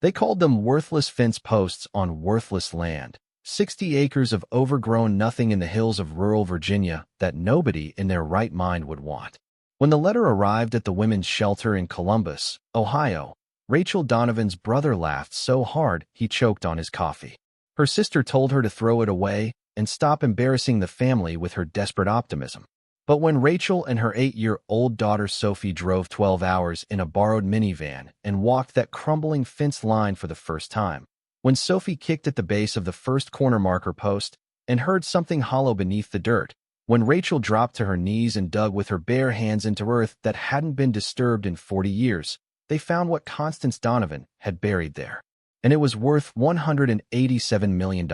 They called them worthless fence posts on worthless land, 60 acres of overgrown nothing in the hills of rural Virginia that nobody in their right mind would want. When the letter arrived at the women's shelter in Columbus, Ohio, Rachel Donovan's brother laughed so hard he choked on his coffee. Her sister told her to throw it away and stop embarrassing the family with her desperate optimism. But when Rachel and her 8-year-old daughter Sophie drove 12 hours in a borrowed minivan and walked that crumbling fence line for the first time, when Sophie kicked at the base of the first corner marker post and heard something hollow beneath the dirt, when Rachel dropped to her knees and dug with her bare hands into earth that hadn't been disturbed in 40 years, they found what Constance Donovan had buried there. And it was worth $187 million.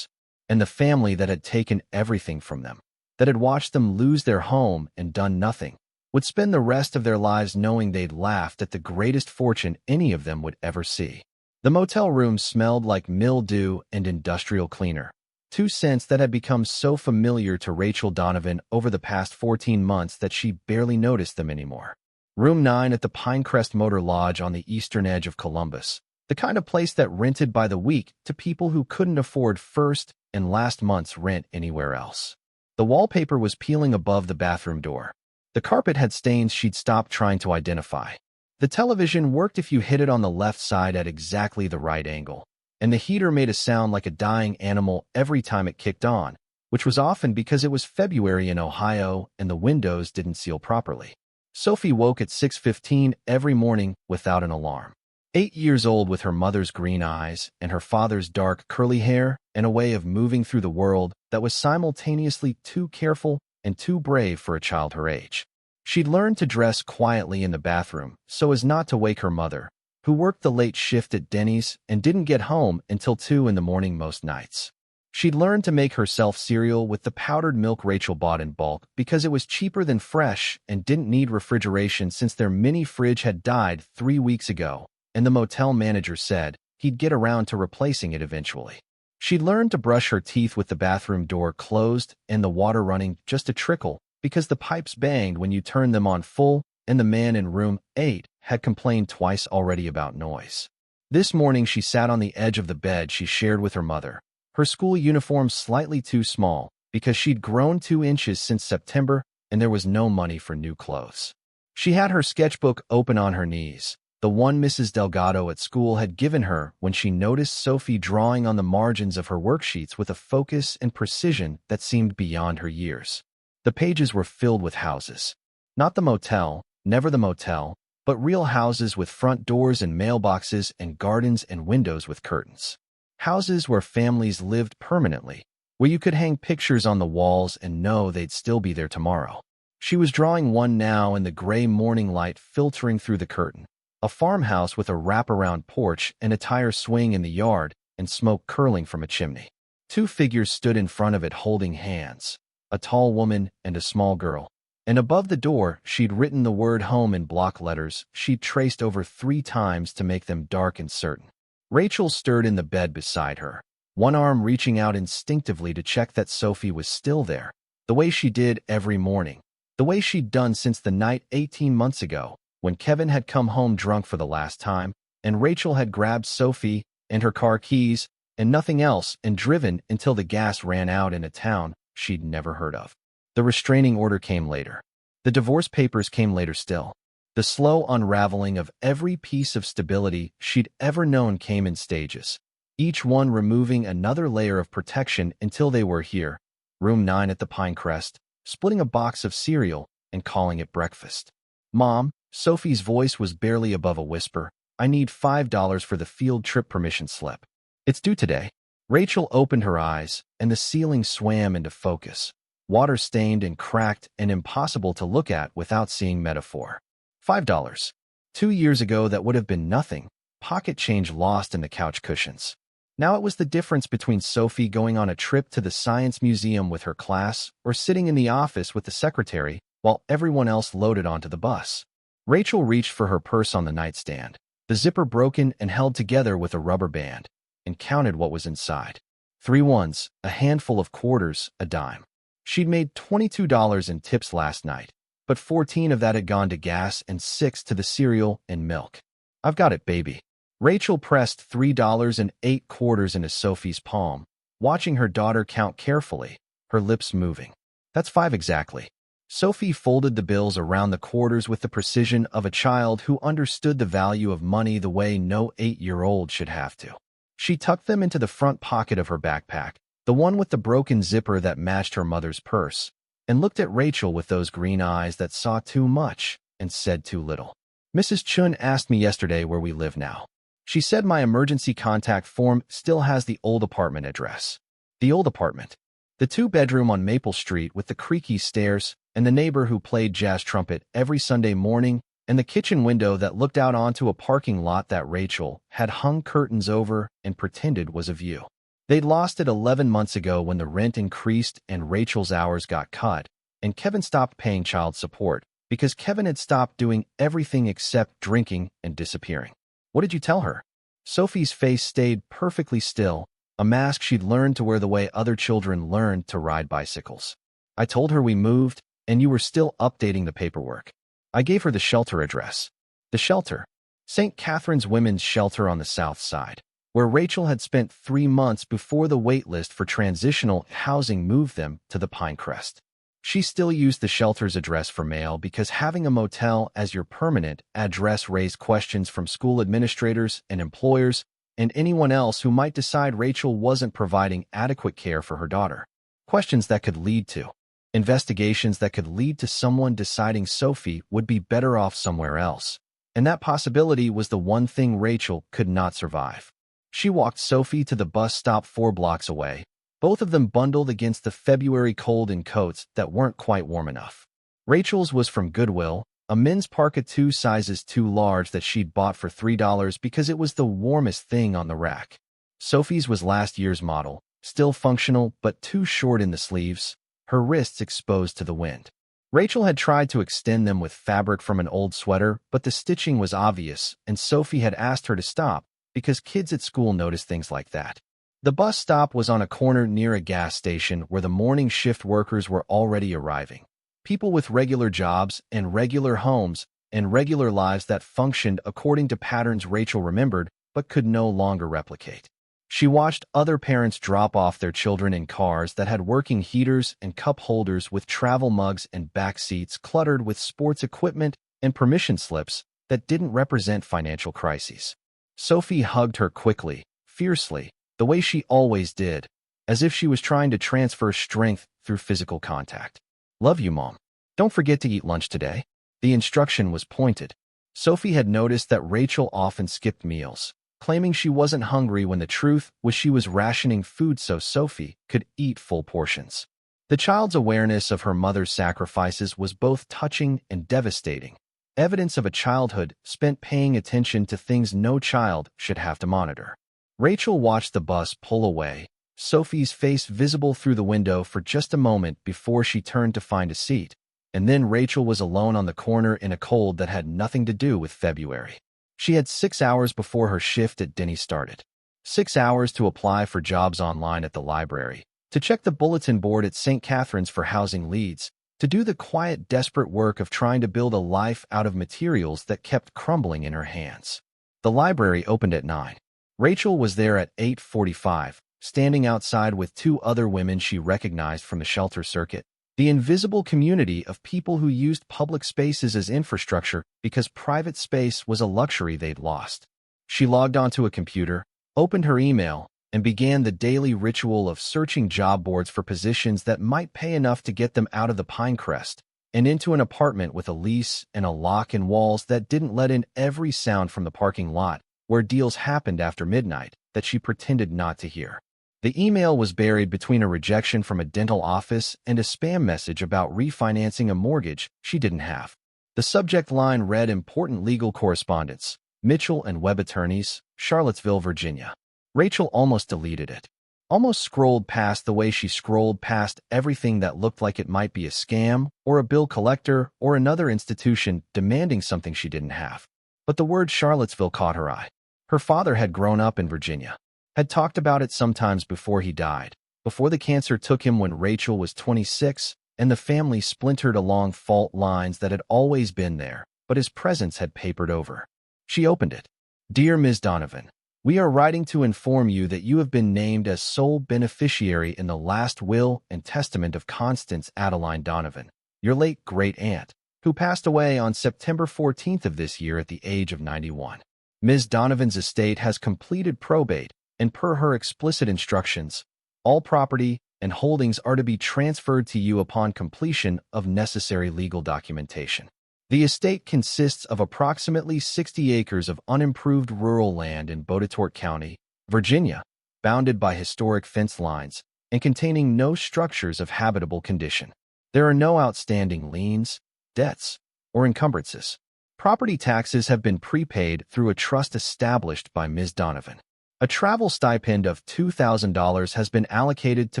And the family that had taken everything from them, that had watched them lose their home and done nothing, would spend the rest of their lives knowing they'd laughed at the greatest fortune any of them would ever see. The motel room smelled like mildew and industrial cleaner, two scents that had become so familiar to Rachel Donovan over the past 14 months that she barely noticed them anymore. Room 9 at the Pinecrest Motor Lodge on the eastern edge of Columbus, the kind of place that rented by the week to people who couldn't afford first and last month's rent anywhere else. The wallpaper was peeling above the bathroom door. The carpet had stains she'd stopped trying to identify. The television worked if you hit it on the left side at exactly the right angle, and the heater made a sound like a dying animal every time it kicked on, which was often because it was February in Ohio and the windows didn't seal properly. Sophie woke at 6:15 every morning without an alarm. 8 years old, with her mother's green eyes and her father's dark curly hair and a way of moving through the world that was simultaneously too careful and too brave for a child her age. She'd learned to dress quietly in the bathroom so as not to wake her mother, who worked the late shift at Denny's and didn't get home until 2 in the morning most nights. She'd learned to make herself cereal with the powdered milk Rachel bought in bulk because it was cheaper than fresh and didn't need refrigeration since their mini fridge had died 3 weeks ago, and the motel manager said he'd get around to replacing it eventually. She'd learned to brush her teeth with the bathroom door closed and the water running just a trickle because the pipes banged when you turned them on full, and the man in room 8 had complained twice already about noise. This morning she sat on the edge of the bed she shared with her mother, her school uniform slightly too small because she'd grown 2 inches since September and there was no money for new clothes. She had her sketchbook open on her knees, the one Mrs. Delgado at school had given her, when she noticed Sophie drawing on the margins of her worksheets with a focus and precision that seemed beyond her years. The pages were filled with houses. Not the motel, never the motel, but real houses with front doors and mailboxes and gardens and windows with curtains. Houses where families lived permanently, where you could hang pictures on the walls and know they'd still be there tomorrow. She was drawing one now in the gray morning light filtering through the curtain. A farmhouse with a wraparound porch and a tire swing in the yard and smoke curling from a chimney. 2 figures stood in front of it holding hands, a tall woman and a small girl. And above the door, she'd written the word home in block letters she'd traced over 3 times to make them dark and certain. Rachel stirred in the bed beside her, one arm reaching out instinctively to check that Sophie was still there, the way she did every morning, the way she'd done since the night 18 months ago, when Kevin had come home drunk for the last time, and Rachel had grabbed Sophie and her car keys and nothing else and driven until the gas ran out in a town she'd never heard of. The restraining order came later. The divorce papers came later still. The slow unraveling of every piece of stability she'd ever known came in stages, each one removing another layer of protection until they were here, room 9 at the Pinecrest, splitting a box of cereal and calling it breakfast. "Mom," Sophie's voice was barely above a whisper, "I need $5 for the field trip permission slip. It's due today." Rachel opened her eyes, and the ceiling swam into focus, water-stained and cracked and impossible to look at without seeing metaphor. $5. 2 years ago that would have been nothing, pocket change lost in the couch cushions. Now it was the difference between Sophie going on a trip to the Science Museum with her class or sitting in the office with the secretary while everyone else loaded onto the bus. Rachel reached for her purse on the nightstand, the zipper broken and held together with a rubber band, and counted what was inside. 3 ones, a handful of quarters, a dime. She'd made $22 in tips last night, but 14 of that had gone to gas and 6 to the cereal and milk. "I've got it, baby." Rachel pressed $3.08 into Sophie's palm, watching her daughter count carefully, her lips moving. That's 5 exactly. Sophie folded the bills around the quarters with the precision of a child who understood the value of money the way no 8-year-old should have to. She tucked them into the front pocket of her backpack, the one with the broken zipper that matched her mother's purse, and looked at Rachel with those green eyes that saw too much and said too little. Mrs. Chun asked me yesterday where we live now. She said my emergency contact form still has the old apartment address. The old apartment. The 2-bedroom on Maple Street with the creaky stairs, and the neighbor who played jazz trumpet every Sunday morning, and the kitchen window that looked out onto a parking lot that Rachel had hung curtains over and pretended was a view. They'd lost it 11 months ago when the rent increased and Rachel's hours got cut, and Kevin stopped paying child support because Kevin had stopped doing everything except drinking and disappearing. What did you tell her? Sophie's face stayed perfectly still, a mask she'd learned to wear the way other children learned to ride bicycles. I told her we moved, and you were still updating the paperwork. I gave her the shelter address. The shelter. St. Catherine's Women's Shelter on the south side, where Rachel had spent 3 months before the wait list for transitional housing moved them to the Pinecrest. She still used the shelter's address for mail because having a motel as your permanent address raised questions from school administrators and employers and anyone else who might decide Rachel wasn't providing adequate care for her daughter. Questions that could lead to investigations that could lead to someone deciding Sophie would be better off somewhere else. And that possibility was the one thing Rachel could not survive. She walked Sophie to the bus stop 4 blocks away, both of them bundled against the February cold in coats that weren't quite warm enough. Rachel's was from Goodwill, a men's parka 2 sizes too large that she'd bought for $3 because it was the warmest thing on the rack. Sophie's was last year's model, still functional but too short in the sleeves, her wrists exposed to the wind. Rachel had tried to extend them with fabric from an old sweater, but the stitching was obvious, and Sophie had asked her to stop because kids at school noticed things like that. The bus stop was on a corner near a gas station where the morning shift workers were already arriving. People with regular jobs and regular homes and regular lives that functioned according to patterns Rachel remembered but could no longer replicate. She watched other parents drop off their children in cars that had working heaters and cup holders with travel mugs and back seats cluttered with sports equipment and permission slips that didn't represent financial crises. Sophie hugged her quickly, fiercely, the way she always did, as if she was trying to transfer strength through physical contact. Love you, Mom. Don't forget to eat lunch today. The instruction was pointed. Sophie had noticed that Rachel often skipped meals, claiming she wasn't hungry when the truth was she was rationing food so Sophie could eat full portions. The child's awareness of her mother's sacrifices was both touching and devastating, evidence of a childhood spent paying attention to things no child should have to monitor. Rachel watched the bus pull away, Sophie's face visible through the window for just a moment before she turned to find a seat, and then Rachel was alone on the corner in a cold that had nothing to do with February. She had 6 hours before her shift at Denny started. 6 hours to apply for jobs online at the library, to check the bulletin board at St. Catherine's for housing leads, to do the quiet, desperate work of trying to build a life out of materials that kept crumbling in her hands. The library opened at 9. Rachel was there at 8:45, standing outside with 2 other women she recognized from the shelter circuit, the invisible community of people who used public spaces as infrastructure because private space was a luxury they'd lost. She logged onto a computer, opened her email, and began the daily ritual of searching job boards for positions that might pay enough to get them out of the Pinecrest and into an apartment with a lease and a lock and walls that didn't let in every sound from the parking lot, where deals happened after midnight that she pretended not to hear. The email was buried between a rejection from a dental office and a spam message about refinancing a mortgage she didn't have. The subject line read important legal correspondence, Mitchell and Webb Attorneys, Charlottesville, Virginia. Rachel almost deleted it. Almost scrolled past the way she scrolled past everything that looked like it might be a scam or a bill collector or another institution demanding something she didn't have. But the word Charlottesville caught her eye. Her father had grown up in Virginia, had talked about it sometimes before he died, before the cancer took him when Rachel was 26, and the family splintered along fault lines that had always been there, but his presence had papered over. She opened it. Dear Ms. Donovan, we are writing to inform you that you have been named as sole beneficiary in the last will and testament of Constance Adeline Donovan, your late great-aunt, who passed away on September 14th of this year at the age of 91. Ms. Donovan's estate has completed probate, and per her explicit instructions, all property and holdings are to be transferred to you upon completion of necessary legal documentation. The estate consists of approximately 60 acres of unimproved rural land in Botetourt County, Virginia, bounded by historic fence lines and containing no structures of habitable condition. There are no outstanding liens, debts, or encumbrances. Property taxes have been prepaid through a trust established by Ms. Donovan. A travel stipend of $2,000 has been allocated to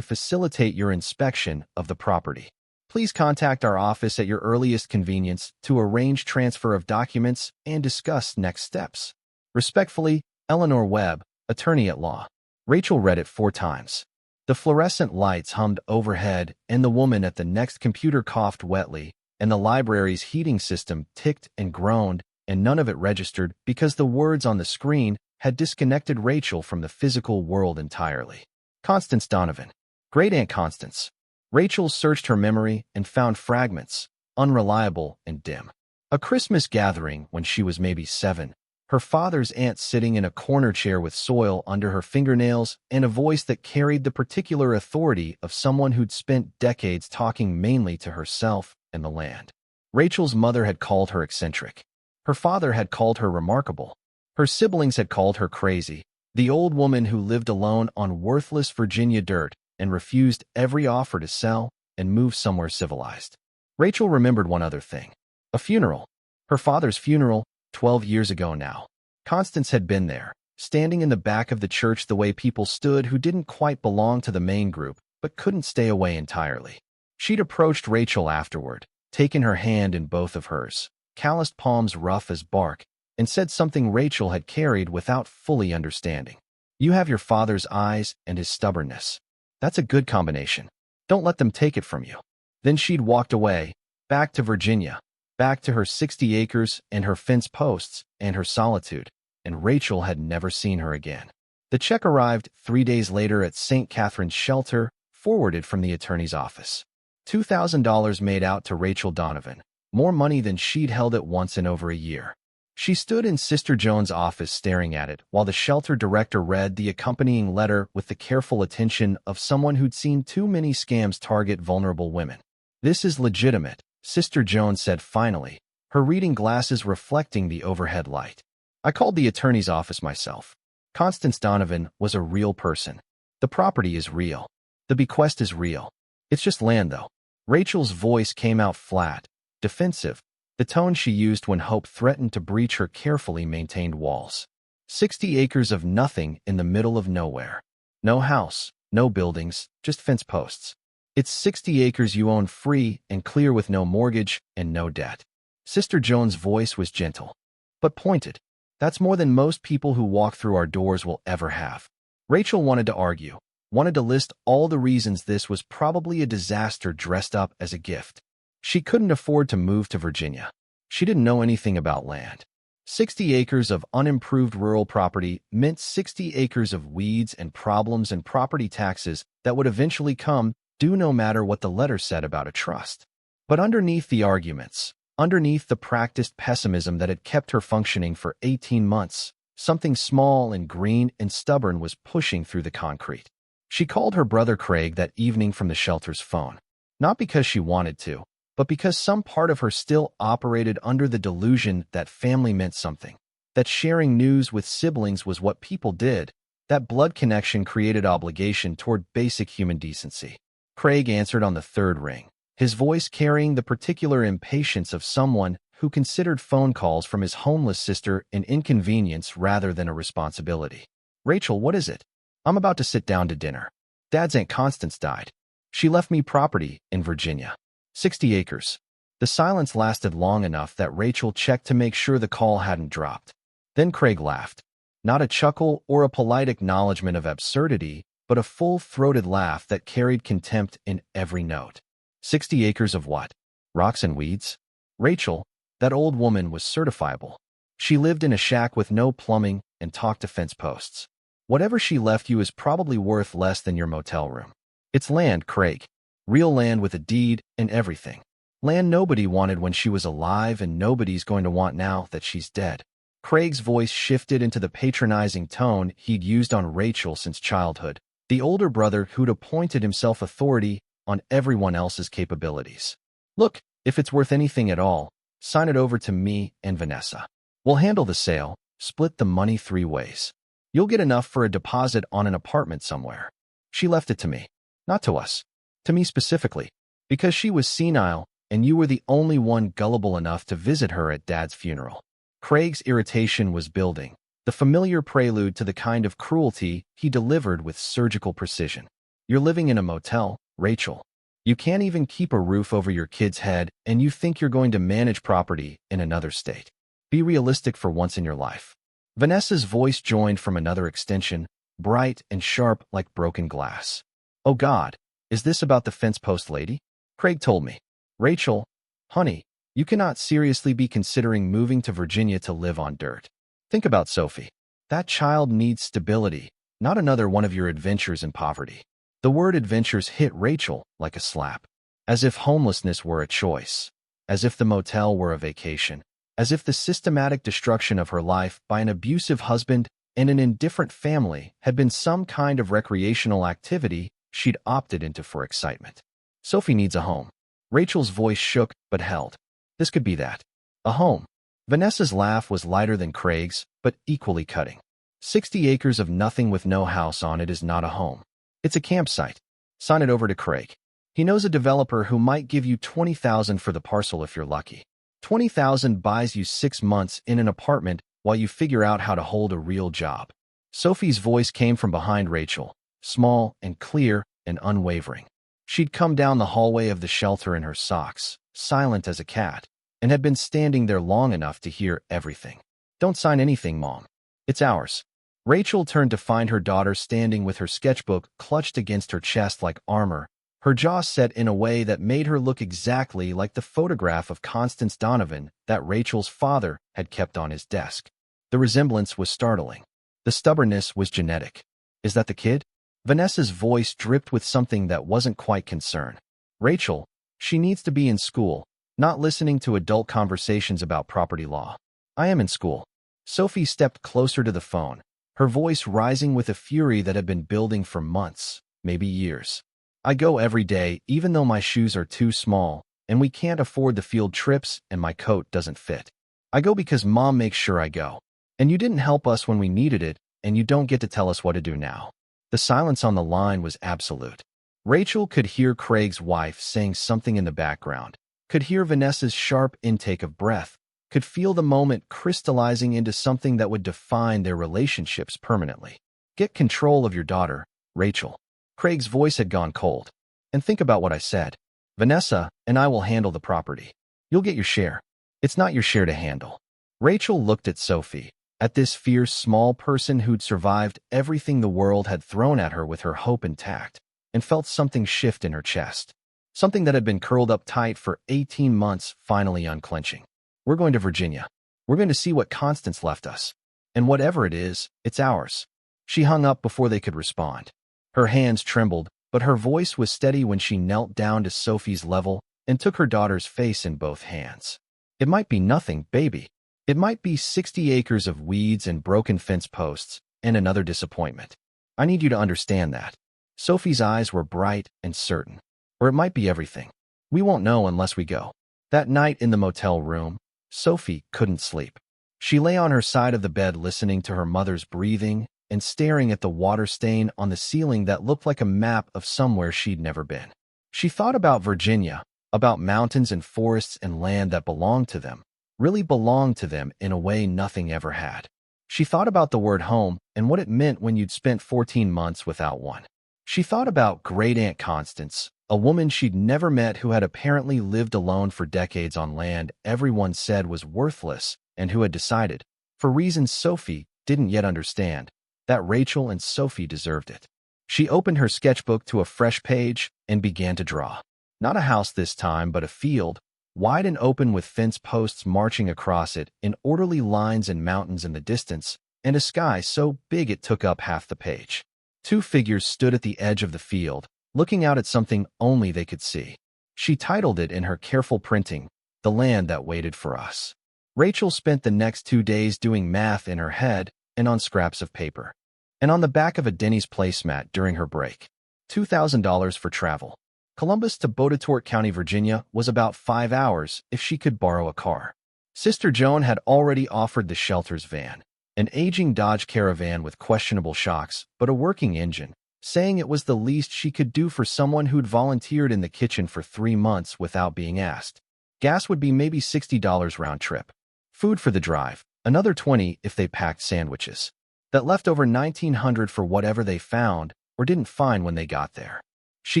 facilitate your inspection of the property. Please contact our office at your earliest convenience to arrange transfer of documents and discuss next steps. Respectfully, Eleanor Webb, attorney at law. Rachel read it 4 times. The fluorescent lights hummed overhead, and the woman at the next computer coughed wetly, and the library's heating system ticked and groaned, and none of it registered because the words on the screen had disconnected Rachel from the physical world entirely. Constance Donovan. Great Aunt Constance. Rachel searched her memory and found fragments, unreliable and dim. A Christmas gathering when she was maybe 7, her father's aunt sitting in a corner chair with soil under her fingernails and a voice that carried the particular authority of someone who'd spent decades talking mainly to herself and the land. Rachel's mother had called her eccentric. Her father had called her remarkable. Her siblings had called her crazy, the old woman who lived alone on worthless Virginia dirt and refused every offer to sell and move somewhere civilized. Rachel remembered one other thing. A funeral. Her father's funeral, 12 years ago now. Constance had been there, standing in the back of the church the way people stood who didn't quite belong to the main group, but couldn't stay away entirely. She'd approached Rachel afterward, taken her hand in both of hers, calloused palms rough as bark, and said something Rachel had carried without fully understanding. You have your father's eyes and his stubbornness. That's a good combination. Don't let them take it from you. Then she'd walked away, back to Virginia, back to her 60 acres and her fence posts and her solitude, and Rachel had never seen her again. The check arrived 3 days later at St. Catherine's Shelter, forwarded from the attorney's office. $2,000 made out to Rachel Donovan, more money than she'd held at once in over a year. She stood in Sister Joan's office staring at it while the shelter director read the accompanying letter with the careful attention of someone who'd seen too many scams target vulnerable women. This is legitimate, Sister Joan said finally, her reading glasses reflecting the overhead light. I called the attorney's office myself. Constance Donovan was a real person. The property is real. The bequest is real. It's just land, though. Rachel's voice came out flat, defensive, the tone she used when hope threatened to breach her carefully maintained walls. 60 acres of nothing in the middle of nowhere. No house, no buildings, just fence posts. It's 60 acres you own free and clear with no mortgage and no debt. Sister Joan's voice was gentle, but pointed. That's more than most people who walk through our doors will ever have. Rachel wanted to argue, wanted to list all the reasons this was probably a disaster dressed up as a gift. She couldn't afford to move to Virginia. She didn't know anything about land. 60 acres of unimproved rural property meant 60 acres of weeds and problems and property taxes that would eventually come due no matter what the letter said about a trust. But underneath the arguments, underneath the practiced pessimism that had kept her functioning for 18 months, something small and green and stubborn was pushing through the concrete. She called her brother Craig that evening from the shelter's phone, not because she wanted to, but because some part of her still operated under the delusion that family meant something, that sharing news with siblings was what people did, that blood connection created obligation toward basic human decency. Craig answered on the 3rd ring, his voice carrying the particular impatience of someone who considered phone calls from his homeless sister an inconvenience rather than a responsibility. Rachel, what is it? I'm about to sit down to dinner. Dad's Aunt Constance died. She left me property in Virginia. 60 acres. The silence lasted long enough that Rachel checked to make sure the call hadn't dropped. Then Craig laughed. Not a chuckle or a polite acknowledgement of absurdity, but a full-throated laugh that carried contempt in every note. 60 acres of what? Rocks and weeds? Rachel, that old woman was certifiable. She lived in a shack with no plumbing and talked to fence posts. Whatever she left you is probably worth less than your motel room. It's land, Craig. Real land with a deed and everything. Land nobody wanted when she was alive and nobody's going to want now that she's dead. Craig's voice shifted into the patronizing tone he'd used on Rachel since childhood, the older brother who'd appointed himself authority on everyone else's capabilities. Look, if it's worth anything at all, sign it over to me and Vanessa. We'll handle the sale, split the money 3 ways. You'll get enough for a deposit on an apartment somewhere. She left it to me. Not to us. To me specifically. Because she was senile, and you were the only one gullible enough to visit her at Dad's funeral. Craig's irritation was building, the familiar prelude to the kind of cruelty he delivered with surgical precision. You're living in a motel, Rachel. You can't even keep a roof over your kid's head, and you think you're going to manage property in another state. Be realistic for once in your life. Vanessa's voice joined from another extension, bright and sharp like broken glass. Oh God, is this about the fence post lady? Craig told me. Rachel, honey, you cannot seriously be considering moving to Virginia to live on dirt. Think about Sophie. That child needs stability, not another one of your adventures in poverty. The word adventures hit Rachel like a slap. As if homelessness were a choice. As if the motel were a vacation. As if the systematic destruction of her life by an abusive husband and an indifferent family had been some kind of recreational activity she'd opted into for excitement. Sophie needs a home. Rachel's voice shook but held. This could be that. A home. Vanessa's laugh was lighter than Craig's, but equally cutting. 60 acres of nothing with no house on it is not a home. It's a campsite. Sign it over to Craig. He knows a developer who might give you $20,000 for the parcel if you're lucky. $20,000 buys you 6 months in an apartment while you figure out how to hold a real job. Sophie's voice came from behind Rachel, small and clear and unwavering. She'd come down the hallway of the shelter in her socks, silent as a cat, and had been standing there long enough to hear everything. Don't sign anything, Mom. It's ours. Rachel turned to find her daughter standing with her sketchbook clutched against her chest like armor, her jaw set in a way that made her look exactly like the photograph of Constance Donovan that Rachel's father had kept on his desk. The resemblance was startling. The stubbornness was genetic. Is that the kid? Vanessa's voice dripped with something that wasn't quite concern. Rachel, she needs to be in school, not listening to adult conversations about property law. I am in school. Sophie stepped closer to the phone, her voice rising with a fury that had been building for months, maybe years. I go every day, even though my shoes are too small, and we can't afford the field trips and my coat doesn't fit. I go because Mom makes sure I go. And you didn't help us when we needed it, and you don't get to tell us what to do now. The silence on the line was absolute. Rachel could hear Craig's wife saying something in the background, could hear Vanessa's sharp intake of breath, could feel the moment crystallizing into something that would define their relationships permanently. Get control of your daughter, Rachel. Craig's voice had gone cold. And think about what I said. Vanessa and I will handle the property. You'll get your share. It's not your share to handle. Rachel looked at Sophie, at this fierce small person who'd survived everything the world had thrown at her with her hope intact, and felt something shift in her chest. Something that had been curled up tight for 18 months finally unclenching. We're going to Virginia. We're going to see what Constance left us. And whatever it is, it's ours. She hung up before they could respond. Her hands trembled, but her voice was steady when she knelt down to Sophie's level and took her daughter's face in both hands. It might be nothing, baby. It might be 60 acres of weeds and broken fence posts and another disappointment. I need you to understand that. Sophie's eyes were bright and certain. Or it might be everything. We won't know unless we go. That night in the motel room, Sophie couldn't sleep. She lay on her side of the bed listening to her mother's breathing and staring at the water stain on the ceiling that looked like a map of somewhere she'd never been. She thought about Virginia, about mountains and forests and land that belonged to them, really belonged to them in a way nothing ever had. She thought about the word home and what it meant when you'd spent 14 months without one. She thought about Great Aunt Constance, a woman she'd never met who had apparently lived alone for decades on land everyone said was worthless and who had decided, for reasons Sophie didn't yet understand, that Rachel and Sophie deserved it. She opened her sketchbook to a fresh page and began to draw. Not a house this time, but a field, wide and open with fence posts marching across it in orderly lines and mountains in the distance, and a sky so big it took up half the page. Two figures stood at the edge of the field, looking out at something only they could see. She titled it in her careful printing, "The Land That Waited for Us." Rachel spent the next 2 days doing math in her head and on scraps of paper, and on the back of a Denny's placemat during her break. $2,000 for travel. Columbus to Boudetort County, Virginia was about 5 hours if she could borrow a car. Sister Joan had already offered the shelter's van, an aging Dodge Caravan with questionable shocks but a working engine, saying it was the least she could do for someone who'd volunteered in the kitchen for 3 months without being asked. Gas would be maybe $60 round trip. Food for the drive, another $20 if they packed sandwiches. That left over $1,900 for whatever they found or didn't find when they got there. She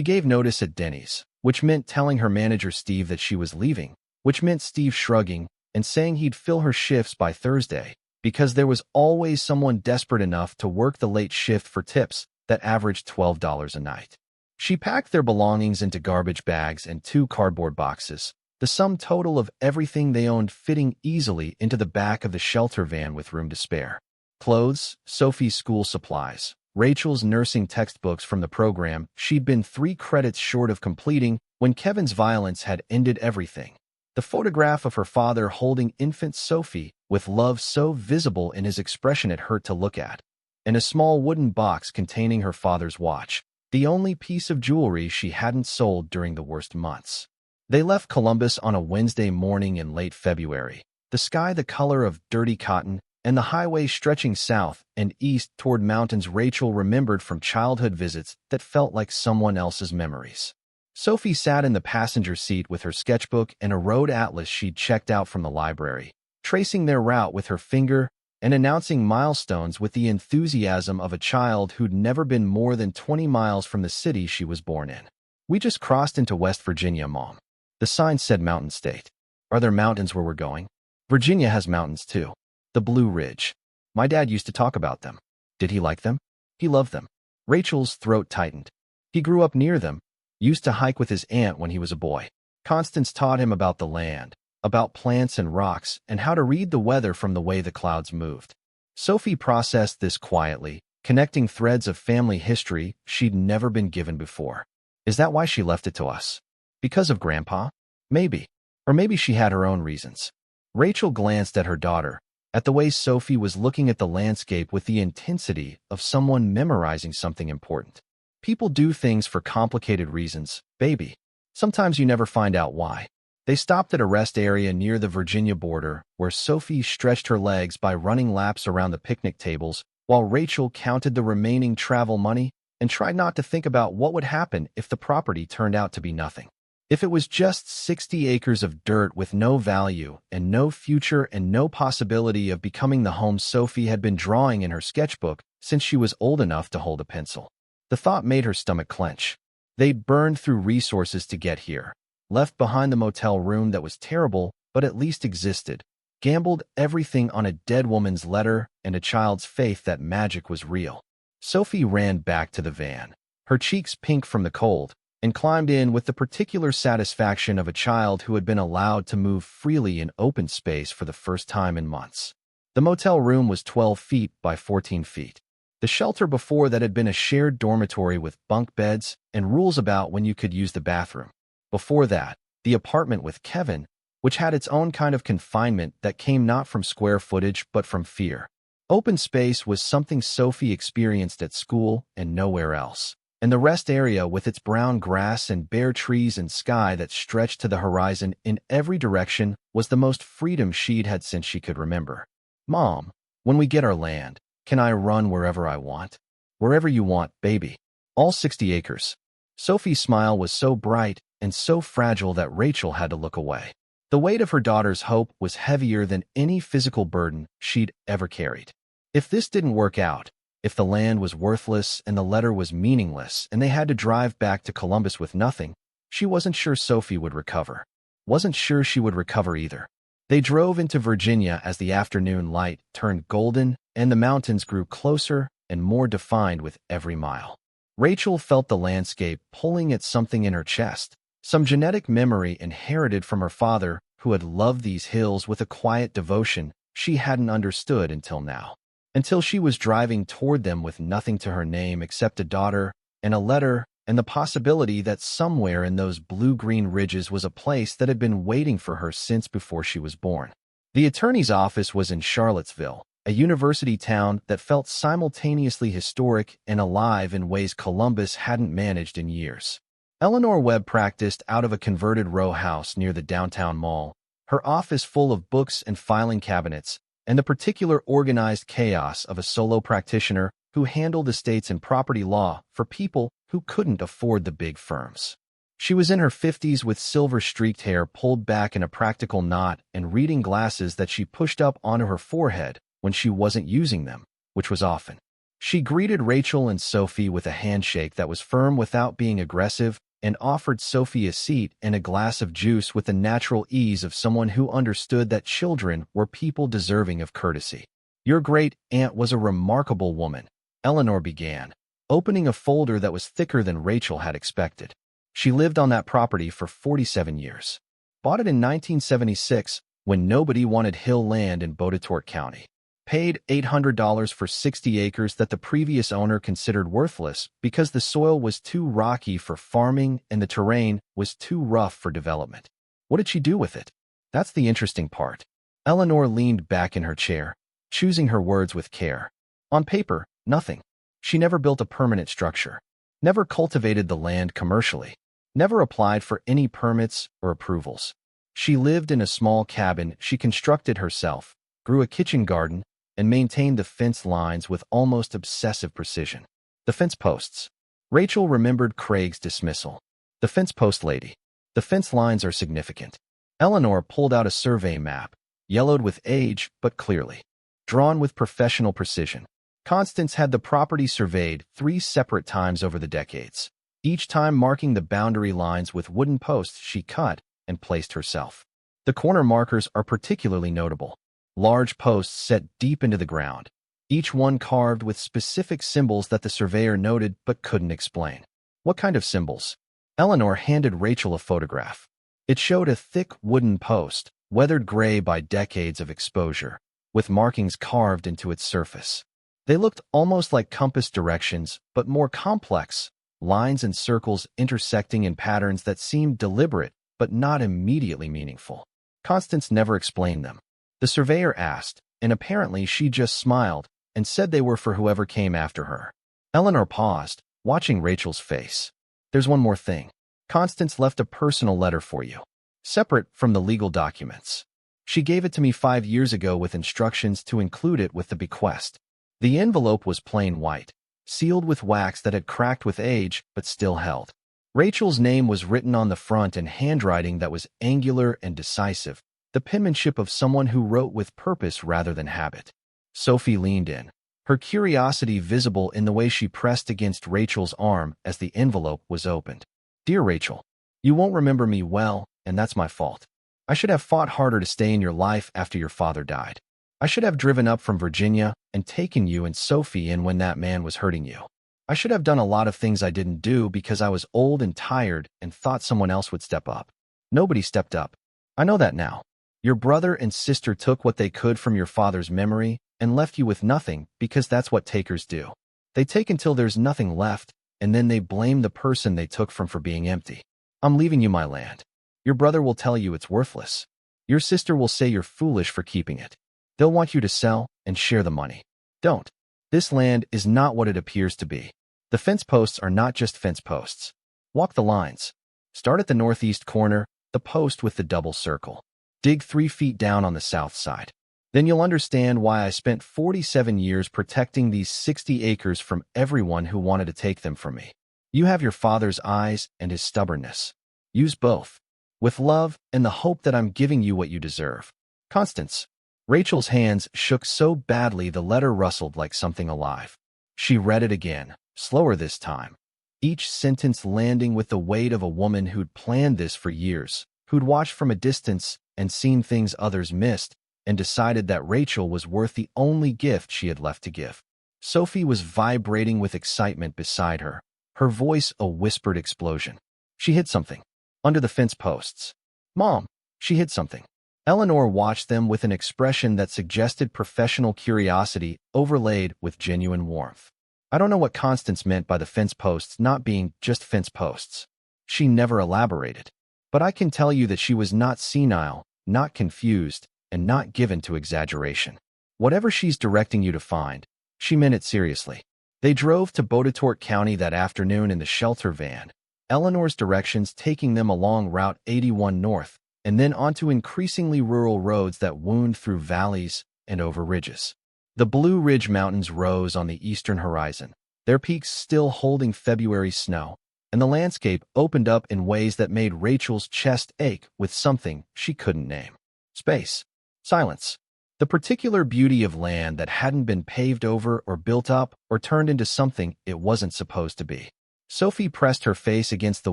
gave notice at Denny's, which meant telling her manager Steve that she was leaving, which meant Steve shrugging and saying he'd fill her shifts by Thursday, because there was always someone desperate enough to work the late shift for tips that averaged $12 a night. She packed their belongings into garbage bags and 2 cardboard boxes, the sum total of everything they owned fitting easily into the back of the shelter van with room to spare. Clothes, Sophie's school supplies, Rachel's nursing textbooks from the program she'd been 3 credits short of completing when Kevin's violence had ended everything. The photograph of her father holding infant Sophie, with love so visible in his expression it hurt to look at, and a small wooden box containing her father's watch, the only piece of jewelry she hadn't sold during the worst months. They left Columbus on a Wednesday morning in late February, the sky the color of dirty cotton, and the highway stretching south and east toward mountains Rachel remembered from childhood visits that felt like someone else's memories. Sophie sat in the passenger seat with her sketchbook and a road atlas she'd checked out from the library, tracing their route with her finger and announcing milestones with the enthusiasm of a child who'd never been more than 20 miles from the city she was born in. "We just crossed into West Virginia, Mom." The sign said Mountain State. "Are there mountains where we're going?" "Virginia has mountains too. The Blue Ridge. My dad used to talk about them." "Did he like them?" "He loved them." Rachel's throat tightened. "He grew up near them, used to hike with his aunt when he was a boy. Constance taught him about the land, about plants and rocks, and how to read the weather from the way the clouds moved." Sophie processed this quietly, connecting threads of family history she'd never been given before. "Is that why she left it to us? Because of Grandpa? Maybe. Or maybe she had her own reasons." Rachel glanced at her daughter, at the way Sophie was looking at the landscape with the intensity of someone memorizing something important. "People do things for complicated reasons, baby. Sometimes you never find out why." They stopped at a rest area near the Virginia border, where Sophie stretched her legs by running laps around the picnic tables, while Rachel counted the remaining travel money and tried not to think about what would happen if the property turned out to be nothing. If it was just 60 acres of dirt with no value and no future and no possibility of becoming the home Sophie had been drawing in her sketchbook since she was old enough to hold a pencil. The thought made her stomach clench. They'd burned through resources to get here, left behind the motel room that was terrible but at least existed, gambled everything on a dead woman's letter and a child's faith that magic was real. Sophie ran back to the van, her cheeks pink from the cold, and climbed in with the particular satisfaction of a child who had been allowed to move freely in open space for the first time in months. The motel room was 12 feet by 14 feet. The shelter before that had been a shared dormitory with bunk beds and rules about when you could use the bathroom. Before that, the apartment with Kevin, which had its own kind of confinement that came not from square footage but from fear. Open space was something Sophie experienced at school and nowhere else. And the rest area with its brown grass and bare trees and sky that stretched to the horizon in every direction was the most freedom she'd had since she could remember. "Mom, when we get our land, can I run wherever I want?" "Wherever you want, baby. All 60 acres. Sophie's smile was so bright and so fragile that Rachel had to look away. The weight of her daughter's hope was heavier than any physical burden she'd ever carried. If this didn't work out, if the land was worthless and the letter was meaningless and they had to drive back to Columbus with nothing, she wasn't sure Sophie would recover. Wasn't sure she would recover either. They drove into Virginia as the afternoon light turned golden and the mountains grew closer and more defined with every mile. Rachel felt the landscape pulling at something in her chest, Some genetic memory inherited from her father, who had loved these hills with a quiet devotion she hadn't understood until now. Until she was driving toward them with nothing to her name except a daughter and a letter and the possibility that somewhere in those blue-green ridges was a place that had been waiting for her since before she was born. The attorney's office was in Charlottesville, a university town that felt simultaneously historic and alive in ways Columbus hadn't managed in years. Eleanor Webb practiced out of a converted row house near the downtown mall, her office full of books and filing cabinets, and the particular organized chaos of a solo practitioner who handled estates and property law for people who couldn't afford the big firms. She was in her 50s with silver-streaked hair pulled back in a practical knot and reading glasses that she pushed up onto her forehead when she wasn't using them, which was often. She greeted Rachel and Sophie with a handshake that was firm without being aggressive and offered Sophie a seat and a glass of juice with the natural ease of someone who understood that children were people deserving of courtesy. "Your great aunt was a remarkable woman," Eleanor began, opening a folder that was thicker than Rachel had expected. She lived on that property for 47 years. Bought it in 1976 when nobody wanted hill land in Botetourt County. Paid $800 for 60 acres that the previous owner considered worthless because the soil was too rocky for farming and the terrain was too rough for development. What did she do with it? That's the interesting part. Eleanor leaned back in her chair, choosing her words with care. On paper, nothing. She never built a permanent structure, never cultivated the land commercially, never applied for any permits or approvals. She lived in a small cabin she constructed herself, grew a kitchen garden, and maintained the fence lines with almost obsessive precision. The fence posts. Rachel remembered Craig's dismissal. The fence post lady. The fence lines are significant. Eleanor pulled out a survey map, yellowed with age but clearly, drawn with professional precision. Constance had the property surveyed 3 separate times over the decades, each time marking the boundary lines with wooden posts she cut and placed herself. The corner markers are particularly notable. Large posts set deep into the ground, each one carved with specific symbols that the surveyor noted but couldn't explain. What kind of symbols? Eleanor handed Rachel a photograph. It showed a thick wooden post, weathered gray by decades of exposure, with markings carved into its surface. They looked almost like compass directions, but more complex, lines and circles intersecting in patterns that seemed deliberate but not immediately meaningful. Constance never explained them. The surveyor asked, and apparently she just smiled and said they were for whoever came after her. Eleanor paused, watching Rachel's face. "There's one more thing. Constance left a personal letter for you, separate from the legal documents. She gave it to me 5 years ago with instructions to include it with the bequest." The envelope was plain white, sealed with wax that had cracked with age but still held. Rachel's name was written on the front in handwriting that was angular and decisive, the penmanship of someone who wrote with purpose rather than habit. Sophie leaned in, her curiosity visible in the way she pressed against Rachel's arm as the envelope was opened. "Dear Rachel, you won't remember me well, and that's my fault. I should have fought harder to stay in your life after your father died. I should have driven up from Virginia and taken you and Sophie in when that man was hurting you. I should have done a lot of things I didn't do because I was old and tired and thought someone else would step up. Nobody stepped up. I know that now. Your brother and sister took what they could from your father's memory and left you with nothing because that's what takers do. They take until there's nothing left, and then they blame the person they took from for being empty. I'm leaving you my land. Your brother will tell you it's worthless. Your sister will say you're foolish for keeping it. They'll want you to sell and share the money. Don't. This land is not what it appears to be. The fence posts are not just fence posts. Walk the lines. Start at the northeast corner, the post with the double circle. Dig 3 feet down on the south side. Then you'll understand why I spent 47 years protecting these 60 acres from everyone who wanted to take them from me. You have your father's eyes and his stubbornness. Use both, with love and the hope that I'm giving you what you deserve. Constance." Rachel's hands shook so badly the letter rustled like something alive. She read it again, slower this time, each sentence landing with the weight of a woman who'd planned this for years, who'd watched from a distance and seen things others missed, and decided that Rachel was worth the only gift she had left to give. Sophie was vibrating with excitement beside her, her voice a whispered explosion. She hid something. under the fence posts. Mom, she hid something. Eleanor watched them with an expression that suggested professional curiosity overlaid with genuine warmth. I don't know what Constance meant by the fence posts not being just fence posts. She never elaborated. But I can tell you that she was not senile, not confused, and not given to exaggeration. Whatever she's directing you to find, she meant it seriously. They drove to Boudetort County that afternoon in the shelter van, Eleanor's directions taking them along Route 81 north, and then onto increasingly rural roads that wound through valleys and over ridges. The Blue Ridge Mountains rose on the eastern horizon, their peaks still holding February snow, and the landscape opened up in ways that made Rachel's chest ache with something she couldn't name. Space. Silence. The particular beauty of land that hadn't been paved over or built up or turned into something it wasn't supposed to be. Sophie pressed her face against the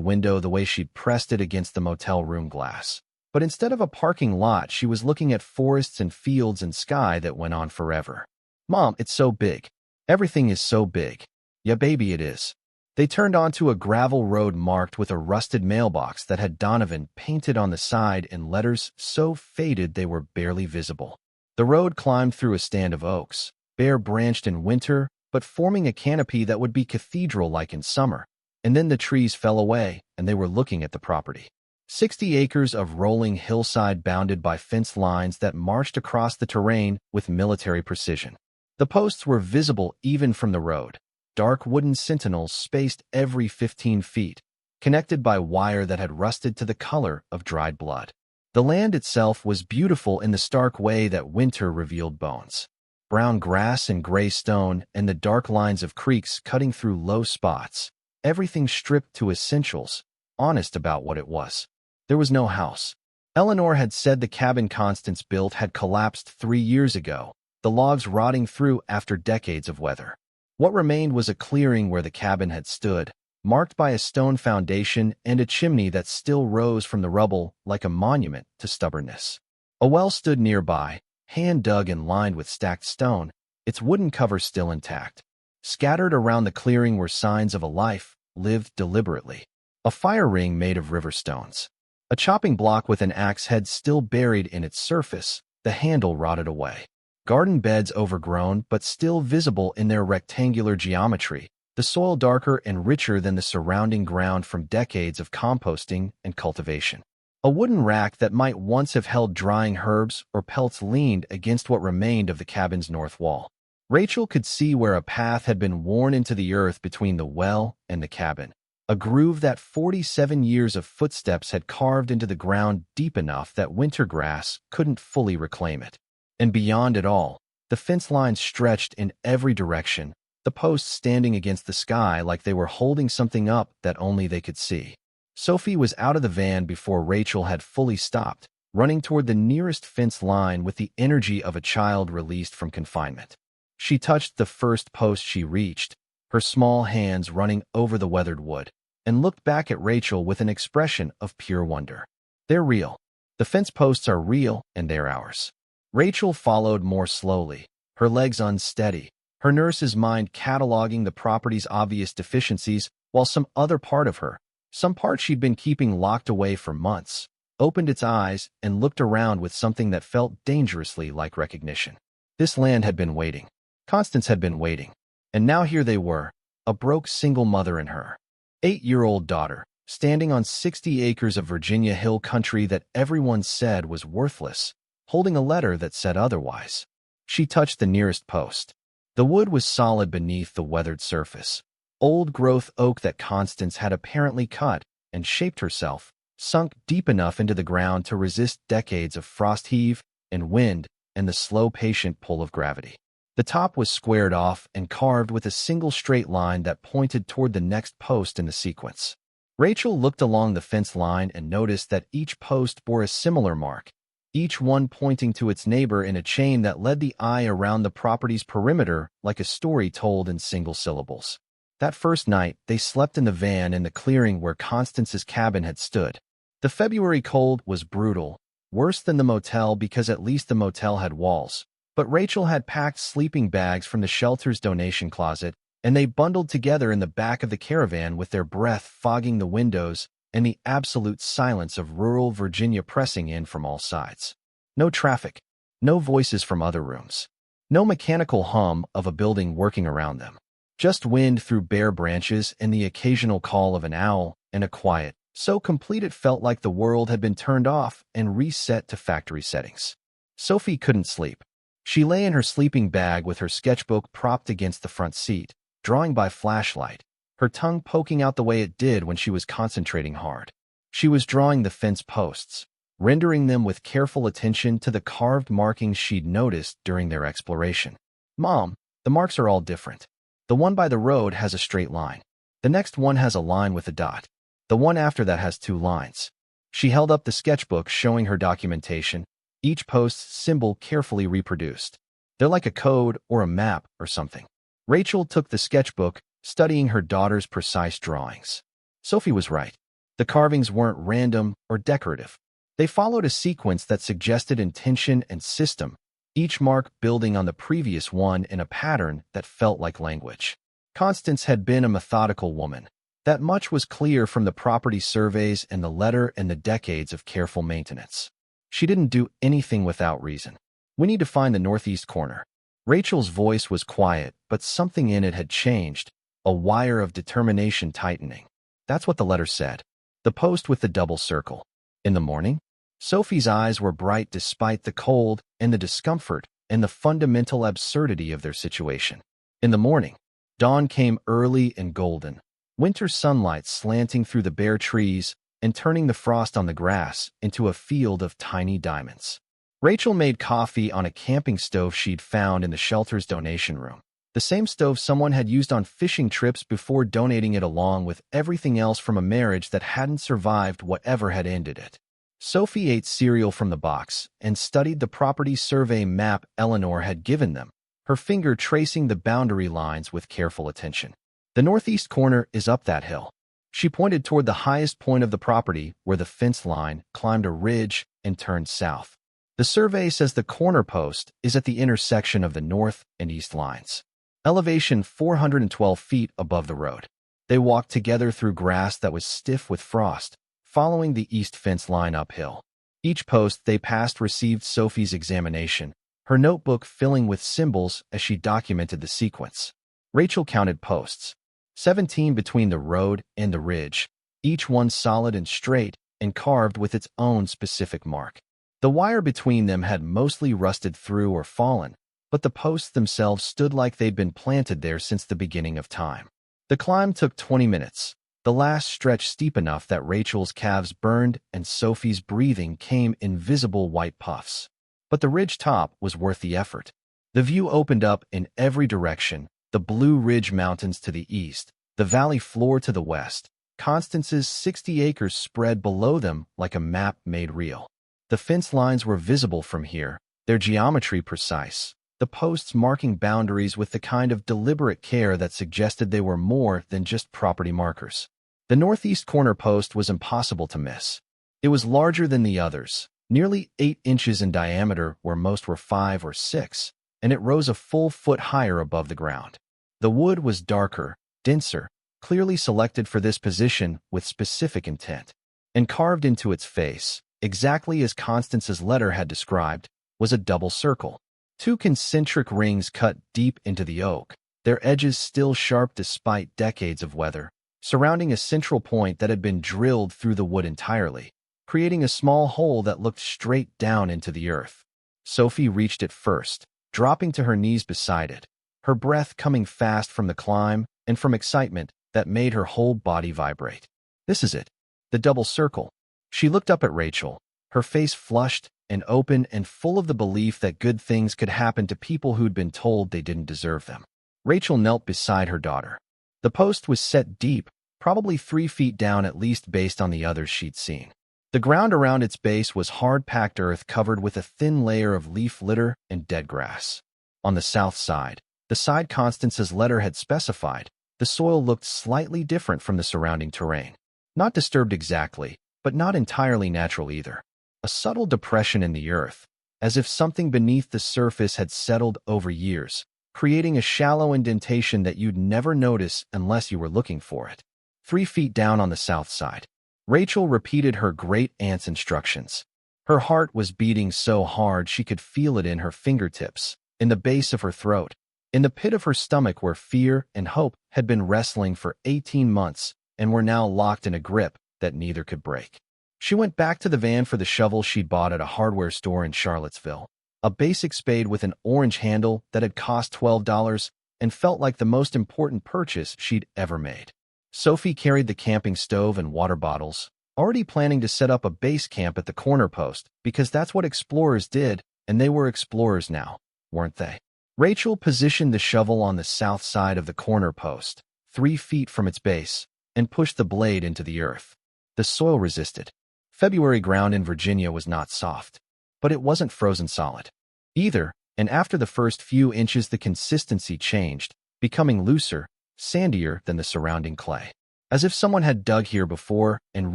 window the way she'd pressed it against the motel room glass. But instead of a parking lot, she was looking at forests and fields and sky that went on forever. Mom, it's so big. Everything is so big. Yeah, baby, it is. They turned onto a gravel road marked with a rusted mailbox that had Donovan painted on the side in letters so faded they were barely visible. The road climbed through a stand of oaks, bare-branched in winter, but forming a canopy that would be cathedral-like in summer. And then the trees fell away, and they were looking at the property. 60 acres of rolling hillside bounded by fence lines that marched across the terrain with military precision. The posts were visible even from the road, dark wooden sentinels spaced every 15 feet, connected by wire that had rusted to the color of dried blood. The land itself was beautiful in the stark way that winter revealed bones. Brown grass and gray stone and the dark lines of creeks cutting through low spots. Everything stripped to essentials, honest about what it was. There was no house. Eleanor had said the cabin Constance built had collapsed 3 years ago, the logs rotting through after decades of weather. What remained was a clearing where the cabin had stood, marked by a stone foundation and a chimney that still rose from the rubble like a monument to stubbornness. A well stood nearby, hand-dug and lined with stacked stone, its wooden cover still intact. Scattered around the clearing were signs of a life lived deliberately. A fire ring made of river stones. A chopping block with an axe head still buried in its surface, the handle rotted away. Garden beds overgrown but still visible in their rectangular geometry, the soil darker and richer than the surrounding ground from decades of composting and cultivation. A wooden rack that might once have held drying herbs or pelts leaned against what remained of the cabin's north wall. Rachel could see where a path had been worn into the earth between the well and the cabin, a groove that 47 years of footsteps had carved into the ground deep enough that winter grass couldn't fully reclaim it. And beyond it all, the fence lines stretched in every direction, the posts standing against the sky like they were holding something up that only they could see. Sophie was out of the van before Rachel had fully stopped, running toward the nearest fence line with the energy of a child released from confinement. She touched the first post she reached, her small hands running over the weathered wood, and looked back at Rachel with an expression of pure wonder. They're real. The fence posts are real, and they're ours. Rachel followed more slowly, her legs unsteady, her nurse's mind cataloging the property's obvious deficiencies, while some other part of her, some part she'd been keeping locked away for months, opened its eyes and looked around with something that felt dangerously like recognition. This land had been waiting. Constance had been waiting. And now here they were, a broke single mother and her 8-year-old daughter, standing on 60 acres of Virginia hill country that everyone said was worthless, holding a letter that said otherwise. She touched the nearest post. The wood was solid beneath the weathered surface. Old-growth oak that Constance had apparently cut and shaped herself, sunk deep enough into the ground to resist decades of frost heave and wind and the slow, patient pull of gravity. The top was squared off and carved with a single straight line that pointed toward the next post in the sequence. Rachel looked along the fence line and noticed that each post bore a similar mark, each one pointing to its neighbor in a chain that led the eye around the property's perimeter like a story told in single syllables. That first night, they slept in the van in the clearing where Constance's cabin had stood. The February cold was brutal, worse than the motel because at least the motel had walls. But Rachel had packed sleeping bags from the shelter's donation closet, and they bundled together in the back of the caravan with their breath fogging the windows and the absolute silence of rural Virginia pressing in from all sides. No traffic, no voices from other rooms, no mechanical hum of a building working around them. Just wind through bare branches and the occasional call of an owl, and a quiet, so complete it felt like the world had been turned off and reset to factory settings. Sophie couldn't sleep. She lay in her sleeping bag with her sketchbook propped against the front seat, drawing by flashlight, her tongue poking out the way it did when she was concentrating hard. She was drawing the fence posts, rendering them with careful attention to the carved markings she'd noticed during their exploration. "Mom, the marks are all different. The one by the road has a straight line. The next one has a line with a dot. The one after that has 2 lines." She held up the sketchbook showing her documentation, each post's symbol carefully reproduced. "They're like a code or a map or something." Rachel took the sketchbook, studying her daughter's precise drawings. Sophie was right. The carvings weren't random or decorative. They followed a sequence that suggested intention and system, each mark building on the previous one in a pattern that felt like language. Constance had been a methodical woman. That much was clear from the property surveys and the letter and the decades of careful maintenance. She didn't do anything without reason. "We need to find the northeast corner." Rachel's voice was quiet, but something in it had changed, a wire of determination tightening. That's what the letter said. The post with the double circle. In the morning? Sophie's eyes were bright despite the cold and the discomfort and the fundamental absurdity of their situation. In the morning, dawn came early and golden, winter sunlight slanting through the bare trees and turning the frost on the grass into a field of tiny diamonds. Rachel made coffee on a camping stove she'd found in the shelter's donation room. The same stove someone had used on fishing trips before donating it along with everything else from a marriage that hadn't survived whatever had ended it. Sophie ate cereal from the box and studied the property survey map Eleanor had given them, her finger tracing the boundary lines with careful attention. "The northeast corner is up that hill." She pointed toward the highest point of the property where the fence line climbed a ridge and turned south. "The survey says the corner post is at the intersection of the north and east lines. Elevation 412 feet above the road." They walked together through grass that was stiff with frost, following the east fence line uphill. Each post they passed received Sophie's examination, her notebook filling with symbols as she documented the sequence. Rachel counted posts. 17 between the road and the ridge, each one solid and straight and carved with its own specific mark. The wire between them had mostly rusted through or fallen, but the posts themselves stood like they'd been planted there since the beginning of time. The climb took 20 minutes, the last stretch steep enough that Rachel's calves burned and Sophie's breathing came in visible white puffs. But the ridge top was worth the effort. The view opened up in every direction, the Blue Ridge Mountains to the east, the valley floor to the west. Constance's 60 acres spread below them like a map made real. The fence lines were visible from here, their geometry precise, the posts marking boundaries with the kind of deliberate care that suggested they were more than just property markers. The northeast corner post was impossible to miss. It was larger than the others, nearly 8 inches in diameter where most were 5 or 6, and it rose a full foot higher above the ground. The wood was darker, denser, clearly selected for this position with specific intent. And carved into its face, exactly as Constance's letter had described, was a double circle. 2 concentric rings cut deep into the oak, their edges still sharp despite decades of weather, surrounding a central point that had been drilled through the wood entirely, creating a small hole that looked straight down into the earth. Sophie reached it first, dropping to her knees beside it, her breath coming fast from the climb and from excitement that made her whole body vibrate. "This is it, the double circle." She looked up at Rachel, her face flushed and open and full of the belief that good things could happen to people who'd been told they didn't deserve them. Rachel knelt beside her daughter. The post was set deep, probably 3 feet down at least based on the others she'd seen. The ground around its base was hard-packed earth covered with a thin layer of leaf litter and dead grass. On the south side, the side Constance's letter had specified, the soil looked slightly different from the surrounding terrain. Not disturbed exactly, but not entirely natural either. A subtle depression in the earth, as if something beneath the surface had settled over years, creating a shallow indentation that you'd never notice unless you were looking for it. 3 feet down on the south side. Rachel repeated her great aunt's instructions. Her heart was beating so hard she could feel it in her fingertips, in the base of her throat, in the pit of her stomach where fear and hope had been wrestling for 18 months and were now locked in a grip that neither could break. She went back to the van for the shovel she'd bought at a hardware store in Charlottesville, a basic spade with an orange handle that had cost $12 and felt like the most important purchase she'd ever made. Sophie carried the camping stove and water bottles, already planning to set up a base camp at the corner post because that's what explorers did, and they were explorers now, weren't they? Rachel positioned the shovel on the south side of the corner post, 3 feet from its base, and pushed the blade into the earth. The soil resisted. February ground in Virginia was not soft, but it wasn't frozen solid either, and after the first few inches the consistency changed, becoming looser, sandier than the surrounding clay, as if someone had dug here before and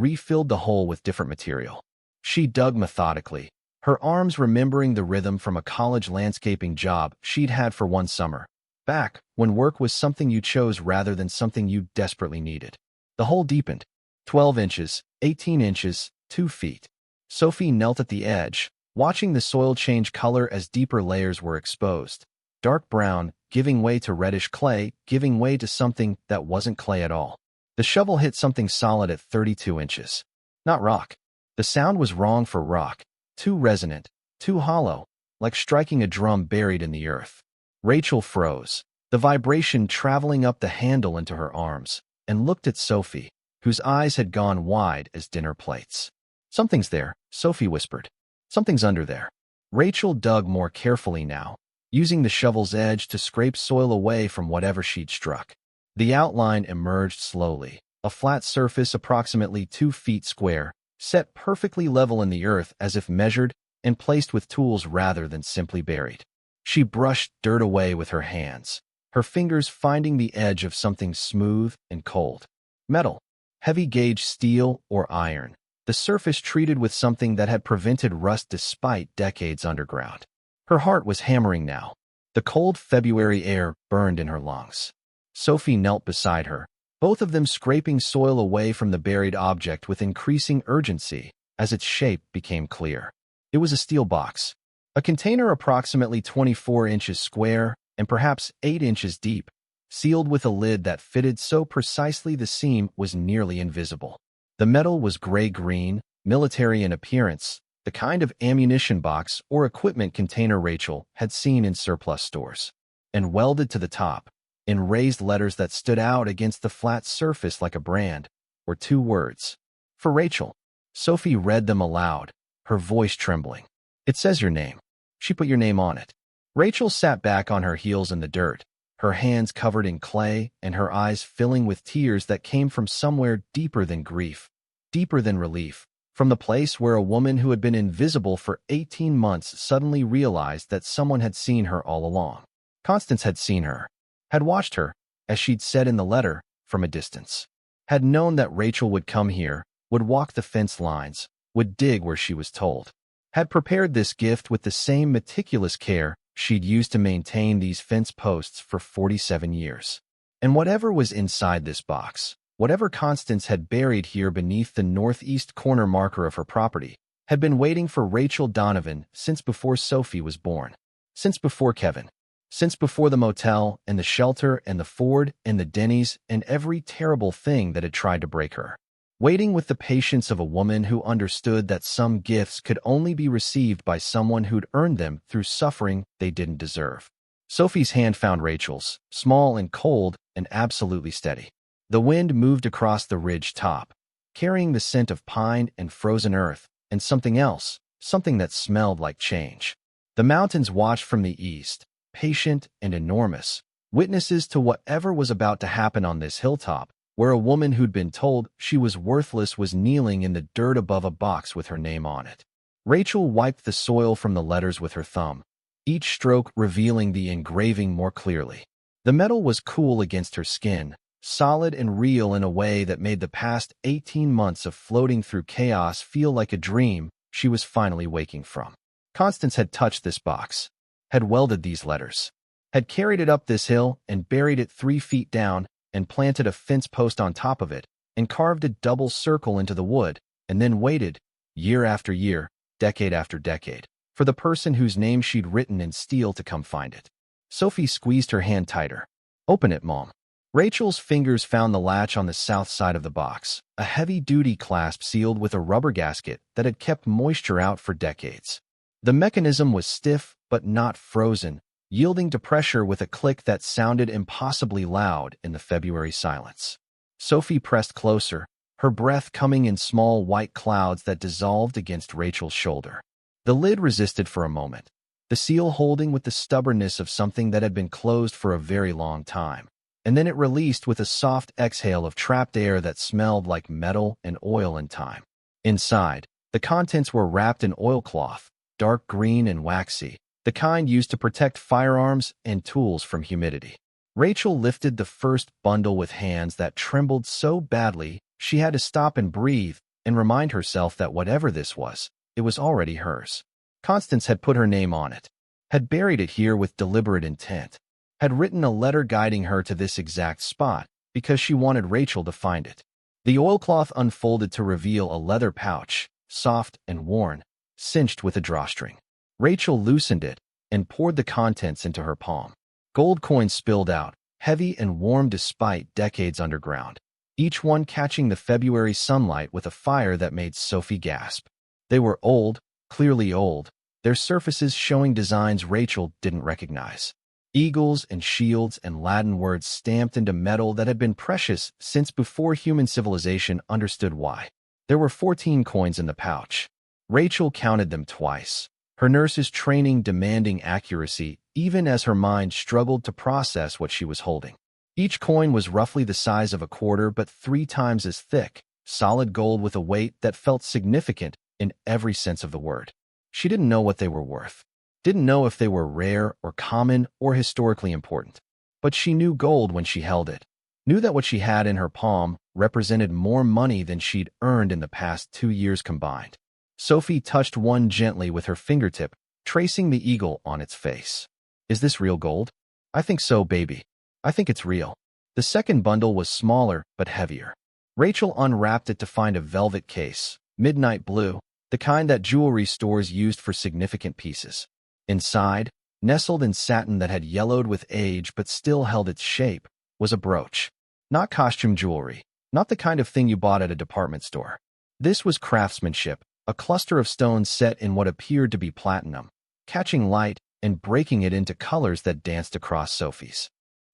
refilled the hole with different material. She dug methodically, her arms remembering the rhythm from a college landscaping job she'd had for one summer, back when work was something you chose rather than something you desperately needed. The hole deepened. 12 inches, 18 inches, 2 feet. Sophie knelt at the edge, watching the soil change color as deeper layers were exposed. Dark brown, giving way to reddish clay, giving way to something that wasn't clay at all. The shovel hit something solid at 32 inches. Not rock. The sound was wrong for rock. Too resonant, too hollow, like striking a drum buried in the earth. Rachel froze, the vibration traveling up the handle into her arms, and looked at Sophie, whose eyes had gone wide as dinner plates. "Something's there," Sophie whispered. "Something's under there." Rachel dug more carefully now, using the shovel's edge to scrape soil away from whatever she'd struck. The outline emerged slowly, a flat surface approximately 2 feet square, set perfectly level in the earth as if measured and placed with tools rather than simply buried. She brushed dirt away with her hands, her fingers finding the edge of something smooth and cold. Metal, heavy-gauge steel or iron, the surface treated with something that had prevented rust despite decades underground. Her heart was hammering now. The cold February air burned in her lungs. Sophie knelt beside her, both of them scraping soil away from the buried object with increasing urgency as its shape became clear. It was a steel box, a container approximately 24 inches square and perhaps 8 inches deep, sealed with a lid that fitted so precisely the seam was nearly invisible. The metal was gray-green, military in appearance, the kind of ammunition box or equipment container Rachel had seen in surplus stores. And welded to the top, in raised letters that stood out against the flat surface like a brand, were 2 words. For Rachel. Sophie read them aloud, her voice trembling. "It says your name." She put your name on it. Rachel sat back on her heels in the dirt, her hands covered in clay and her eyes filling with tears that came from somewhere deeper than grief, deeper than relief, from the place where a woman who had been invisible for 18 months suddenly realized that someone had seen her all along. Constance had seen her, had watched her, as she'd said in the letter, from a distance, had known that Rachel would come here, would walk the fence lines, would dig where she was told, had prepared this gift with the same meticulous care she'd used to maintain these fence posts for 47 years. And whatever was inside this box, whatever Constance had buried here beneath the northeast corner marker of her property, had been waiting for Rachel Donovan since before Sophie was born, since before Kevin, since before the motel and the shelter and the Ford and the Denny's and every terrible thing that had tried to break her. Waiting with the patience of a woman who understood that some gifts could only be received by someone who'd earned them through suffering they didn't deserve. Sophie's hand found Rachel's, small and cold and absolutely steady. The wind moved across the ridge top, carrying the scent of pine and frozen earth and something else, something that smelled like change. The mountains watched from the east, patient and enormous, witnesses to whatever was about to happen on this hilltop, where a woman who'd been told she was worthless was kneeling in the dirt above a box with her name on it. Rachel wiped the soil from the letters with her thumb, each stroke revealing the engraving more clearly. The metal was cool against her skin, solid and real in a way that made the past 18 months of floating through chaos feel like a dream she was finally waking from. Constance had touched this box, had welded these letters, had carried it up this hill and buried it 3 feet down and planted a fence post on top of it, and carved a double circle into the wood, and then waited, year after year, decade after decade, for the person whose name she'd written in steel to come find it. Sophie squeezed her hand tighter. "Open it, Mom." Rachel's fingers found the latch on the south side of the box, a heavy-duty clasp sealed with a rubber gasket that had kept moisture out for decades. The mechanism was stiff but not frozen, yielding to pressure with a click that sounded impossibly loud in the February silence. Sophie pressed closer, her breath coming in small white clouds that dissolved against Rachel's shoulder. The lid resisted for a moment, the seal holding with the stubbornness of something that had been closed for a very long time. And then it released with a soft exhale of trapped air that smelled like metal and oil and time. Inside, the contents were wrapped in oilcloth, dark green and waxy, the kind used to protect firearms and tools from humidity. Rachel lifted the first bundle with hands that trembled so badly she had to stop and breathe and remind herself that whatever this was, it was already hers. Constance had put her name on it, had buried it here with deliberate intent, had written a letter guiding her to this exact spot because she wanted Rachel to find it. The oilcloth unfolded to reveal a leather pouch, soft and worn, cinched with a drawstring. Rachel loosened it and poured the contents into her palm. Gold coins spilled out, heavy and warm despite decades underground, each one catching the February sunlight with a fire that made Sophie gasp. They were old, clearly old, their surfaces showing designs Rachel didn't recognize. Eagles and shields and Latin words stamped into metal that had been precious since before human civilization understood why. There were 14 coins in the pouch. Rachel counted them twice, her nurse's training demanding accuracy even as her mind struggled to process what she was holding. Each coin was roughly the size of a quarter but 3 times as thick, solid gold with a weight that felt significant in every sense of the word. She didn't know what they were worth. Didn't know if they were rare or common or historically important. But she knew gold when she held it, knew that what she had in her palm represented more money than she'd earned in the past 2 years combined. Sophie touched one gently with her fingertip, tracing the eagle on its face. "Is this real gold?" "I think so, baby. I think it's real." The second bundle was smaller but heavier. Rachel unwrapped it to find a velvet case, midnight blue, the kind that jewelry stores used for significant pieces. Inside, nestled in satin that had yellowed with age but still held its shape, was a brooch. Not costume jewelry, not the kind of thing you bought at a department store. This was craftsmanship, a cluster of stones set in what appeared to be platinum, catching light and breaking it into colors that danced across Sophie's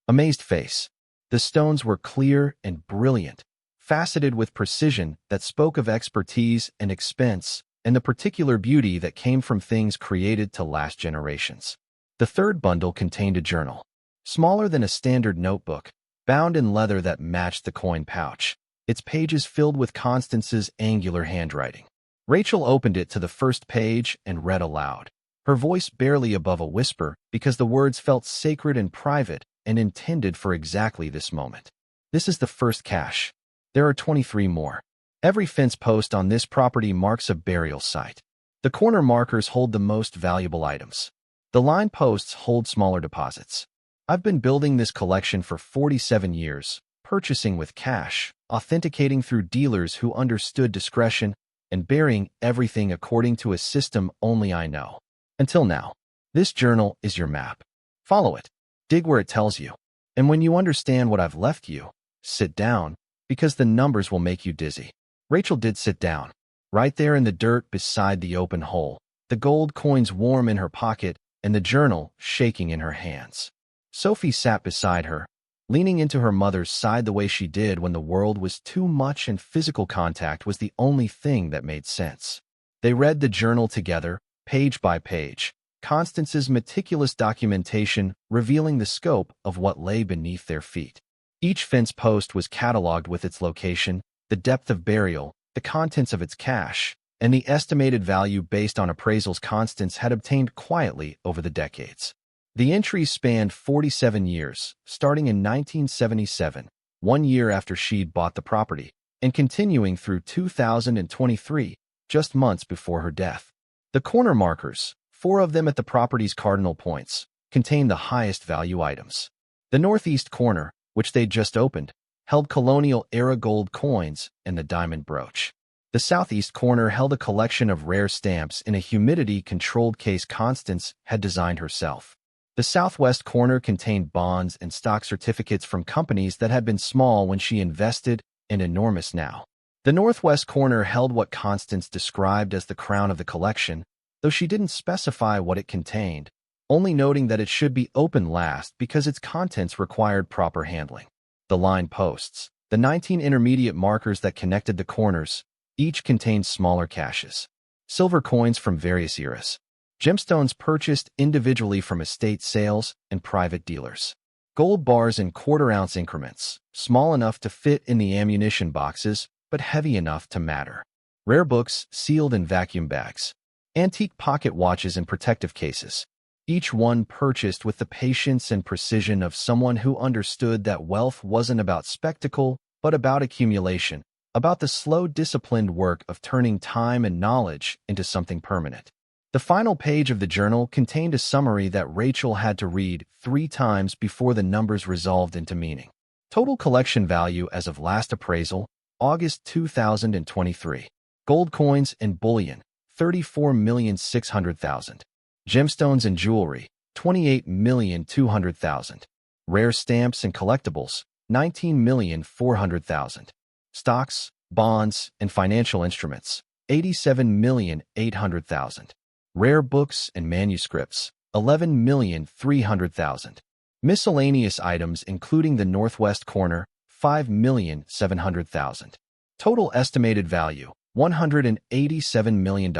amazed face. The stones were clear and brilliant, faceted with precision that spoke of expertise and expense, and the particular beauty that came from things created to last generations. The third bundle contained a journal, smaller than a standard notebook, bound in leather that matched the coin pouch, its pages filled with Constance's angular handwriting. Rachel opened it to the first page and read aloud, her voice barely above a whisper because the words felt sacred and private and intended for exactly this moment. "This is the first cache. There are 23 more. Every fence post on this property marks a burial site. The corner markers hold the most valuable items. The line posts hold smaller deposits. I've been building this collection for 47 years, purchasing with cash, authenticating through dealers who understood discretion, and burying everything according to a system only I know. Until now. This journal is your map. Follow it. Dig where it tells you. And when you understand what I've left you, sit down, because the numbers will make you dizzy." Rachel did sit down, right there in the dirt beside the open hole, the gold coins warm in her pocket and the journal shaking in her hands. Sophie sat beside her, leaning into her mother's side the way she did when the world was too much and physical contact was the only thing that made sense. They read the journal together, page by page, Constance's meticulous documentation revealing the scope of what lay beneath their feet. Each fence post was cataloged with its location, the depth of burial, the contents of its cache, and the estimated value based on appraisals Constance had obtained quietly over the decades. The entries spanned 47 years, starting in 1977, 1 year after she'd bought the property, and continuing through 2023, just months before her death. The corner markers, 4 of them at the property's cardinal points, contained the highest value items. The northeast corner, which they'd just opened, held colonial-era gold coins and the diamond brooch. The southeast corner held a collection of rare stamps in a humidity-controlled case Constance had designed herself. The southwest corner contained bonds and stock certificates from companies that had been small when she invested and enormous now. The northwest corner held what Constance described as the crown of the collection, though she didn't specify what it contained, only noting that it should be open last because its contents required proper handling. The line posts, the 19 intermediate markers that connected the corners, each contained smaller caches. Silver coins from various eras. Gemstones purchased individually from estate sales and private dealers. Gold bars in quarter-ounce increments, small enough to fit in the ammunition boxes, but heavy enough to matter. Rare books sealed in vacuum bags. Antique pocket watches in protective cases. Each one purchased with the patience and precision of someone who understood that wealth wasn't about spectacle, but about accumulation, about the slow, disciplined work of turning time and knowledge into something permanent. The final page of the journal contained a summary that Rachel had to read 3 times before the numbers resolved into meaning. Total collection value as of last appraisal, August 2023. Gold coins and bullion, 34,600,000. Gemstones and jewelry, 28,200,000. Rare stamps and collectibles, 19,400,000. Stocks, bonds, and financial instruments, 87,800,000. Rare books and manuscripts, 11,300,000. Miscellaneous items including the northwest corner, 5,700,000. Total estimated value, $187 million.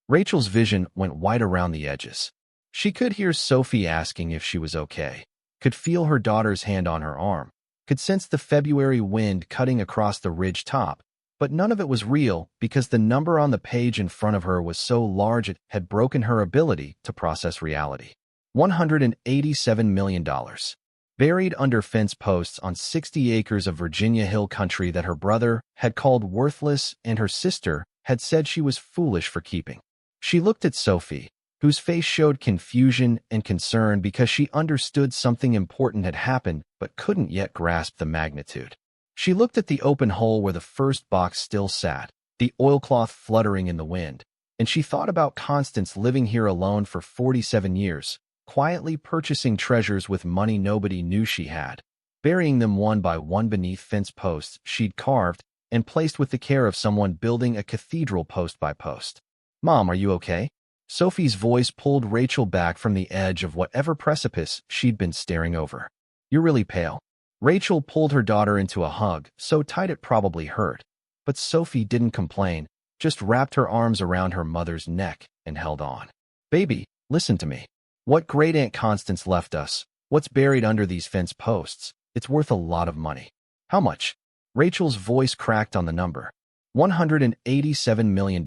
Rachel's vision went white around the edges. She could hear Sophie asking if she was okay, could feel her daughter's hand on her arm, could sense the February wind cutting across the ridge top, but none of it was real because the number on the page in front of her was so large it had broken her ability to process reality. $187 million. Buried under fence posts on 60 acres of Virginia hill country that her brother had called worthless and her sister had said she was foolish for keeping. She looked at Sophie, whose face showed confusion and concern because she understood something important had happened but couldn't yet grasp the magnitude. She looked at the open hole where the first box still sat, the oilcloth fluttering in the wind, and she thought about Constance living here alone for 47 years, quietly purchasing treasures with money nobody knew she had, burying them one by one beneath fence posts she'd carved and placed with the care of someone building a cathedral post by post. "Mom, are you okay?" Sophie's voice pulled Rachel back from the edge of whatever precipice she'd been staring over. "You're really pale." Rachel pulled her daughter into a hug, so tight it probably hurt. But Sophie didn't complain, just wrapped her arms around her mother's neck and held on. "Baby, listen to me. What Great Aunt Constance left us, what's buried under these fence posts, it's worth a lot of money." "How much?" Rachel's voice cracked on the number. $187 million.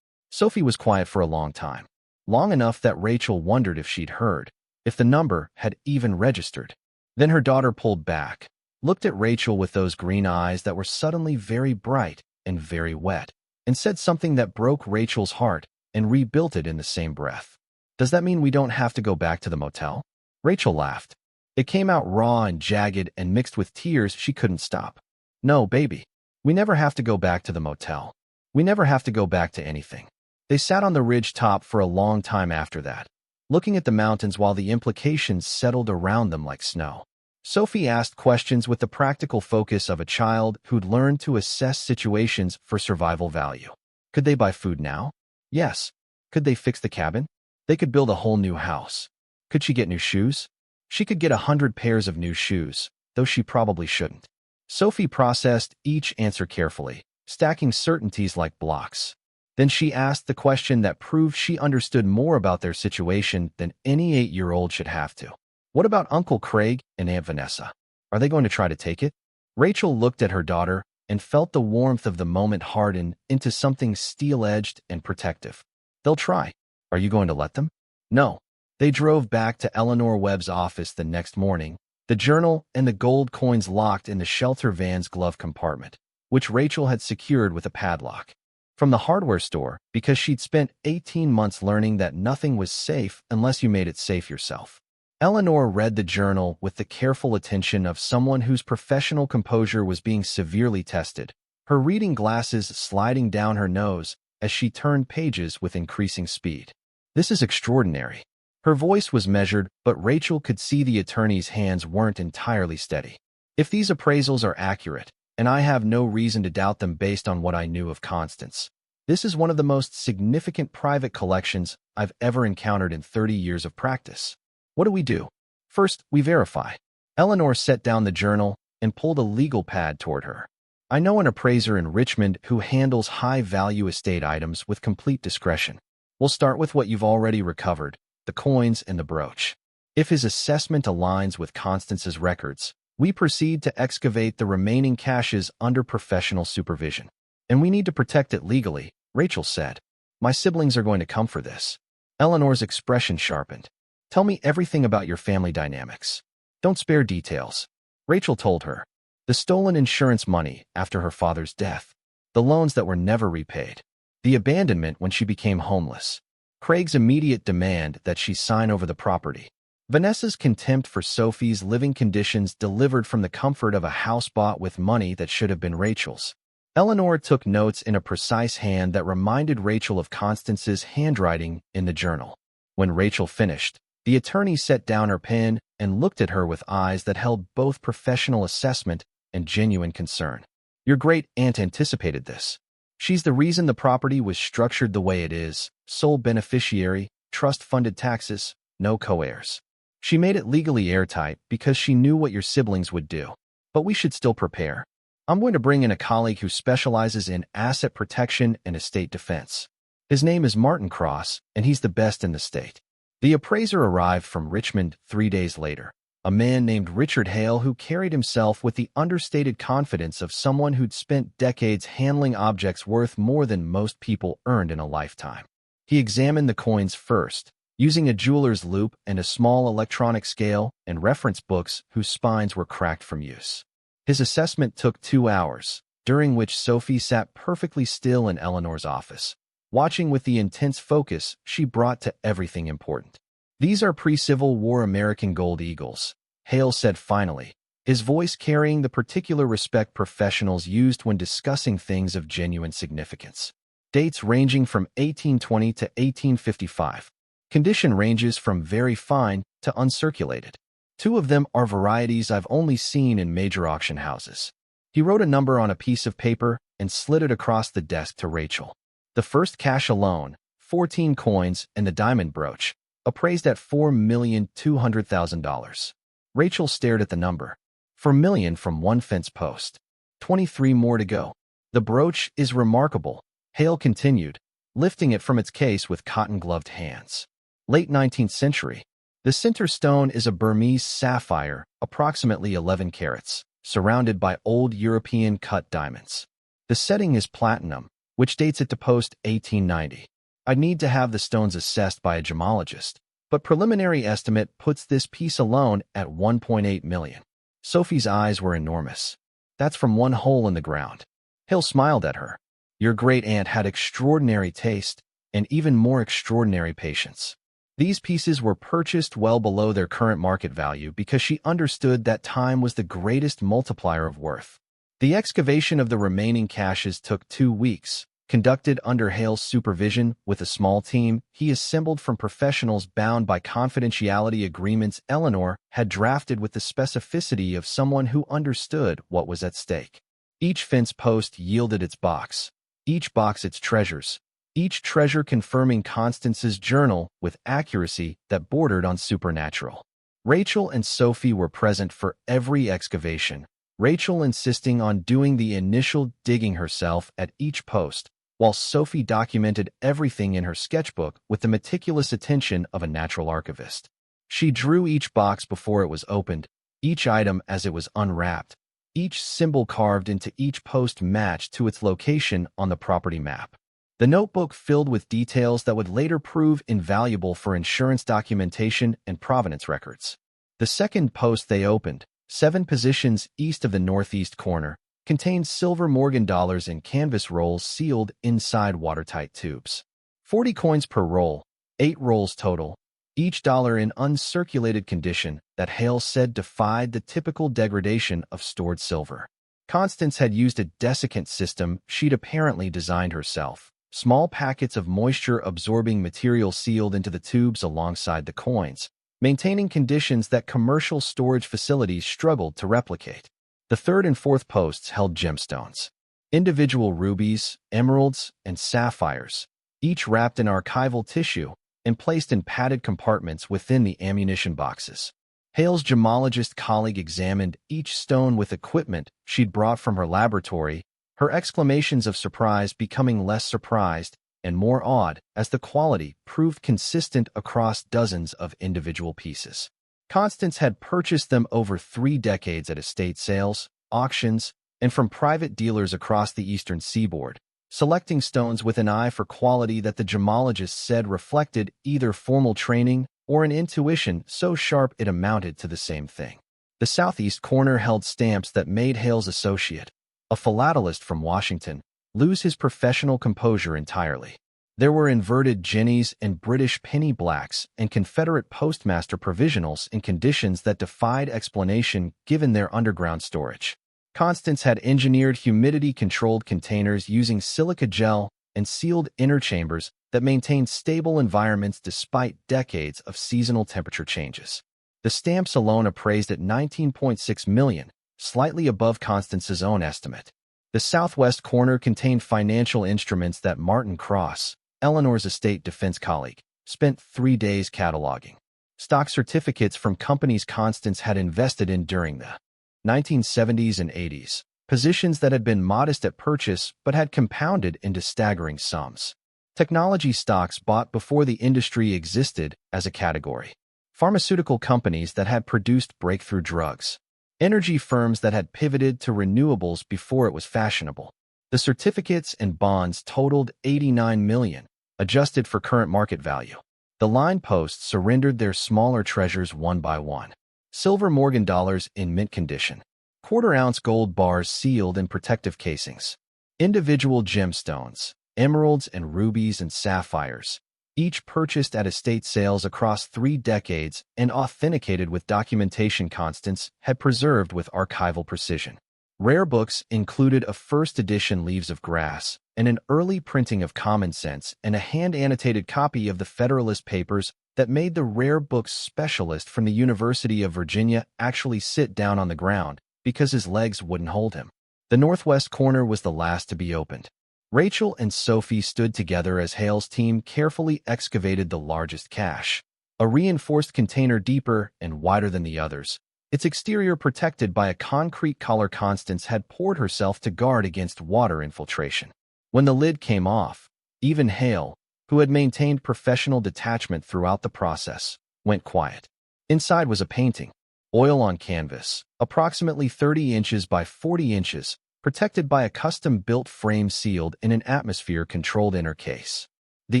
Sophie was quiet for a long time. Long enough that Rachel wondered if she'd heard, if the number had even registered. Then her daughter pulled back, looked at Rachel with those green eyes that were suddenly very bright and very wet, and said something that broke Rachel's heart and rebuilt it in the same breath. "Does that mean we don't have to go back to the motel?" Rachel laughed. It came out raw and jagged and mixed with tears she couldn't stop. "No, baby. We never have to go back to the motel. We never have to go back to anything." They sat on the ridge top for a long time after that, looking at the mountains while the implications settled around them like snow. Sophie asked questions with the practical focus of a child who'd learned to assess situations for survival value. Could they buy food now? Yes. Could they fix the cabin? They could build a whole new house. Could she get new shoes? She could get 100 pairs of new shoes, though she probably shouldn't. Sophie processed each answer carefully, stacking certainties like blocks. Then she asked the question that proved she understood more about their situation than any 8-year-old should have to. "What about Uncle Craig and Aunt Vanessa? Are they going to try to take it?" Rachel looked at her daughter and felt the warmth of the moment harden into something steel-edged and protective. "They'll try. Are you going to let them?" "No." They drove back to Eleanor Webb's office the next morning, the journal and the gold coins locked in the shelter van's glove compartment, which Rachel had secured with a padlock. From the hardware store, because she'd spent 18 months learning that nothing was safe unless you made it safe yourself. Eleanor read the journal with the careful attention of someone whose professional composure was being severely tested, her reading glasses sliding down her nose as she turned pages with increasing speed. "This is extraordinary." Her voice was measured, but Rachel could see the attorney's hands weren't entirely steady. "If these appraisals are accurate, and I have no reason to doubt them based on what I knew of Constance, this is one of the most significant private collections I've ever encountered in 30 years of practice. What do we do?" "First, we verify." Eleanor set down the journal and pulled a legal pad toward her. "I know an appraiser in Richmond who handles high-value estate items with complete discretion. We'll start with what you've already recovered, the coins and the brooch. If his assessment aligns with Constance's records, we proceed to excavate the remaining caches under professional supervision. And we need to protect it legally," Rachel said. "My siblings are going to come for this." Eleanor's expression sharpened. "Tell me everything about your family dynamics. Don't spare details." Rachel told her. The stolen insurance money after her father's death, the loans that were never repaid, the abandonment when she became homeless, Craig's immediate demand that she sign over the property, Vanessa's contempt for Sophie's living conditions delivered from the comfort of a house bought with money that should have been Rachel's. Eleanor took notes in a precise hand that reminded Rachel of Constance's handwriting in the journal. When Rachel finished, the attorney set down her pen and looked at her with eyes that held both professional assessment and genuine concern. "Your great aunt anticipated this. She's the reason the property was structured the way it is, sole beneficiary, trust-funded taxes, no co-heirs. She made it legally airtight because she knew what your siblings would do. But we should still prepare. I'm going to bring in a colleague who specializes in asset protection and estate defense. His name is Martin Cross, and he's the best in the state." The appraiser arrived from Richmond 3 days later, a man named Richard Hale who carried himself with the understated confidence of someone who'd spent decades handling objects worth more than most people earned in a lifetime. He examined the coins first, using a jeweler's loupe and a small electronic scale and reference books whose spines were cracked from use. His assessment took 2 hours, during which Sophie sat perfectly still in Eleanor's office, watching with the intense focus she brought to everything important. "These are pre-Civil War American gold eagles," Hale said finally, his voice carrying the particular respect professionals used when discussing things of genuine significance. "Dates ranging from 1820 to 1855. Condition ranges from very fine to uncirculated. 2 of them are varieties I've only seen in major auction houses." He wrote a number on a piece of paper and slid it across the desk to Rachel. "The first cache alone, 14 coins and the diamond brooch, appraised at $4,200,000. Rachel stared at the number. "4 million from one fence post. 23 more to go." "The brooch is remarkable," Hale continued, lifting it from its case with cotton-gloved hands. "Late 19th century. The center stone is a Burmese sapphire, approximately 11 carats, surrounded by old European cut diamonds. The setting is platinum, which dates it to post-1890. I'd need to have the stones assessed by a gemologist, but preliminary estimate puts this piece alone at 1.8 million. Sophie's eyes were enormous. "That's from one hole in the ground." Hill smiled at her. "Your great aunt had extraordinary taste and even more extraordinary patience. These pieces were purchased well below their current market value because she understood that time was the greatest multiplier of worth." The excavation of the remaining caches took 2 weeks, conducted under Hale's supervision with a small team he assembled from professionals bound by confidentiality agreements Eleanor had drafted with the specificity of someone who understood what was at stake. Each fence post yielded its box, each box its treasures, each treasure confirming Constance's journal with accuracy that bordered on supernatural. Rachel and Sophie were present for every excavation, Rachel insisting on doing the initial digging herself at each post, while Sophie documented everything in her sketchbook with the meticulous attention of a natural archivist. She drew each box before it was opened, each item as it was unwrapped, each symbol carved into each post matched to its location on the property map. The notebook filled with details that would later prove invaluable for insurance documentation and provenance records. The second post they opened, 7 positions east of the northeast corner, contained silver Morgan dollars in canvas rolls sealed inside watertight tubes. 40 coins per roll, 8 rolls total, each dollar in uncirculated condition that Hale said defied the typical degradation of stored silver. Constance had used a desiccant system she'd apparently designed herself. Small packets of moisture-absorbing material sealed into the tubes alongside the coins, maintaining conditions that commercial storage facilities struggled to replicate. The third and fourth posts held gemstones. Individual rubies, emeralds, and sapphires, each wrapped in archival tissue and placed in padded compartments within the ammunition boxes. Hale's gemologist colleague examined each stone with equipment she'd brought from her laboratory, her exclamations of surprise becoming less surprised and more awed as the quality proved consistent across dozens of individual pieces. Constance had purchased them over 3 decades at estate sales, auctions, and from private dealers across the eastern seaboard, selecting stones with an eye for quality that the gemologist said reflected either formal training or an intuition so sharp it amounted to the same thing. The southeast corner held stamps that made Hale's associate, a philatelist from Washington, lose his professional composure entirely. There were inverted Jennies and British penny blacks and Confederate postmaster provisionals in conditions that defied explanation given their underground storage. Constance had engineered humidity-controlled containers using silica gel and sealed inner chambers that maintained stable environments despite decades of seasonal temperature changes. The stamps alone appraised at $19.6 million, slightly above Constance's own estimate. The southwest corner contained financial instruments that Martin Cross, Eleanor's estate defense colleague, spent 3 days cataloging. Stock certificates from companies Constance had invested in during the 1970s and 80s, positions that had been modest at purchase but had compounded into staggering sums. Technology stocks bought before the industry existed as a category. Pharmaceutical companies that had produced breakthrough drugs. Energy firms that had pivoted to renewables before it was fashionable. The certificates and bonds totaled $89 million, adjusted for current market value. The line posts surrendered their smaller treasures one by one. Silver Morgan dollars in mint condition. Quarter-ounce gold bars sealed in protective casings. Individual gemstones, emeralds and rubies and sapphires, each purchased at estate sales across 3 decades and authenticated with documentation Constance had preserved with archival precision. Rare books included a first-edition Leaves of Grass and an early printing of Common Sense and a hand-annotated copy of the Federalist Papers that made the rare books specialist from the University of Virginia actually sit down on the ground because his legs wouldn't hold him. The northwest corner was the last to be opened. Rachel and Sophie stood together as Hale's team carefully excavated the largest cache, a reinforced container deeper and wider than the others, its exterior protected by a concrete collar Constance had poured herself to guard against water infiltration. When the lid came off, even Hale, who had maintained professional detachment throughout the process, went quiet. Inside was a painting, oil on canvas, approximately 30 inches by 40 inches, protected by a custom-built frame sealed in an atmosphere-controlled inner case. The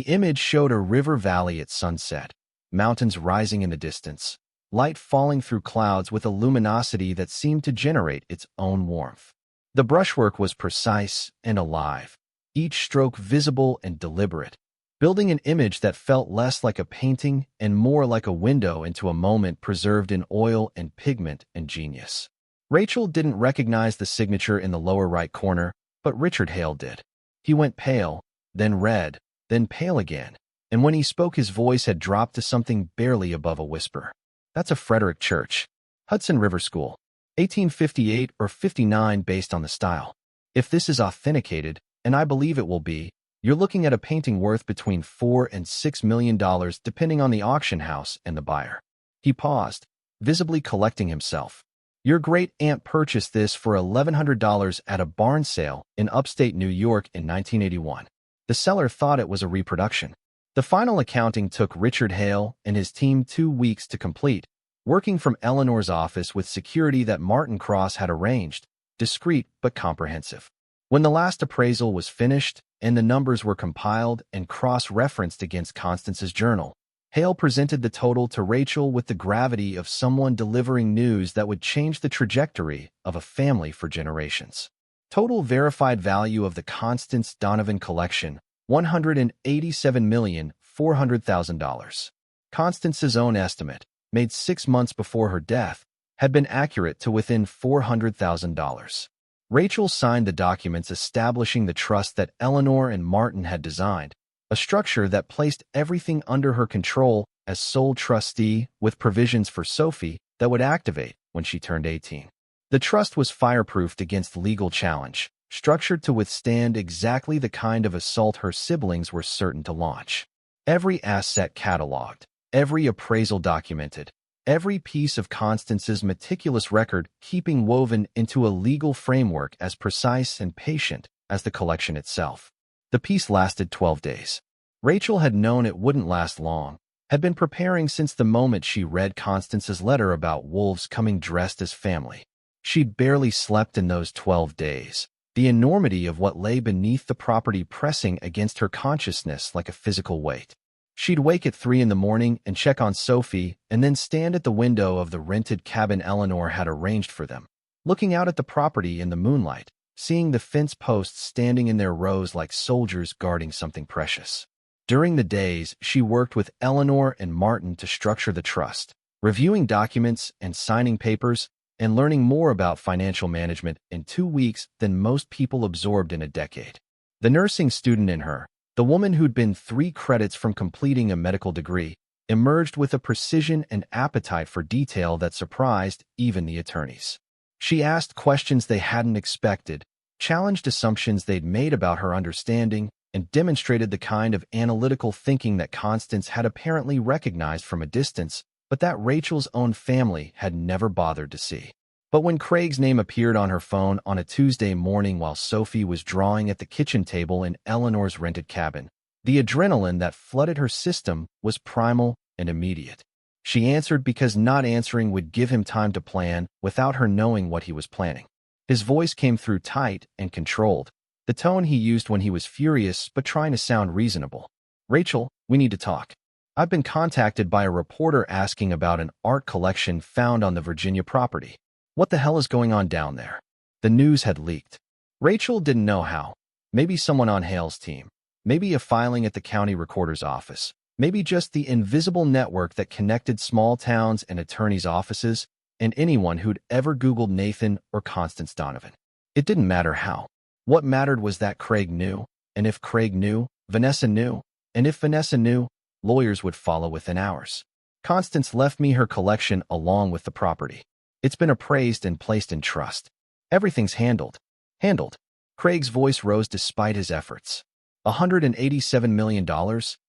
image showed a river valley at sunset, mountains rising in the distance, light falling through clouds with a luminosity that seemed to generate its own warmth. The brushwork was precise and alive, each stroke visible and deliberate, building an image that felt less like a painting and more like a window into a moment preserved in oil and pigment and genius. Rachel didn't recognize the signature in the lower right corner, but Richard Hale did. He went pale, then red, then pale again, and when he spoke his voice had dropped to something barely above a whisper. That's a Frederick Church, Hudson River School, 1858 or 59 based on the style. If this is authenticated, and I believe it will be, you're looking at a painting worth between $4 and $6 million depending on the auction house and the buyer. He paused, visibly collecting himself. Your great aunt purchased this for $1,100 at a barn sale in upstate New York in 1981. The seller thought it was a reproduction. The final accounting took Richard Hale and his team 2 weeks to complete, working from Eleanor's office with security that Martin Cross had arranged, discreet but comprehensive. When the last appraisal was finished and the numbers were compiled and cross-referenced against Constance's journal, Hale presented the total to Rachel with the gravity of someone delivering news that would change the trajectory of a family for generations. Total verified value of the Constance Donovan collection, $187,400,000. Constance's own estimate, made 6 months before her death, had been accurate to within $400,000. Rachel signed the documents establishing the trust that Eleanor and Martin had designed, a structure that placed everything under her control as sole trustee with provisions for Sophie that would activate when she turned 18. The trust was fireproofed against legal challenge, structured to withstand exactly the kind of assault her siblings were certain to launch. Every asset cataloged, every appraisal documented, every piece of Constance's meticulous record-keeping woven into a legal framework as precise and patient as the collection itself. The piece lasted 12 days. Rachel had known it wouldn't last long, had been preparing since the moment she read Constance's letter about wolves coming dressed as family. She'd barely slept in those 12 days, the enormity of what lay beneath the property pressing against her consciousness like a physical weight. She'd wake at 3 in the morning and check on Sophie and then stand at the window of the rented cabin Eleanor had arranged for them, looking out at the property in the moonlight, seeing the fence posts standing in their rows like soldiers guarding something precious. During the days, she worked with Eleanor and Martin to structure the trust, reviewing documents and signing papers, and learning more about financial management in 2 weeks than most people absorbed in a decade. The nursing student in her, the woman who'd been 3 credits from completing a medical degree, emerged with a precision and appetite for detail that surprised even the attorneys. She asked questions they hadn't expected, challenged assumptions they'd made about her understanding, and demonstrated the kind of analytical thinking that Constance had apparently recognized from a distance, but that Rachel's own family had never bothered to see. But when Craig's name appeared on her phone on a Tuesday morning while Sophie was drawing at the kitchen table in Eleanor's rented cabin, the adrenaline that flooded her system was primal and immediate. She answered because not answering would give him time to plan without her knowing what he was planning. His voice came through tight and controlled, the tone he used when he was furious but trying to sound reasonable. "Rachel, we need to talk. I've been contacted by a reporter asking about an art collection found on the Virginia property. What the hell is going on down there?" The news had leaked. Rachel didn't know how. Maybe someone on Hale's team. Maybe a filing at the county recorder's office. Maybe just the invisible network that connected small towns and attorneys' offices and anyone who'd ever Googled Nathan or Constance Donovan. It didn't matter how. What mattered was that Craig knew, and if Craig knew, Vanessa knew, and if Vanessa knew, lawyers would follow within hours. "Constance left me her collection along with the property. It's been appraised and placed in trust. Everything's handled." Handled. Craig's voice rose despite his efforts. $187 million,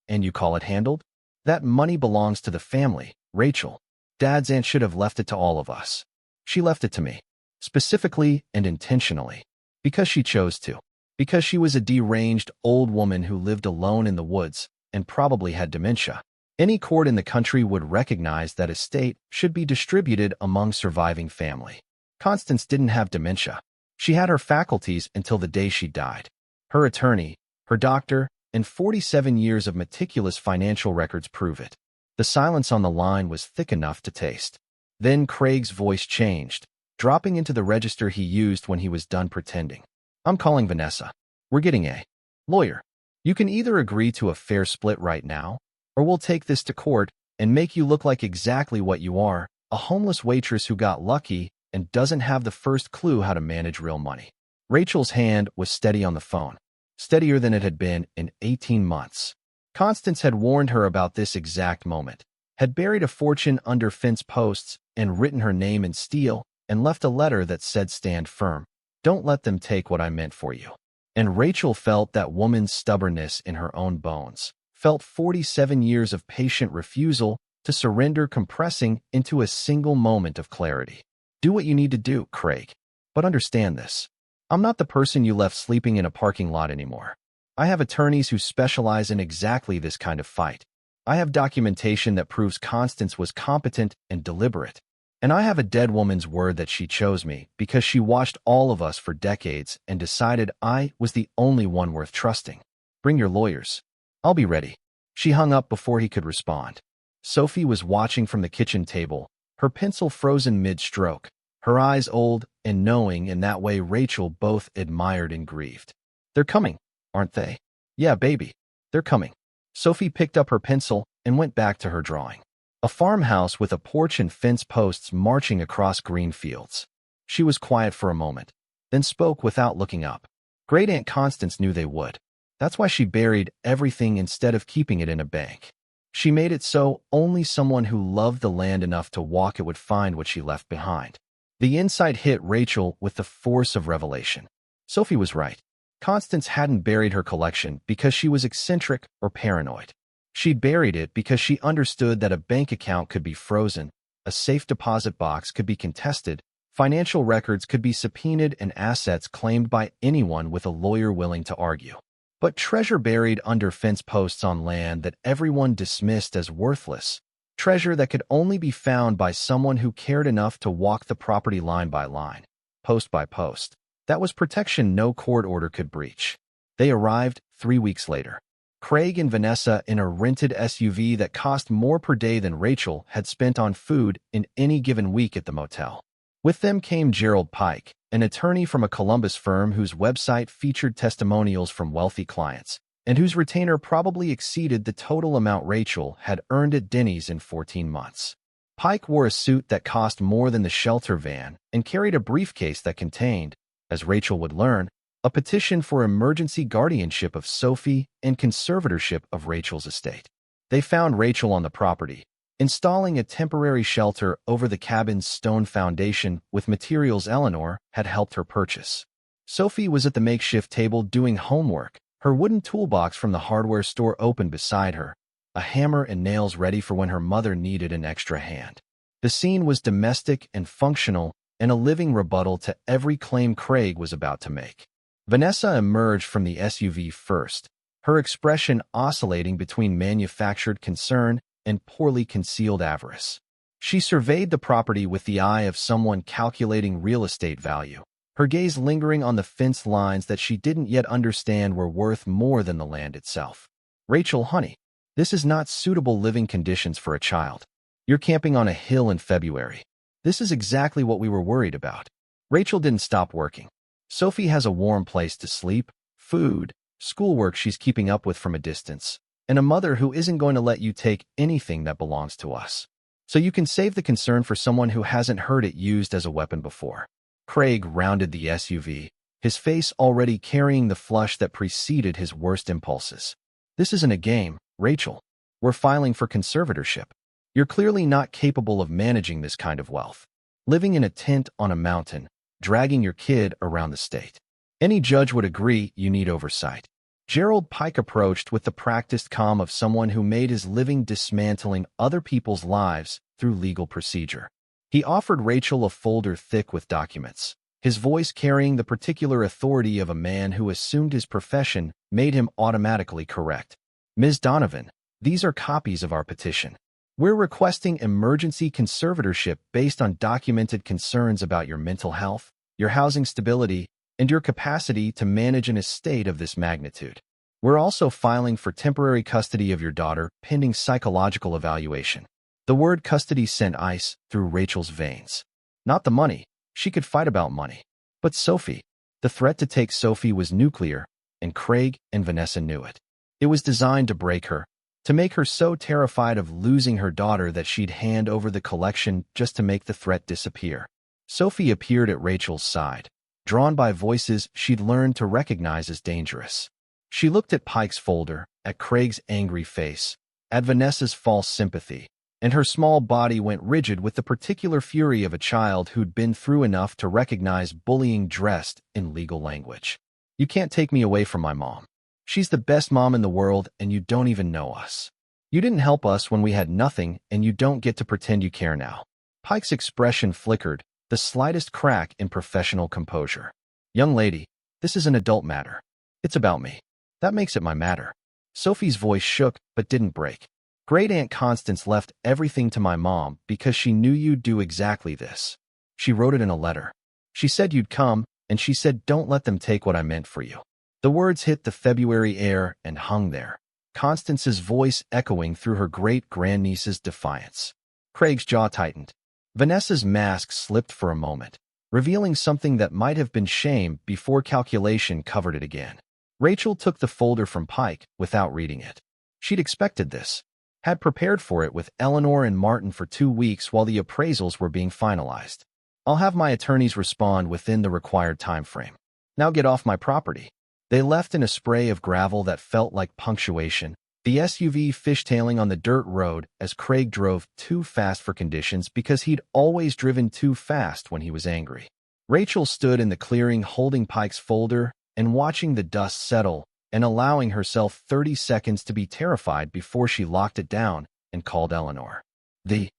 and you call it handled? That money belongs to the family, Rachel. Dad's aunt should have left it to all of us. She left it to me. Specifically and intentionally. Because she chose to. Because she was a deranged old woman who lived alone in the woods and probably had dementia. Any court in the country would recognize that estate should be distributed among surviving family. Constance didn't have dementia. She had her faculties until the day she died. Her attorney, her doctor, and 47 years of meticulous financial records prove it. The silence on the line was thick enough to taste. Then Craig's voice changed, dropping into the register he used when he was done pretending. "I'm calling Vanessa. We're getting a lawyer. You can either agree to a fair split right now, or we'll take this to court and make you look like exactly what you are, a homeless waitress who got lucky and doesn't have the first clue how to manage real money." Rachel's hand was steady on the phone, steadier than it had been in 18 months. Constance had warned her about this exact moment, had buried a fortune under fence posts and written her name in steel and left a letter that said, "Stand firm. Don't let them take what I meant for you." And Rachel felt that woman's stubbornness in her own bones, felt 47 years of patient refusal to surrender compressing into a single moment of clarity. "Do what you need to do, Craig. But understand this. I'm not the person you left sleeping in a parking lot anymore. I have attorneys who specialize in exactly this kind of fight. I have documentation that proves Constance was competent and deliberate. And I have a dead woman's word that she chose me because she watched all of us for decades and decided I was the only one worth trusting. Bring your lawyers. I'll be ready." She hung up before he could respond. Sophie was watching from the kitchen table, her pencil frozen mid-stroke, her eyes old and knowing in that way Rachel both admired and grieved. "They're coming, aren't they?" "Yeah, baby. They're coming." Sophie picked up her pencil, and went back to her drawing. A farmhouse with a porch and fence posts marching across green fields. She was quiet for a moment, then spoke without looking up. Great Aunt Constance knew they would. That's why she buried everything instead of keeping it in a bank. She made it so only someone who loved the land enough to walk it would find what she left behind. The insight hit Rachel with the force of revelation. Sophie was right. Constance hadn't buried her collection because she was eccentric or paranoid. She'd buried it because she understood that a bank account could be frozen, a safe deposit box could be contested, financial records could be subpoenaed, and assets claimed by anyone with a lawyer willing to argue. But treasure buried under fence posts on land that everyone dismissed as worthless, treasure that could only be found by someone who cared enough to walk the property line by line, post by post. That was protection no court order could breach. They arrived 3 weeks later. Craig and Vanessa in a rented SUV that cost more per day than Rachel had spent on food in any given week at the motel. With them came Gerald Pike, an attorney from a Columbus firm whose website featured testimonials from wealthy clients, and whose retainer probably exceeded the total amount Rachel had earned at Denny's in 14 months. Pike wore a suit that cost more than the shelter van and carried a briefcase that contained, as Rachel would learn, a petition for emergency guardianship of Sophie and conservatorship of Rachel's estate. They found Rachel on the property, installing a temporary shelter over the cabin's stone foundation with materials Eleanor had helped her purchase. Sophie was at the makeshift table doing homework, her wooden toolbox from the hardware store open beside her, a hammer and nails ready for when her mother needed an extra hand. The scene was domestic and functional, and a living rebuttal to every claim Craig was about to make. Vanessa emerged from the SUV first, her expression oscillating between manufactured concern and poorly concealed avarice. She surveyed the property with the eye of someone calculating real estate value, her gaze lingering on the fence lines that she didn't yet understand were worth more than the land itself. "Rachel, honey, this is not suitable living conditions for a child. You're camping on a hill in February. This is exactly what we were worried about." Rachel didn't stop working. Sophie has a warm place to sleep, food, schoolwork she's keeping up with from a distance, and a mother who isn't going to let you take anything that belongs to us. So you can save the concern for someone who hasn't heard it used as a weapon before. Craig rounded the SUV, his face already carrying the flush that preceded his worst impulses. "This isn't a game, Rachel. We're filing for conservatorship. You're clearly not capable of managing this kind of wealth. Living in a tent on a mountain, dragging your kid around the state. Any judge would agree you need oversight." Gerald Pike approached with the practiced calm of someone who made his living dismantling other people's lives through legal procedure. He offered Rachel a folder thick with documents, his voice carrying the particular authority of a man who assumed his profession made him automatically correct. "Ms. Donovan, these are copies of our petition. We're requesting emergency conservatorship based on documented concerns about your mental health, your housing stability, and your capacity to manage an estate of this magnitude. We're also filing for temporary custody of your daughter pending psychological evaluation." The word custody sent ice through Rachel's veins. Not the money. She could fight about money. But Sophie. The threat to take Sophie was nuclear, and Craig and Vanessa knew it. It was designed to break her, to make her so terrified of losing her daughter that she'd hand over the collection just to make the threat disappear. Sophie appeared at Rachel's side, drawn by voices she'd learned to recognize as dangerous. She looked at Pike's folder, at Craig's angry face, at Vanessa's false sympathy, and her small body went rigid with the particular fury of a child who'd been through enough to recognize bullying dressed in legal language. "You can't take me away from my mom. She's the best mom in the world, and you don't even know us. You didn't help us when we had nothing, and you don't get to pretend you care now." Pike's expression flickered, the slightest crack in professional composure. "Young lady, this is an adult matter. It's about me. That makes it my matter." Sophie's voice shook but didn't break. "Great Aunt Constance left everything to my mom because she knew you'd do exactly this. She wrote it in a letter. She said you'd come, and she said don't let them take what I meant for you." The words hit the February air and hung there, Constance's voice echoing through her great-grandniece's defiance. Craig's jaw tightened. Vanessa's mask slipped for a moment, revealing something that might have been shame before calculation covered it again. Rachel took the folder from Pike without reading it. She'd expected this. had prepared for it with Eleanor and Martin for 2 weeks while the appraisals were being finalized. I'll have my attorneys respond within the required time frame. Now get off my property. They left in a spray of gravel that felt like punctuation, the SUV fishtailing on the dirt road as Craig drove too fast for conditions because he'd always driven too fast when he was angry. Rachel stood in the clearing holding Pike's folder and watching the dust settle and allowing herself 30 seconds to be terrified before she locked it down and called Eleanor. The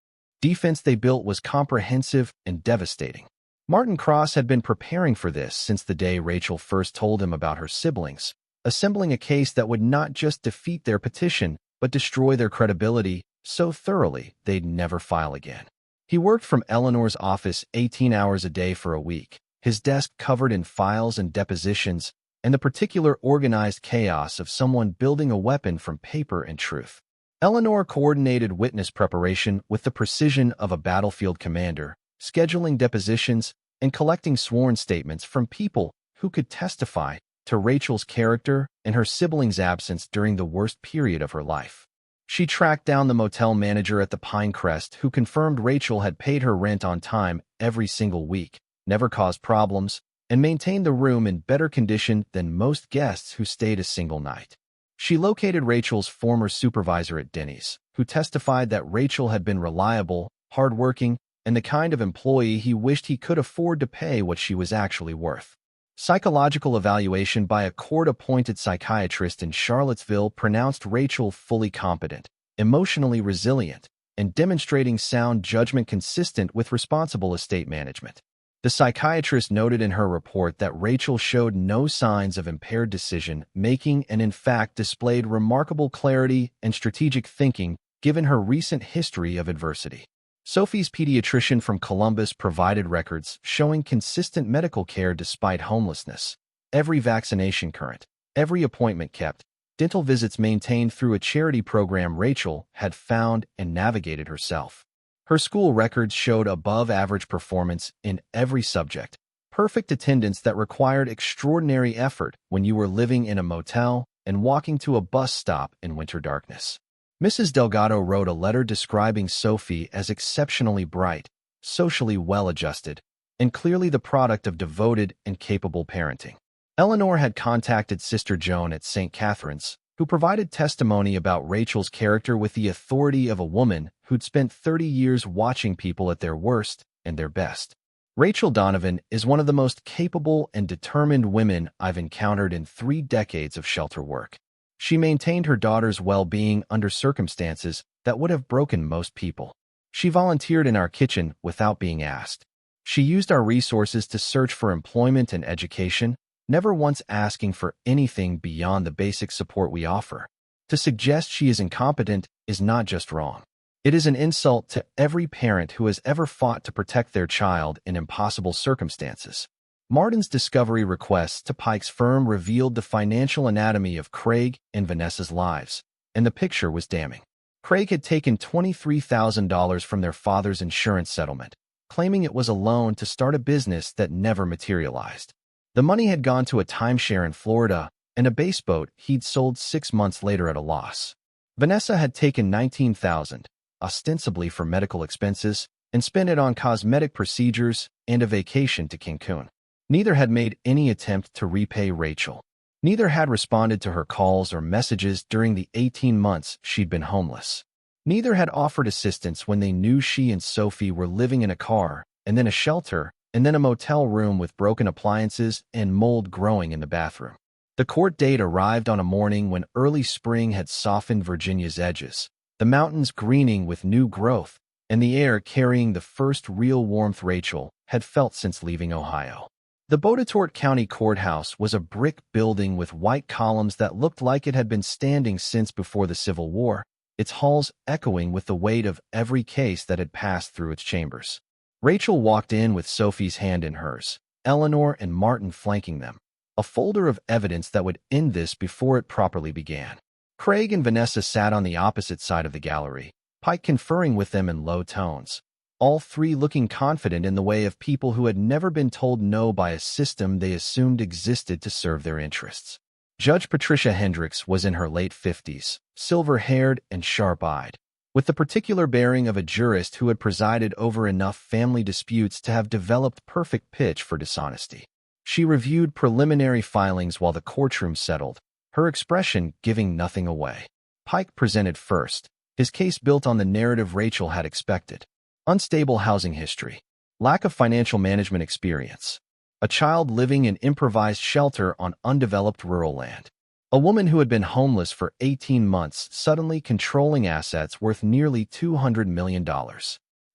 defense they built was comprehensive and devastating. Martin Cross had been preparing for this since the day Rachel first told him about her siblings, assembling a case that would not just defeat their petition, but destroy their credibility so thoroughly they'd never file again. He worked from Eleanor's office 18 hours a day for a week, his desk covered in files and depositions, and the particular organized chaos of someone building a weapon from paper and truth. Eleanor coordinated witness preparation with the precision of a battlefield commander, scheduling depositions and collecting sworn statements from people who could testify to Rachel's character and her siblings' absence during the worst period of her life. She tracked down the motel manager at the Pinecrest who confirmed Rachel had paid her rent on time every single week, never caused problems, and maintained the room in better condition than most guests who stayed a single night. She located Rachel's former supervisor at Denny's, who testified that Rachel had been reliable, hardworking, and the kind of employee he wished he could afford to pay what she was actually worth. Psychological evaluation by a court-appointed psychiatrist in Charlottesville pronounced Rachel fully competent, emotionally resilient, and demonstrating sound judgment consistent with responsible estate management. The psychiatrist noted in her report that Rachel showed no signs of impaired decision-making and in fact displayed remarkable clarity and strategic thinking given her recent history of adversity. Sophie's pediatrician from Columbus provided records showing consistent medical care despite homelessness, every vaccination current, every appointment kept, dental visits maintained through a charity program Rachel had found and navigated herself. Her school records showed above-average performance in every subject, perfect attendance that required extraordinary effort when you were living in a motel and walking to a bus stop in winter darkness. Mrs. Delgado wrote a letter describing Sophie as exceptionally bright, socially well-adjusted, and clearly the product of devoted and capable parenting. Eleanor had contacted Sister Joan at St. Catherine's, who provided testimony about Rachel's character with the authority of a woman who'd spent 30 years watching people at their worst and their best. Rachel Donovan is one of the most capable and determined women I've encountered in 3 decades of shelter work. She maintained her daughter's well-being under circumstances that would have broken most people. She volunteered in our kitchen without being asked. She used our resources to search for employment and education, never once asking for anything beyond the basic support we offer. To suggest she is incompetent is not just wrong. It is an insult to every parent who has ever fought to protect their child in impossible circumstances. Martin's discovery requests to Pike's firm revealed the financial anatomy of Craig and Vanessa's lives, and the picture was damning. Craig had taken $23,000 from their father's insurance settlement, claiming it was a loan to start a business that never materialized. The money had gone to a timeshare in Florida and a base boat he'd sold 6 months later at a loss. Vanessa had taken $19,000, ostensibly for medical expenses, and spent it on cosmetic procedures and a vacation to Cancun. Neither had made any attempt to repay Rachel. Neither had responded to her calls or messages during the 18 months she'd been homeless. Neither had offered assistance when they knew she and Sophie were living in a car, and then a shelter, and then a motel room with broken appliances and mold growing in the bathroom. The court date arrived on a morning when early spring had softened Virginia's edges, the mountains greening with new growth, and the air carrying the first real warmth Rachel had felt since leaving Ohio. The Botetourt County Courthouse was a brick building with white columns that looked like it had been standing since before the Civil War, its halls echoing with the weight of every case that had passed through its chambers. Rachel walked in with Sophie's hand in hers, Eleanor and Martin flanking them, a folder of evidence that would end this before it properly began. Craig and Vanessa sat on the opposite side of the gallery, Pike conferring with them in low tones, all three looking confident in the way of people who had never been told no by a system they assumed existed to serve their interests. Judge Patricia Hendricks was in her late 50s, silver-haired and sharp-eyed, with the particular bearing of a jurist who had presided over enough family disputes to have developed perfect pitch for dishonesty. She reviewed preliminary filings while the courtroom settled, her expression giving nothing away. Pike presented first, his case built on the narrative Rachel had expected. Unstable housing history, lack of financial management experience, a child living in improvised shelter on undeveloped rural land, a woman who had been homeless for 18 months suddenly controlling assets worth nearly $200 million.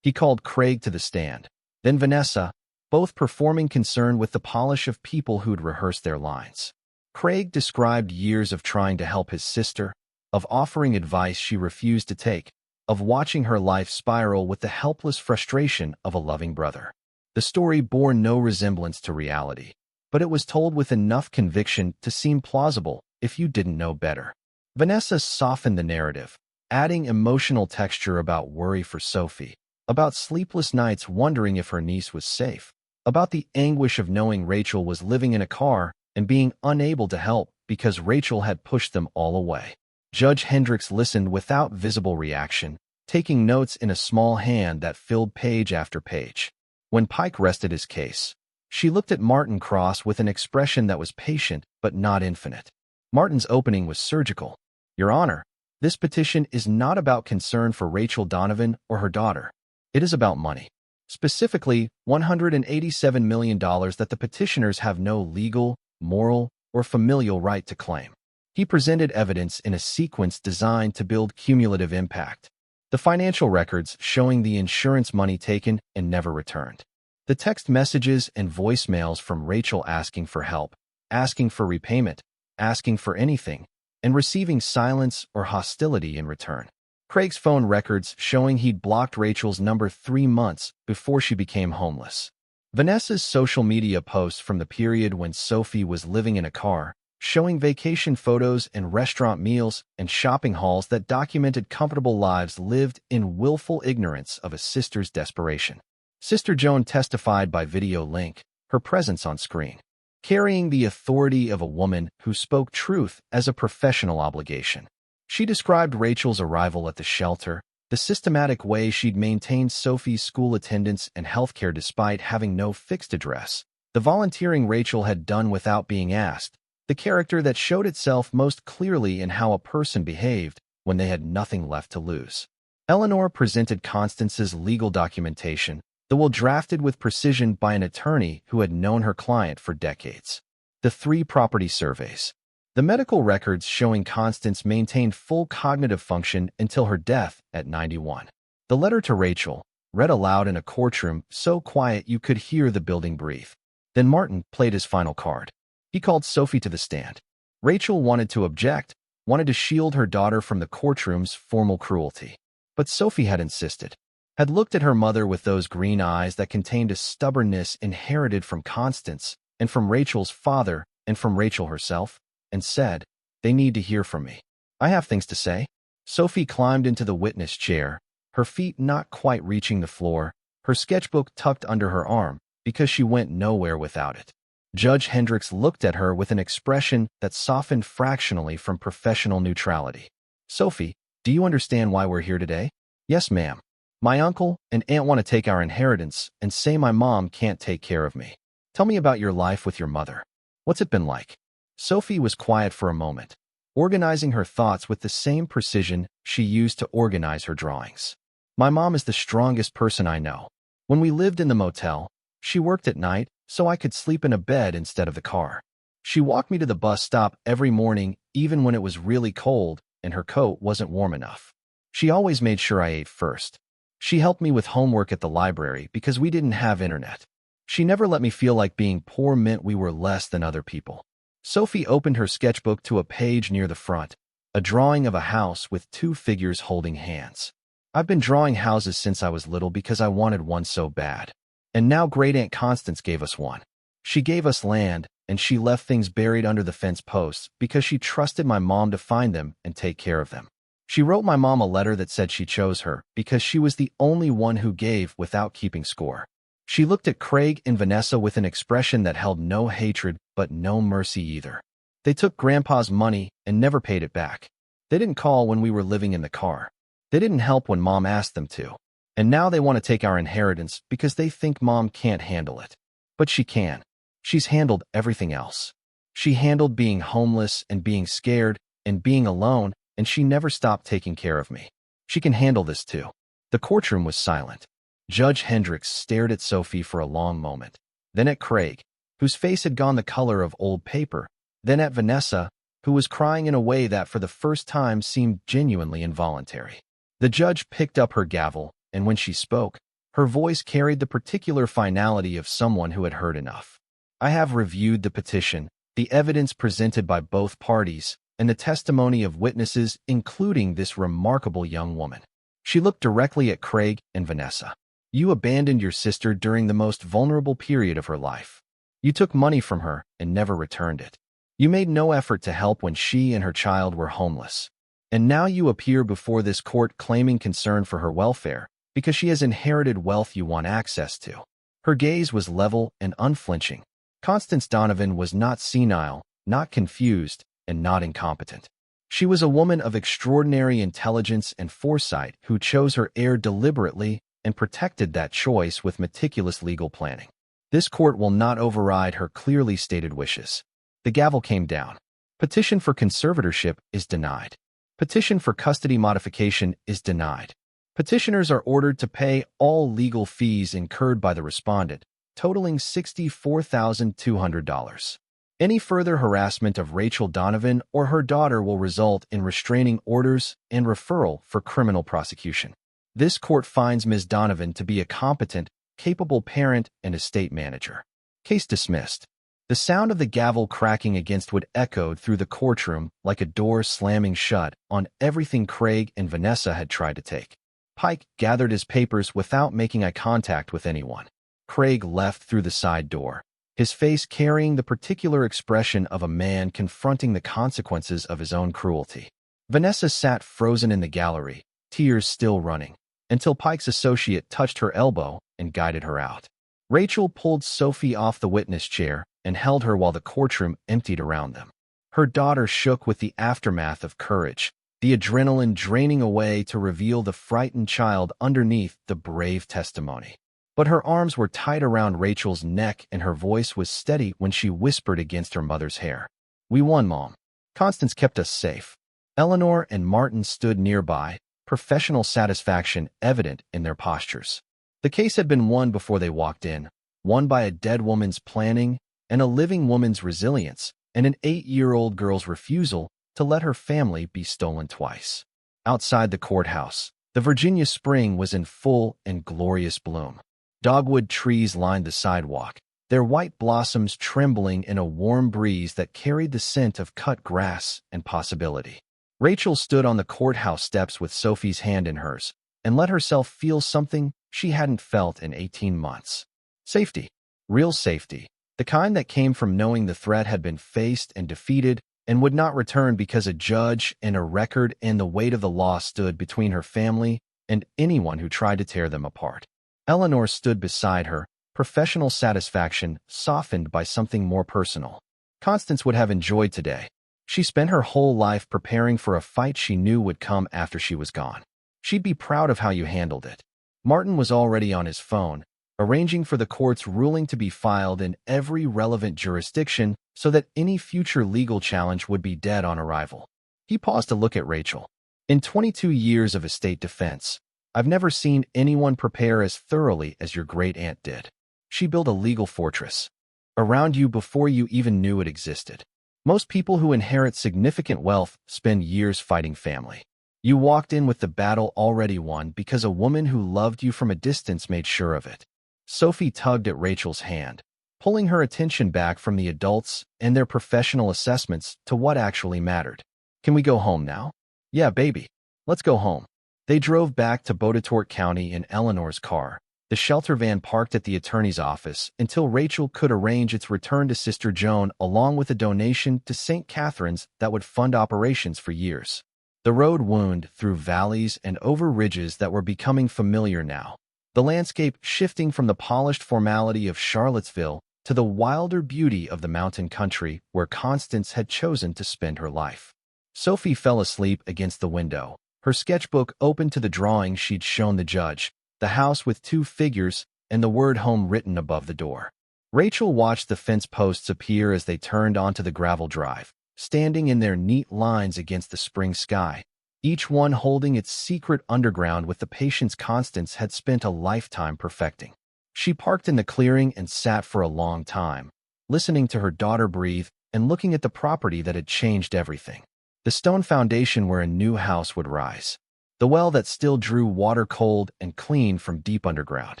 He called Craig to the stand, then Vanessa, both performing concern with the polish of people who'd rehearsed their lines. Craig described years of trying to help his sister, of offering advice she refused to take, of watching her life spiral with the helpless frustration of a loving brother. The story bore no resemblance to reality, but it was told with enough conviction to seem plausible if you didn't know better. Vanessa softened the narrative, adding emotional texture about worry for Sophie, about sleepless nights wondering if her niece was safe, about the anguish of knowing Rachel was living in a car and being unable to help because Rachel had pushed them all away. Judge Hendricks listened without visible reaction, taking notes in a small hand that filled page after page. When Pike rested his case, she looked at Martin Cross with an expression that was patient but not infinite. Martin's opening was surgical. Your Honor, this petition is not about concern for Rachel Donovan or her daughter. It is about money. Specifically, $187 million that the petitioners have no legal, moral, or familial right to claim. He presented evidence in a sequence designed to build cumulative impact. The financial records showing the insurance money taken and never returned. The text messages and voicemails from Rachel asking for help, asking for repayment, asking for anything, and receiving silence or hostility in return. Craig's phone records showing he'd blocked Rachel's number 3 months before she became homeless. Vanessa's social media posts from the period when Sophie was living in a car, showing vacation photos and restaurant meals and shopping hauls that documented comfortable lives lived in willful ignorance of a sister's desperation. Sister Joan testified by video link, her presence on screen, carrying the authority of a woman who spoke truth as a professional obligation. She described Rachel's arrival at the shelter, the systematic way she'd maintained Sophie's school attendance and healthcare despite having no fixed address, the volunteering Rachel had done without being asked, the character that showed itself most clearly in how a person behaved when they had nothing left to lose. Eleanor presented Constance's legal documentation, the will drafted with precision by an attorney who had known her client for decades. The 3 property surveys. The medical records showing Constance maintained full cognitive function until her death at 91. The letter to Rachel, read aloud in a courtroom so quiet you could hear the building breathe. Then Martin played his final card. He called Sophie to the stand. Rachel wanted to object, wanted to shield her daughter from the courtroom's formal cruelty. But Sophie had insisted, had looked at her mother with those green eyes that contained a stubbornness inherited from Constance and from Rachel's father and from Rachel herself, and said, "They need to hear from me. I have things to say." Sophie climbed into the witness chair, her feet not quite reaching the floor, her sketchbook tucked under her arm because she went nowhere without it. Judge Hendricks looked at her with an expression that softened fractionally from professional neutrality. "Sophie, do you understand why we're here today?" "Yes, ma'am. My uncle and aunt want to take our inheritance and say my mom can't take care of me. Tell me about your life with your mother. What's it been like?" Sophie was quiet for a moment, organizing her thoughts with the same precision she used to organize her drawings. "My mom is the strongest person I know. When we lived in the motel, she worked at night so I could sleep in a bed instead of the car. She walked me to the bus stop every morning even when it was really cold and her coat wasn't warm enough. She always made sure I ate first. She helped me with homework at the library because we didn't have internet. She never let me feel like being poor meant we were less than other people." Sophie opened her sketchbook to a page near the front, a drawing of a house with 2 figures holding hands. "I've been drawing houses since I was little because I wanted one so bad. And now Great Aunt Constance gave us one. She gave us land, and she left things buried under the fence posts because she trusted my mom to find them and take care of them. She wrote my mom a letter that said she chose her because she was the only one who gave without keeping score." She looked at Craig and Vanessa with an expression that held no hatred but no mercy either. They took Grandpa's money and never paid it back. They didn't call when we were living in the car. They didn't help when Mom asked them to. And now they want to take our inheritance because they think Mom can't handle it. But she can. She's handled everything else. She handled being homeless and being scared and being alone, and she never stopped taking care of me. She can handle this too. The courtroom was silent. Judge Hendricks stared at Sophie for a long moment, then at Craig, whose face had gone the color of old paper, then at Vanessa, who was crying in a way that for the first time seemed genuinely involuntary. The judge picked up her gavel, and when she spoke, her voice carried the particular finality of someone who had heard enough. I have reviewed the petition, the evidence presented by both parties, and the testimony of witnesses, including this remarkable young woman. She looked directly at Craig and Vanessa. You abandoned your sister during the most vulnerable period of her life. You took money from her and never returned it. You made no effort to help when she and her child were homeless. And now you appear before this court claiming concern for her welfare because she has inherited wealth you want access to. Her gaze was level and unflinching. Constance Donovan was not senile, not confused, and not incompetent. She was a woman of extraordinary intelligence and foresight who chose her heir deliberately and protected that choice with meticulous legal planning. This court will not override her clearly stated wishes. The gavel came down. Petition for conservatorship is denied. Petition for custody modification is denied. Petitioners are ordered to pay all legal fees incurred by the respondent, totaling $64,200. Any further harassment of Rachel Donovan or her daughter will result in restraining orders and referral for criminal prosecution. This court finds Ms. Donovan to be a competent, capable parent and estate manager. Case dismissed. The sound of the gavel cracking against wood echoed through the courtroom like a door slamming shut on everything Craig and Vanessa had tried to take. Pike gathered his papers without making eye contact with anyone. Craig left through the side door, his face carrying the particular expression of a man confronting the consequences of his own cruelty. Vanessa sat frozen in the gallery, tears still running, until Pike's associate touched her elbow and guided her out. Rachel pulled Sophie off the witness chair and held her while the courtroom emptied around them. Her daughter shook with the aftermath of courage, the adrenaline draining away to reveal the frightened child underneath the brave testimony. But her arms were tight around Rachel's neck and her voice was steady when she whispered against her mother's hair. We won, Mom. Constance kept us safe. Eleanor and Martin stood nearby, professional satisfaction evident in their postures. The case had been won before they walked in, won by a dead woman's planning and a living woman's resilience and an 8-year-old girl's refusal to let her family be stolen twice. Outside the courthouse, the Virginia spring was in full and glorious bloom. Dogwood trees lined the sidewalk, their white blossoms trembling in a warm breeze that carried the scent of cut grass and possibility. Rachel stood on the courthouse steps with Sophie's hand in hers and let herself feel something she hadn't felt in 18 months. Safety. Real safety. The kind that came from knowing the threat had been faced and defeated and would not return because a judge and a record and the weight of the law stood between her family and anyone who tried to tear them apart. Eleanor stood beside her, professional satisfaction softened by something more personal. Constance would have enjoyed today. She spent her whole life preparing for a fight she knew would come after she was gone. She'd be proud of how you handled it. Martin was already on his phone, arranging for the court's ruling to be filed in every relevant jurisdiction so that any future legal challenge would be dead on arrival. He paused to look at Rachel. In 22 years of estate defense, I've never seen anyone prepare as thoroughly as your great aunt did. She built a legal fortress around you before you even knew it existed. Most people who inherit significant wealth spend years fighting family. You walked in with the battle already won because a woman who loved you from a distance made sure of it. Sophie tugged at Rachel's hand, pulling her attention back from the adults and their professional assessments to what actually mattered. Can we go home now? Yeah, baby. Let's go home. They drove back to Botetourt County in Eleanor's car, the shelter van parked at the attorney's office until Rachel could arrange its return to Sister Joan along with a donation to St. Catherine's that would fund operations for years. The road wound through valleys and over ridges that were becoming familiar now, the landscape shifting from the polished formality of Charlottesville to the wilder beauty of the mountain country where Constance had chosen to spend her life. Sophie fell asleep against the window, her sketchbook open to the drawing she'd shown the judge, the house with two figures and the word home written above the door. Rachel watched the fence posts appear as they turned onto the gravel drive, standing in their neat lines against the spring sky, each one holding its secret underground with the patience Constance had spent a lifetime perfecting. She parked in the clearing and sat for a long time, listening to her daughter breathe and looking at the property that had changed everything. The stone foundation where a new house would rise. The well that still drew water cold and clean from deep underground.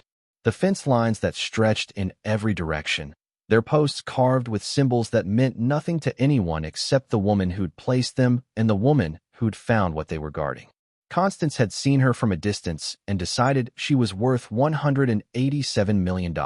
The fence lines that stretched in every direction, their posts carved with symbols that meant nothing to anyone except the woman who'd placed them and the woman who'd found what they were guarding. Constance had seen her from a distance and decided she was worth $187 million.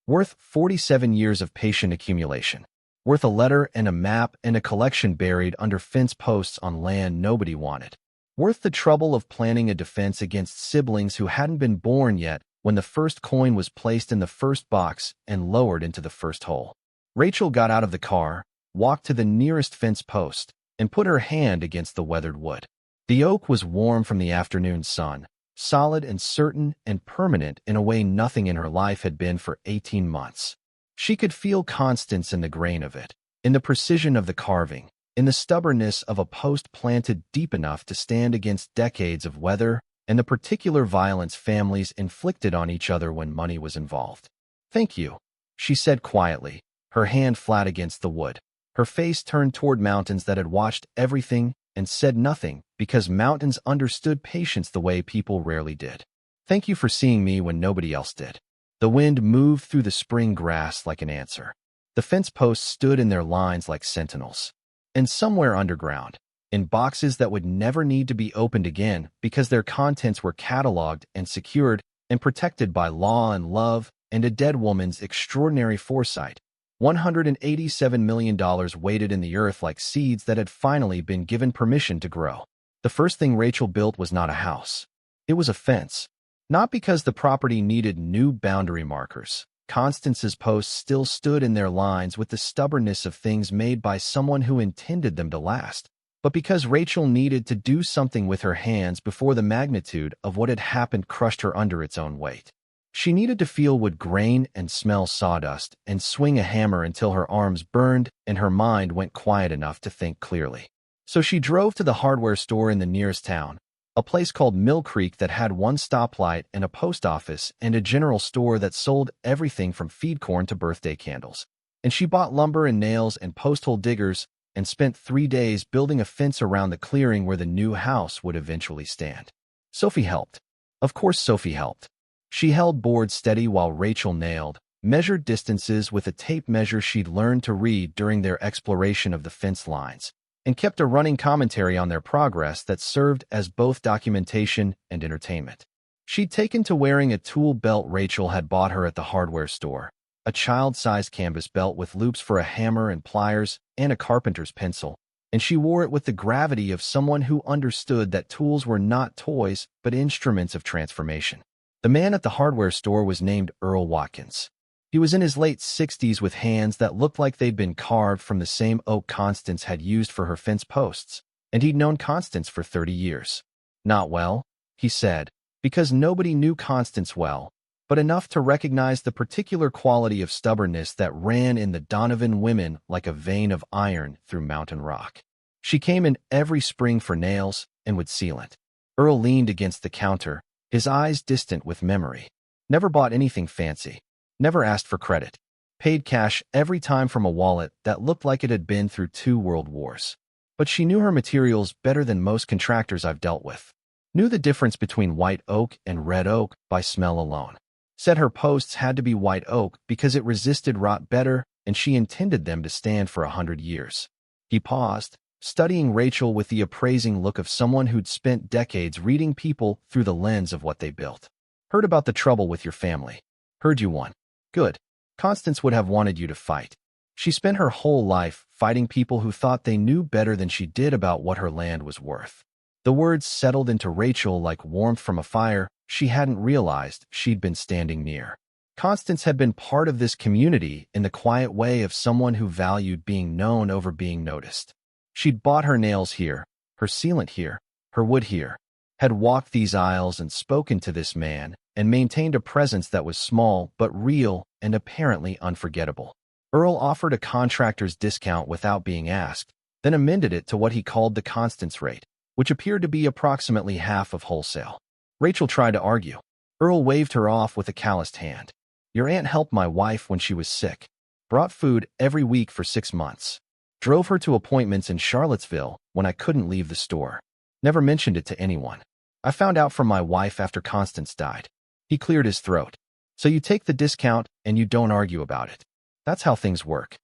Worth 47 years of patient accumulation. Worth a letter and a map and a collection buried under fence posts on land nobody wanted. Worth the trouble of planning a defense against siblings who hadn't been born yet when the first coin was placed in the first box and lowered into the first hole. Rachel got out of the car, walked to the nearest fence post, and put her hand against the weathered wood. The oak was warm from the afternoon sun, solid and certain and permanent in a way nothing in her life had been for 18 months. She could feel Constance in the grain of it, in the precision of the carving, in the stubbornness of a post planted deep enough to stand against decades of weather and the particular violence families inflicted on each other when money was involved. "Thank you," she said quietly, her hand flat against the wood, her face turned toward mountains that had watched everything and said nothing because mountains understood patience the way people rarely did. "Thank you for seeing me when nobody else did." The wind moved through the spring grass like an answer. The fence posts stood in their lines like sentinels. And somewhere underground, in boxes that would never need to be opened again because their contents were cataloged and secured and protected by law and love and a dead woman's extraordinary foresight, $187 million waited in the earth like seeds that had finally been given permission to grow. The first thing Rachel built was not a house. It was a fence. Not because the property needed new boundary markers. Constance's posts still stood in their lines with the stubbornness of things made by someone who intended them to last, but because Rachel needed to do something with her hands before the magnitude of what had happened crushed her under its own weight. She needed to feel wood grain and smell sawdust and swing a hammer until her arms burned and her mind went quiet enough to think clearly. So she drove to the hardware store in the nearest town, a place called Mill Creek that had one stoplight and a post office and a general store that sold everything from feed corn to birthday candles. And she bought lumber and nails and post hole diggers and spent 3 days building a fence around the clearing where the new house would eventually stand. Sophie helped. Of course Sophie helped. She held boards steady while Rachel nailed, measured distances with a tape measure she'd learned to read during their exploration of the fence lines, and kept a running commentary on their progress that served as both documentation and entertainment. She'd taken to wearing a tool belt Rachel had bought her at the hardware store, a child-sized canvas belt with loops for a hammer and pliers and a carpenter's pencil, and she wore it with the gravity of someone who understood that tools were not toys but instruments of transformation. The man at the hardware store was named Earl Watkins. He was in his late 60s with hands that looked like they'd been carved from the same oak Constance had used for her fence posts, and he'd known Constance for 30 years. Not well, he said, because nobody knew Constance well, but enough to recognize the particular quality of stubbornness that ran in the Donovan women like a vein of iron through mountain rock. She came in every spring for nails and would sealant. Earl leaned against the counter, his eyes distant with memory. Never bought anything fancy. Never asked for credit. Paid cash every time from a wallet that looked like it had been through 2 world wars. But she knew her materials better than most contractors I've dealt with. Knew the difference between white oak and red oak by smell alone. Said her posts had to be white oak because it resisted rot better and she intended them to stand for 100 years. He paused, studying Rachel with the appraising look of someone who'd spent decades reading people through the lens of what they built. Heard about the trouble with your family. Heard you won. Good. Constance would have wanted you to fight. She spent her whole life fighting people who thought they knew better than she did about what her land was worth. The words settled into Rachel like warmth from a fire she hadn't realized she'd been standing near. Constance had been part of this community in the quiet way of someone who valued being known over being noticed. She'd bought her nails here, her sealant here, her wood here, had walked these aisles and spoken to this man, and maintained a presence that was small but real and apparently unforgettable. Earl offered a contractor's discount without being asked, then amended it to what he called the Constance rate, which appeared to be approximately half of wholesale. Rachel tried to argue. Earl waved her off with a calloused hand. Your aunt helped my wife when she was sick, brought food every week for 6 months, drove her to appointments in Charlottesville when I couldn't leave the store. Never mentioned it to anyone. I found out from my wife after Constance died. He cleared his throat. So you take the discount and you don't argue about it. That's how things work.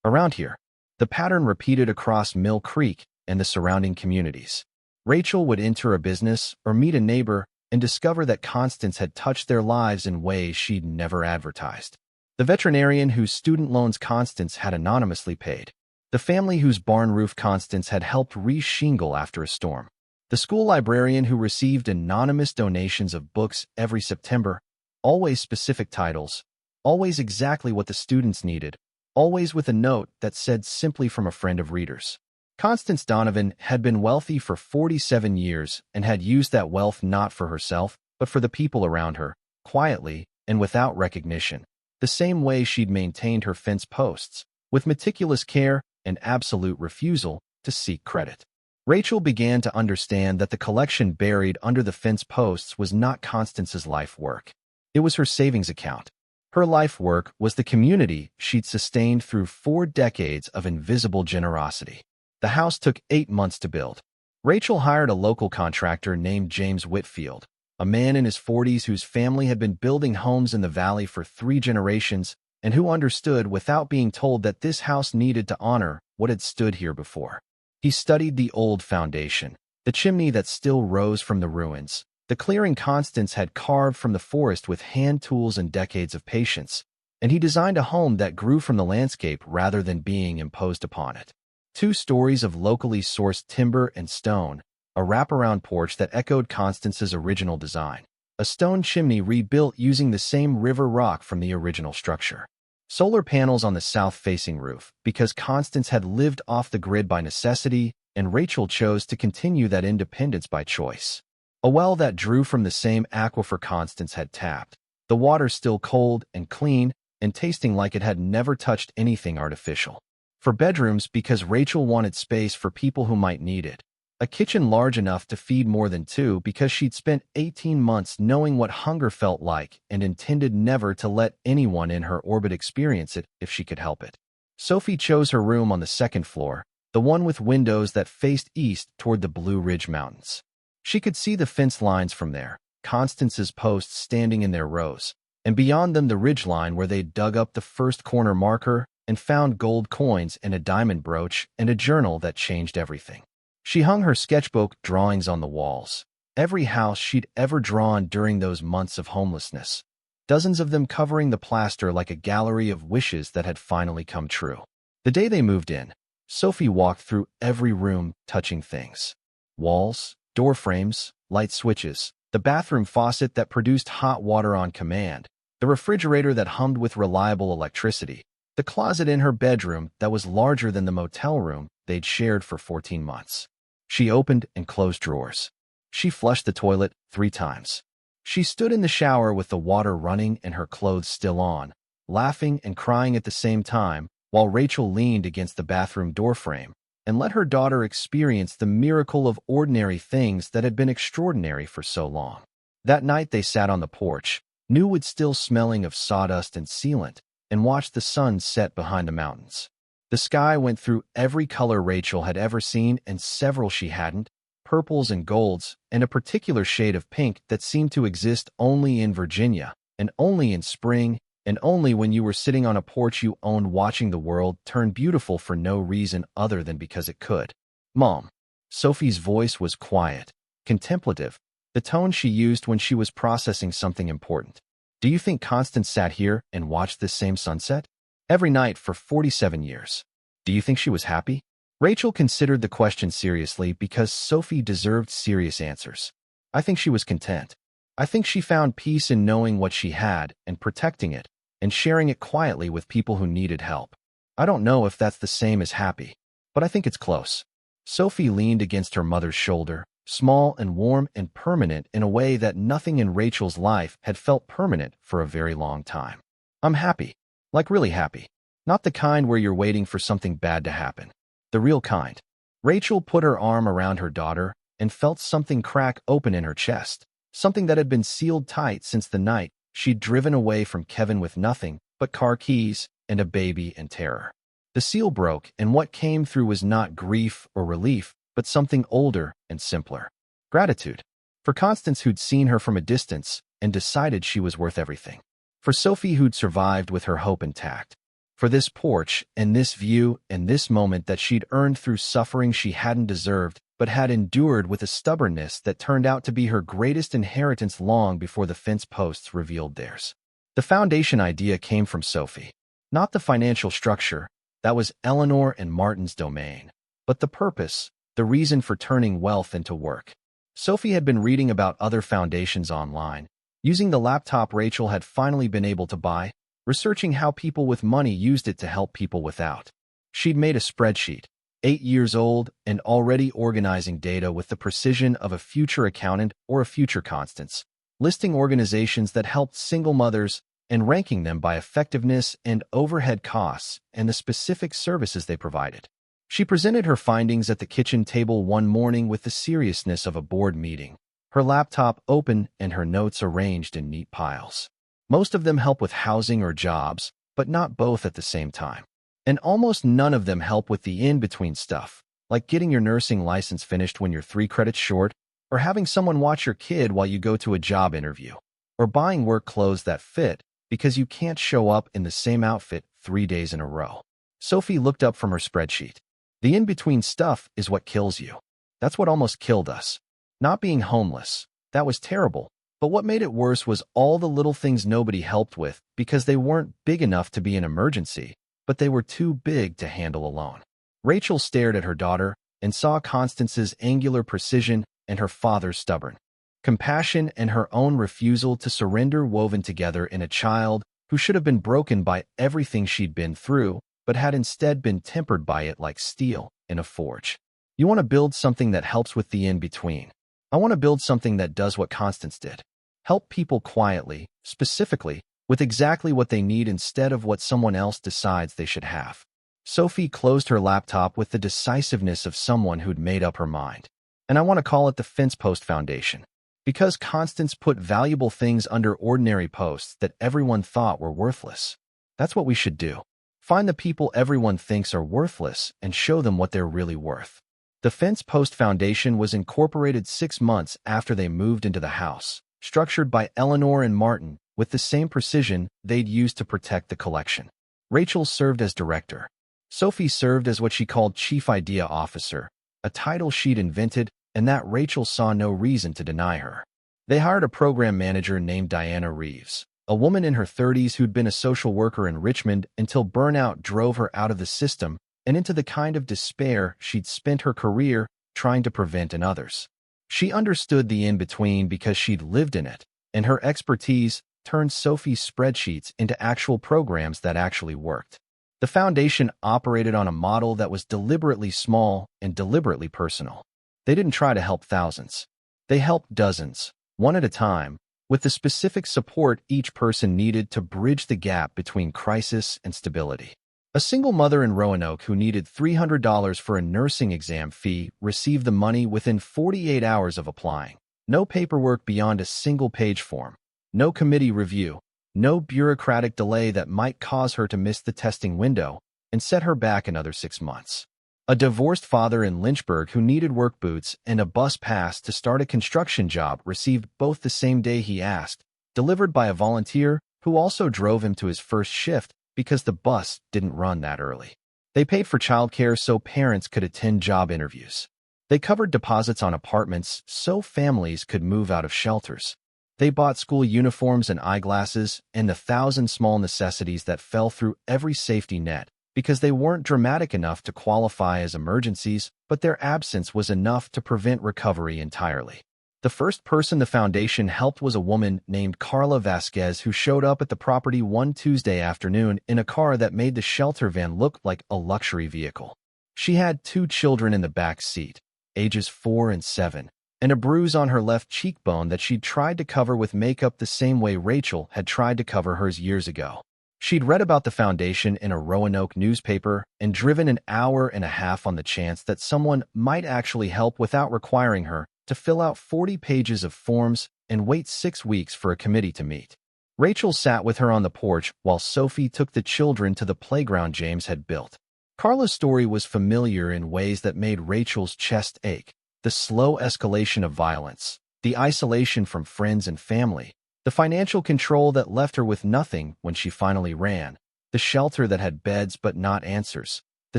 Around here, the pattern repeated across Mill Creek and the surrounding communities. Rachel would enter a business or meet a neighbor and discover that Constance had touched their lives in ways she'd never advertised. The veterinarian whose student loans Constance had anonymously paid. The family whose barn roof Constance had helped re-shingle after a storm. The school librarian who received anonymous donations of books every September, always specific titles, always exactly what the students needed, always with a note that said simply from a friend of readers. Constance Donovan had been wealthy for 47 years and had used that wealth not for herself, but for the people around her, quietly and without recognition, the same way she'd maintained her fence posts, with meticulous care and absolute refusal to seek credit. Rachel began to understand that the collection buried under the fence posts was not Constance's life work. It was her savings account. Her life work was the community she'd sustained through 4 decades of invisible generosity. The house took 8 months to build. Rachel hired a local contractor named James Whitfield, a man in his 40s whose family had been building homes in the valley for 3 generations and who understood without being told that this house needed to honor what had stood here before. He studied the old foundation, the chimney that still rose from the ruins, the clearing Constance had carved from the forest with hand tools and decades of patience, and he designed a home that grew from the landscape rather than being imposed upon it. 2 stories of locally sourced timber and stone, a wraparound porch that echoed Constance's original design, a stone chimney rebuilt using the same river rock from the original structure. Solar panels on the south-facing roof, because Constance had lived off the grid by necessity, and Rachel chose to continue that independence by choice. A well that drew from the same aquifer Constance had tapped, the water still cold and clean, and tasting like it had never touched anything artificial. For bedrooms, because Rachel wanted space for people who might need it. A kitchen large enough to feed more than 2 because she'd spent 18 months knowing what hunger felt like and intended never to let anyone in her orbit experience it if she could help it. Sophie chose her room on the 2nd floor, the one with windows that faced east toward the Blue Ridge Mountains. She could see the fence lines from there, Constance's posts standing in their rows, and beyond them the ridgeline where they'd dug up the first corner marker and found gold coins and a diamond brooch and a journal that changed everything. She hung her sketchbook drawings on the walls, every house she'd ever drawn during those months of homelessness, dozens of them covering the plaster like a gallery of wishes that had finally come true. The day they moved in, Sophie walked through every room touching things. Walls, door frames, light switches, the bathroom faucet that produced hot water on command, the refrigerator that hummed with reliable electricity, the closet in her bedroom that was larger than the motel room they'd shared for 14 months. She opened and closed drawers. She flushed the toilet 3 times. She stood in the shower with the water running and her clothes still on, laughing and crying at the same time, while Rachel leaned against the bathroom doorframe and let her daughter experience the miracle of ordinary things that had been extraordinary for so long. That night they sat on the porch, new wood still smelling of sawdust and sealant, and watched the sun set behind the mountains. The sky went through every color Rachel had ever seen and several she hadn't, purples and golds, and a particular shade of pink that seemed to exist only in Virginia, and only in spring, and only when you were sitting on a porch you owned watching the world turn beautiful for no reason other than because it could. Mom. Sophie's voice was quiet, contemplative, the tone she used when she was processing something important. Do you think Constance sat here and watched this same sunset? Every night for 47 years. Do you think she was happy? Rachel considered the question seriously because Sophie deserved serious answers. I think she was content. I think she found peace in knowing what she had and protecting it and sharing it quietly with people who needed help. I don't know if that's the same as happy, but I think it's close. Sophie leaned against her mother's shoulder, small and warm and permanent in a way that nothing in Rachel's life had felt permanent for a very long time. I'm happy. Like really happy. Not the kind where you're waiting for something bad to happen. The real kind. Rachel put her arm around her daughter and felt something crack open in her chest, something that had been sealed tight since the night she'd driven away from Kevin with nothing but car keys and a baby and terror. The seal broke, and what came through was not grief or relief, but something older and simpler. Gratitude. For Constance, who'd seen her from a distance and decided she was worth everything. For Sophie, who'd survived with her hope intact. For this porch and this view and this moment that she'd earned through suffering she hadn't deserved, but had endured with a stubbornness that turned out to be her greatest inheritance long before the fence posts revealed theirs. The foundation idea came from Sophie. Not the financial structure, that was Eleanor and Martin's domain, but the purpose, the reason for turning wealth into work. Sophie had been reading about other foundations online, using the laptop Rachel had finally been able to buy, researching how people with money used it to help people without. She'd made a spreadsheet, 8 years old, and already organizing data with the precision of a future accountant or a future Constance, listing organizations that helped single mothers and ranking them by effectiveness and overhead costs and the specific services they provided. She presented her findings at the kitchen table one morning with the seriousness of a board meeting, her laptop open and her notes arranged in neat piles. Most of them help with housing or jobs, but not both at the same time. And almost none of them help with the in-between stuff, like getting your nursing license finished when you're 3 credits short, or having someone watch your kid while you go to a job interview, or buying work clothes that fit because you can't show up in the same outfit 3 days in a row. Sophie looked up from her spreadsheet. The in-between stuff is what kills you. That's what almost killed us. Not being homeless. That was terrible. But what made it worse was all the little things nobody helped with because they weren't big enough to be an emergency, but they were too big to handle alone. Rachel stared at her daughter and saw Constance's angular precision and her father's stubborn compassion and her own refusal to surrender woven together in a child who should have been broken by everything she'd been through, but had instead been tempered by it like steel in a forge. You want to build something that helps with the in-between. I want to build something that does what Constance did. Help people quietly, specifically, with exactly what they need instead of what someone else decides they should have. Sophie closed her laptop with the decisiveness of someone who'd made up her mind. And I want to call it the Fence Post Foundation. Because Constance put valuable things under ordinary posts that everyone thought were worthless. That's what we should do. Find the people everyone thinks are worthless and show them what they're really worth. The Fence Post Foundation was incorporated 6 months after they moved into the house, structured by Eleanor and Martin with the same precision they'd used to protect the collection. Rachel served as director. Sophie served as what she called Chief Idea Officer, a title she'd invented and that Rachel saw no reason to deny her. They hired a program manager named Diana Reeves, a woman in her 30s who'd been a social worker in Richmond until burnout drove her out of the system and into the kind of despair she'd spent her career trying to prevent in others. She understood the in-between because she'd lived in it, and her expertise turned Sophie's spreadsheets into actual programs that actually worked. The foundation operated on a model that was deliberately small and deliberately personal. They didn't try to help thousands. They helped dozens, one at a time, with the specific support each person needed to bridge the gap between crisis and stability. A single mother in Roanoke who needed $300 for a nursing exam fee received the money within 48 hours of applying. No paperwork beyond a single-page form. No committee review. No bureaucratic delay that might cause her to miss the testing window and set her back another 6 months. A divorced father in Lynchburg who needed work boots and a bus pass to start a construction job received both the same day he asked, delivered by a volunteer who also drove him to his first shift because the bus didn't run that early. They paid for childcare so parents could attend job interviews. They covered deposits on apartments so families could move out of shelters. They bought school uniforms and eyeglasses and the 1,000 small necessities that fell through every safety net because they weren't dramatic enough to qualify as emergencies, but their absence was enough to prevent recovery entirely. The first person the foundation helped was a woman named Carla Vasquez who showed up at the property one Tuesday afternoon in a car that made the shelter van look like a luxury vehicle. She had 2 children in the back seat, ages 4 and 7, and a bruise on her left cheekbone that she'd tried to cover with makeup the same way Rachel had tried to cover hers years ago. She'd read about the foundation in a Roanoke newspaper and driven an hour and a half on the chance that someone might actually help without requiring her to fill out 40 pages of forms and wait 6 weeks for a committee to meet. Rachel sat with her on the porch while Sophie took the children to the playground James had built. Carla's story was familiar in ways that made Rachel's chest ache. The slow escalation of violence, the isolation from friends and family, the financial control that left her with nothing when she finally ran, the shelter that had beds but not answers, the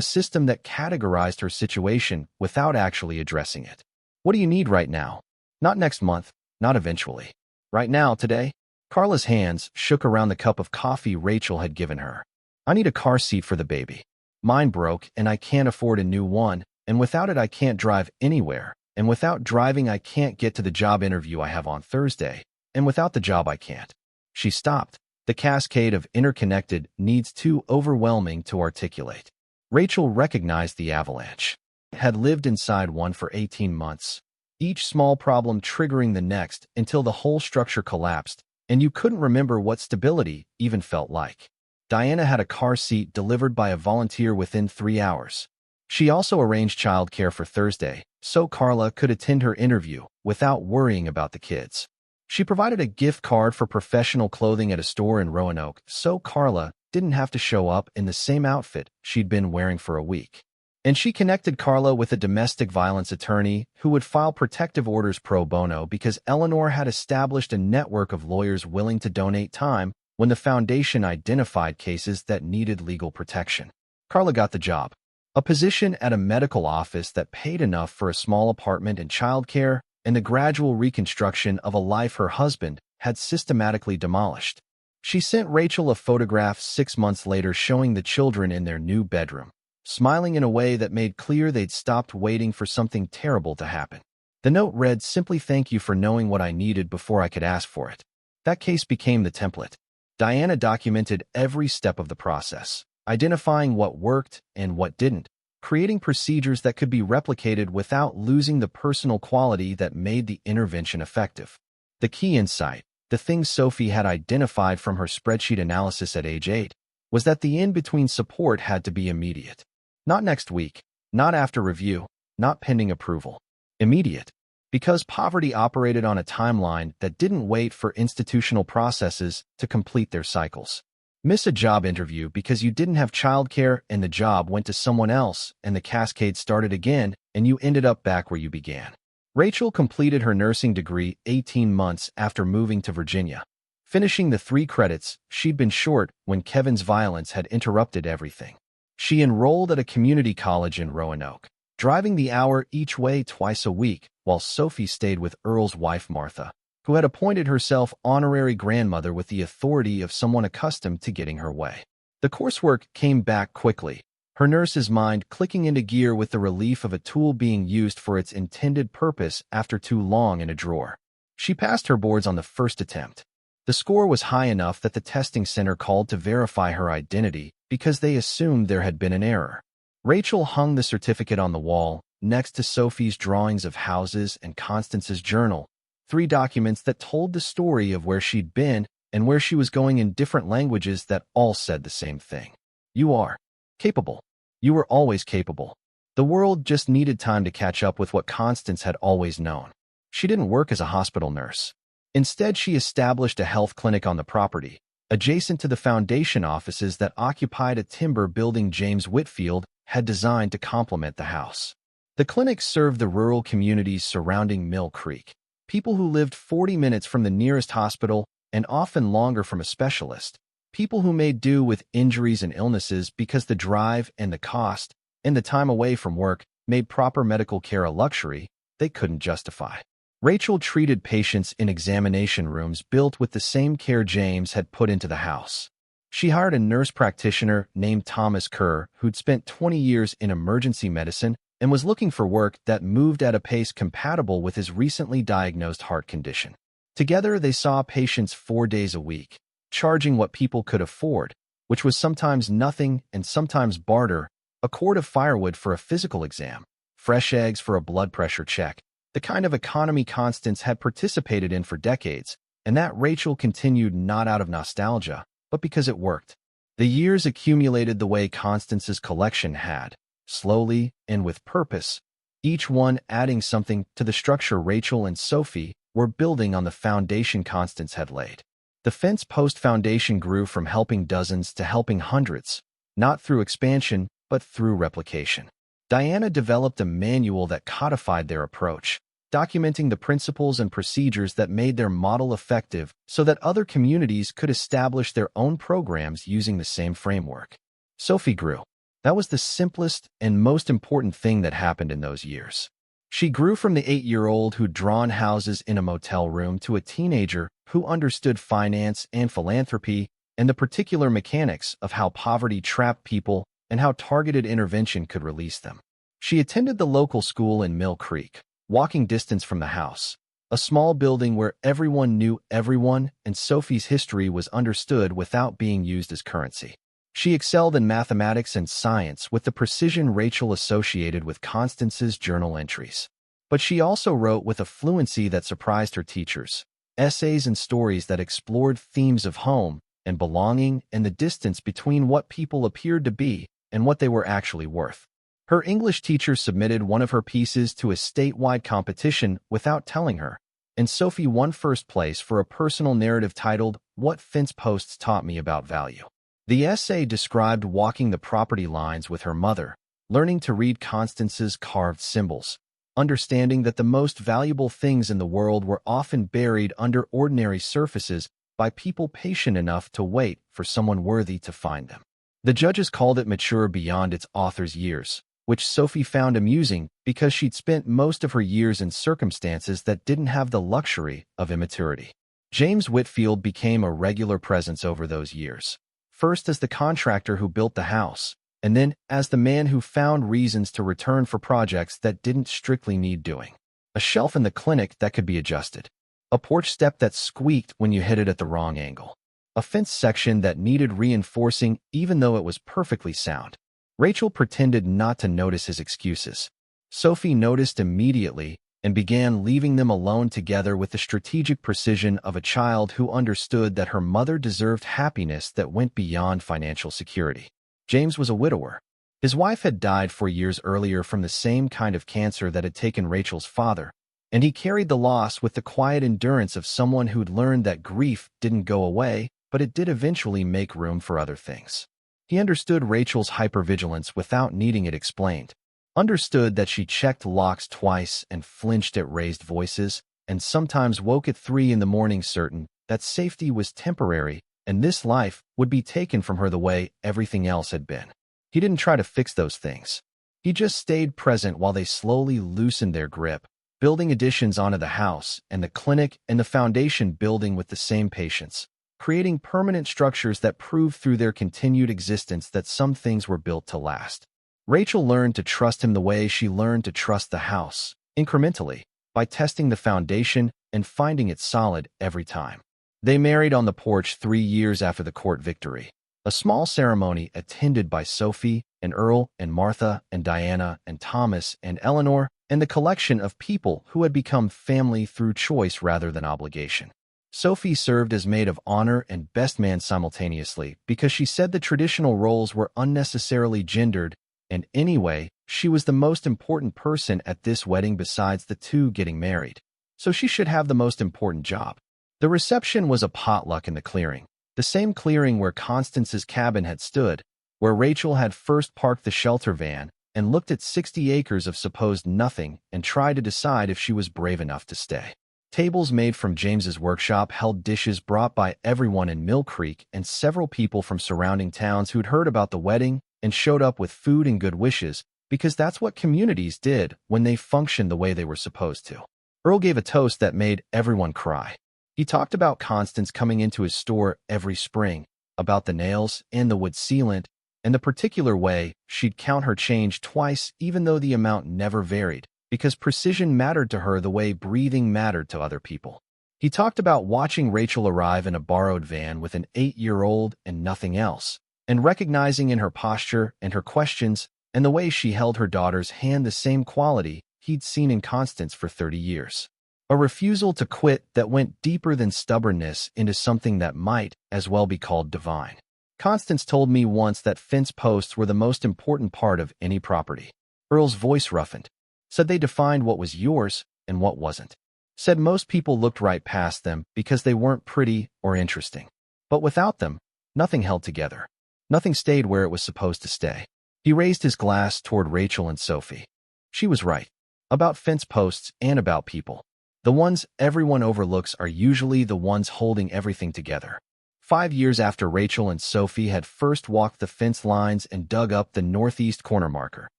system that categorized her situation without actually addressing it. What do you need right now? Not next month, not eventually. Right now, today? Carla's hands shook around the cup of coffee Rachel had given her. I need a car seat for the baby. Mine broke and I can't afford a new one, and without it I can't drive anywhere, and without driving I can't get to the job interview I have on Thursday, and without the job I can't. She stopped. The cascade of interconnected needs too overwhelming to articulate. Rachel recognized the avalanche. Had lived inside one for 18 months, each small problem triggering the next until the whole structure collapsed, and you couldn't remember what stability even felt like. Diana had a car seat delivered by a volunteer within 3 hours. She also arranged childcare for Thursday, so Carla could attend her interview without worrying about the kids. She provided a gift card for professional clothing at a store in Roanoke, so Carla didn't have to show up in the same outfit she'd been wearing for a week. And she connected Carla with a domestic violence attorney who would file protective orders pro bono because Eleanor had established a network of lawyers willing to donate time when the foundation identified cases that needed legal protection. Carla got the job, a position at a medical office that paid enough for a small apartment and childcare and the gradual reconstruction of a life her husband had systematically demolished. She sent Rachel a photograph 6 months later showing the children in their new bedroom, smiling in a way that made clear they'd stopped waiting for something terrible to happen. The note read, "Simply thank you for knowing what I needed before I could ask for it." That case became the template. Diana documented every step of the process, identifying what worked and what didn't, creating procedures that could be replicated without losing the personal quality that made the intervention effective. The key insight, the thing Sophie had identified from her spreadsheet analysis at age 8, was that the in-between support had to be immediate. Not next week, not after review, not pending approval. Immediate. Because poverty operated on a timeline that didn't wait for institutional processes to complete their cycles. Miss a job interview because you didn't have childcare and the job went to someone else and the cascade started again and you ended up back where you began. Rachel completed her nursing degree 18 months after moving to Virginia, finishing the 3 credits she'd been short when Kevin's violence had interrupted everything. She enrolled at a community college in Roanoke, driving the hour each way twice a week, while Sophie stayed with Earl's wife Martha, who had appointed herself honorary grandmother with the authority of someone accustomed to getting her way. The coursework came back quickly, her nurse's mind clicking into gear with the relief of a tool being used for its intended purpose after too long in a drawer. She passed her boards on the first attempt. The score was high enough that the testing center called to verify her identity because they assumed there had been an error. Rachel hung the certificate on the wall, next to Sophie's drawings of houses and Constance's journal, 3 documents that told the story of where she'd been and where she was going in different languages that all said the same thing. You are capable. You were always capable. The world just needed time to catch up with what Constance had always known. She didn't work as a hospital nurse. Instead, she established a health clinic on the property, adjacent to the foundation offices that occupied a timber building James Whitfield had designed to complement the house. The clinic served the rural communities surrounding Mill Creek, people who lived 40 minutes from the nearest hospital and often longer from a specialist, people who made do with injuries and illnesses because the drive and the cost and the time away from work made proper medical care a luxury they couldn't justify. Rachel treated patients in examination rooms built with the same care James had put into the house. She hired a nurse practitioner named Thomas Kerr, who'd spent 20 years in emergency medicine and was looking for work that moved at a pace compatible with his recently diagnosed heart condition. Together, they saw patients 4 days a week, charging what people could afford, which was sometimes nothing and sometimes barter, a cord of firewood for a physical exam, fresh eggs for a blood pressure check, the kind of economy Constance had participated in for decades, and that Rachel continued not out of nostalgia, but because it worked. The years accumulated the way Constance's collection had, slowly and with purpose, each one adding something to the structure Rachel and Sophie were building on the foundation Constance had laid. The fence post foundation grew from helping dozens to helping hundreds, not through expansion, but through replication. Diana developed a manual that codified their approach, documenting the principles and procedures that made their model effective so that other communities could establish their own programs using the same framework. Sophie grew. That was the simplest and most important thing that happened in those years. She grew from the 8-year-old who'd drawn houses in a motel room to a teenager who understood finance and philanthropy and the particular mechanics of how poverty trapped people and how targeted intervention could release them. She attended the local school in Mill Creek, walking distance from the house, a small building where everyone knew everyone and Sophie's history was understood without being used as currency. She excelled in mathematics and science with the precision Rachel associated with Constance's journal entries. But she also wrote with a fluency that surprised her teachers, essays and stories that explored themes of home and belonging and the distance between what people appeared to be and what they were actually worth. Her English teacher submitted one of her pieces to a statewide competition without telling her, and Sophie won first place for a personal narrative titled, "What Fence Posts Taught Me About Value." The essay described walking the property lines with her mother, learning to read Constance's carved symbols, understanding that the most valuable things in the world were often buried under ordinary surfaces by people patient enough to wait for someone worthy to find them. The judges called it mature beyond its author's years, which Sophie found amusing because she'd spent most of her years in circumstances that didn't have the luxury of immaturity. James Whitfield became a regular presence over those years, first as the contractor who built the house, and then as the man who found reasons to return for projects that didn't strictly need doing. A shelf in the clinic that could be adjusted. A porch step that squeaked when you hit it at the wrong angle. A fence section that needed reinforcing even though it was perfectly sound. Rachel pretended not to notice his excuses. Sophie noticed immediately and began leaving them alone together with the strategic precision of a child who understood that her mother deserved happiness that went beyond financial security. James was a widower. His wife had died 4 years earlier from the same kind of cancer that had taken Rachel's father, and he carried the loss with the quiet endurance of someone who'd learned that grief didn't go away, but it did eventually make room for other things. He understood Rachel's hypervigilance without needing it explained. Understood that she checked locks twice and flinched at raised voices, and sometimes woke at 3 in the morning certain that safety was temporary and this life would be taken from her the way everything else had been. He didn't try to fix those things. He just stayed present while they slowly loosened their grip, building additions onto the house and the clinic and the foundation building with the same patience, creating permanent structures that proved through their continued existence that some things were built to last. Rachel learned to trust him the way she learned to trust the house, incrementally, by testing the foundation and finding it solid every time. They married on the porch 3 years after the court victory, a small ceremony attended by Sophie and Earl and Martha and Diana and Thomas and Eleanor and the collection of people who had become family through choice rather than obligation. Sophie served as maid of honor and best man simultaneously because she said the traditional roles were unnecessarily gendered, and anyway, she was the most important person at this wedding besides the two getting married, so she should have the most important job. The reception was a potluck in the clearing, the same clearing where Constance's cabin had stood, where Rachel had first parked the shelter van and looked at 60 acres of supposed nothing and tried to decide if she was brave enough to stay. Tables made from James's workshop held dishes brought by everyone in Mill Creek and several people from surrounding towns who'd heard about the wedding and showed up with food and good wishes because that's what communities did when they functioned the way they were supposed to. Earl gave a toast that made everyone cry. He talked about Constance coming into his store every spring, about the nails and the wood sealant, and the particular way she'd count her change twice even though the amount never varied, because precision mattered to her the way breathing mattered to other people. He talked about watching Rachel arrive in a borrowed van with an 8-year-old and nothing else, and recognizing in her posture and her questions and the way she held her daughter's hand the same quality he'd seen in Constance for 30 years. A refusal to quit that went deeper than stubbornness into something that might as well be called divine. Constance told me once that fence posts were the most important part of any property. Earl's voice roughened. Said they defined what was yours and what wasn't. Said most people looked right past them because they weren't pretty or interesting. But without them, nothing held together. Nothing stayed where it was supposed to stay. He raised his glass toward Rachel and Sophie. She was right. About fence posts and about people. The ones everyone overlooks are usually the ones holding everything together. 5 years after Rachel and Sophie had first walked the fence lines and dug up the northeast corner marker,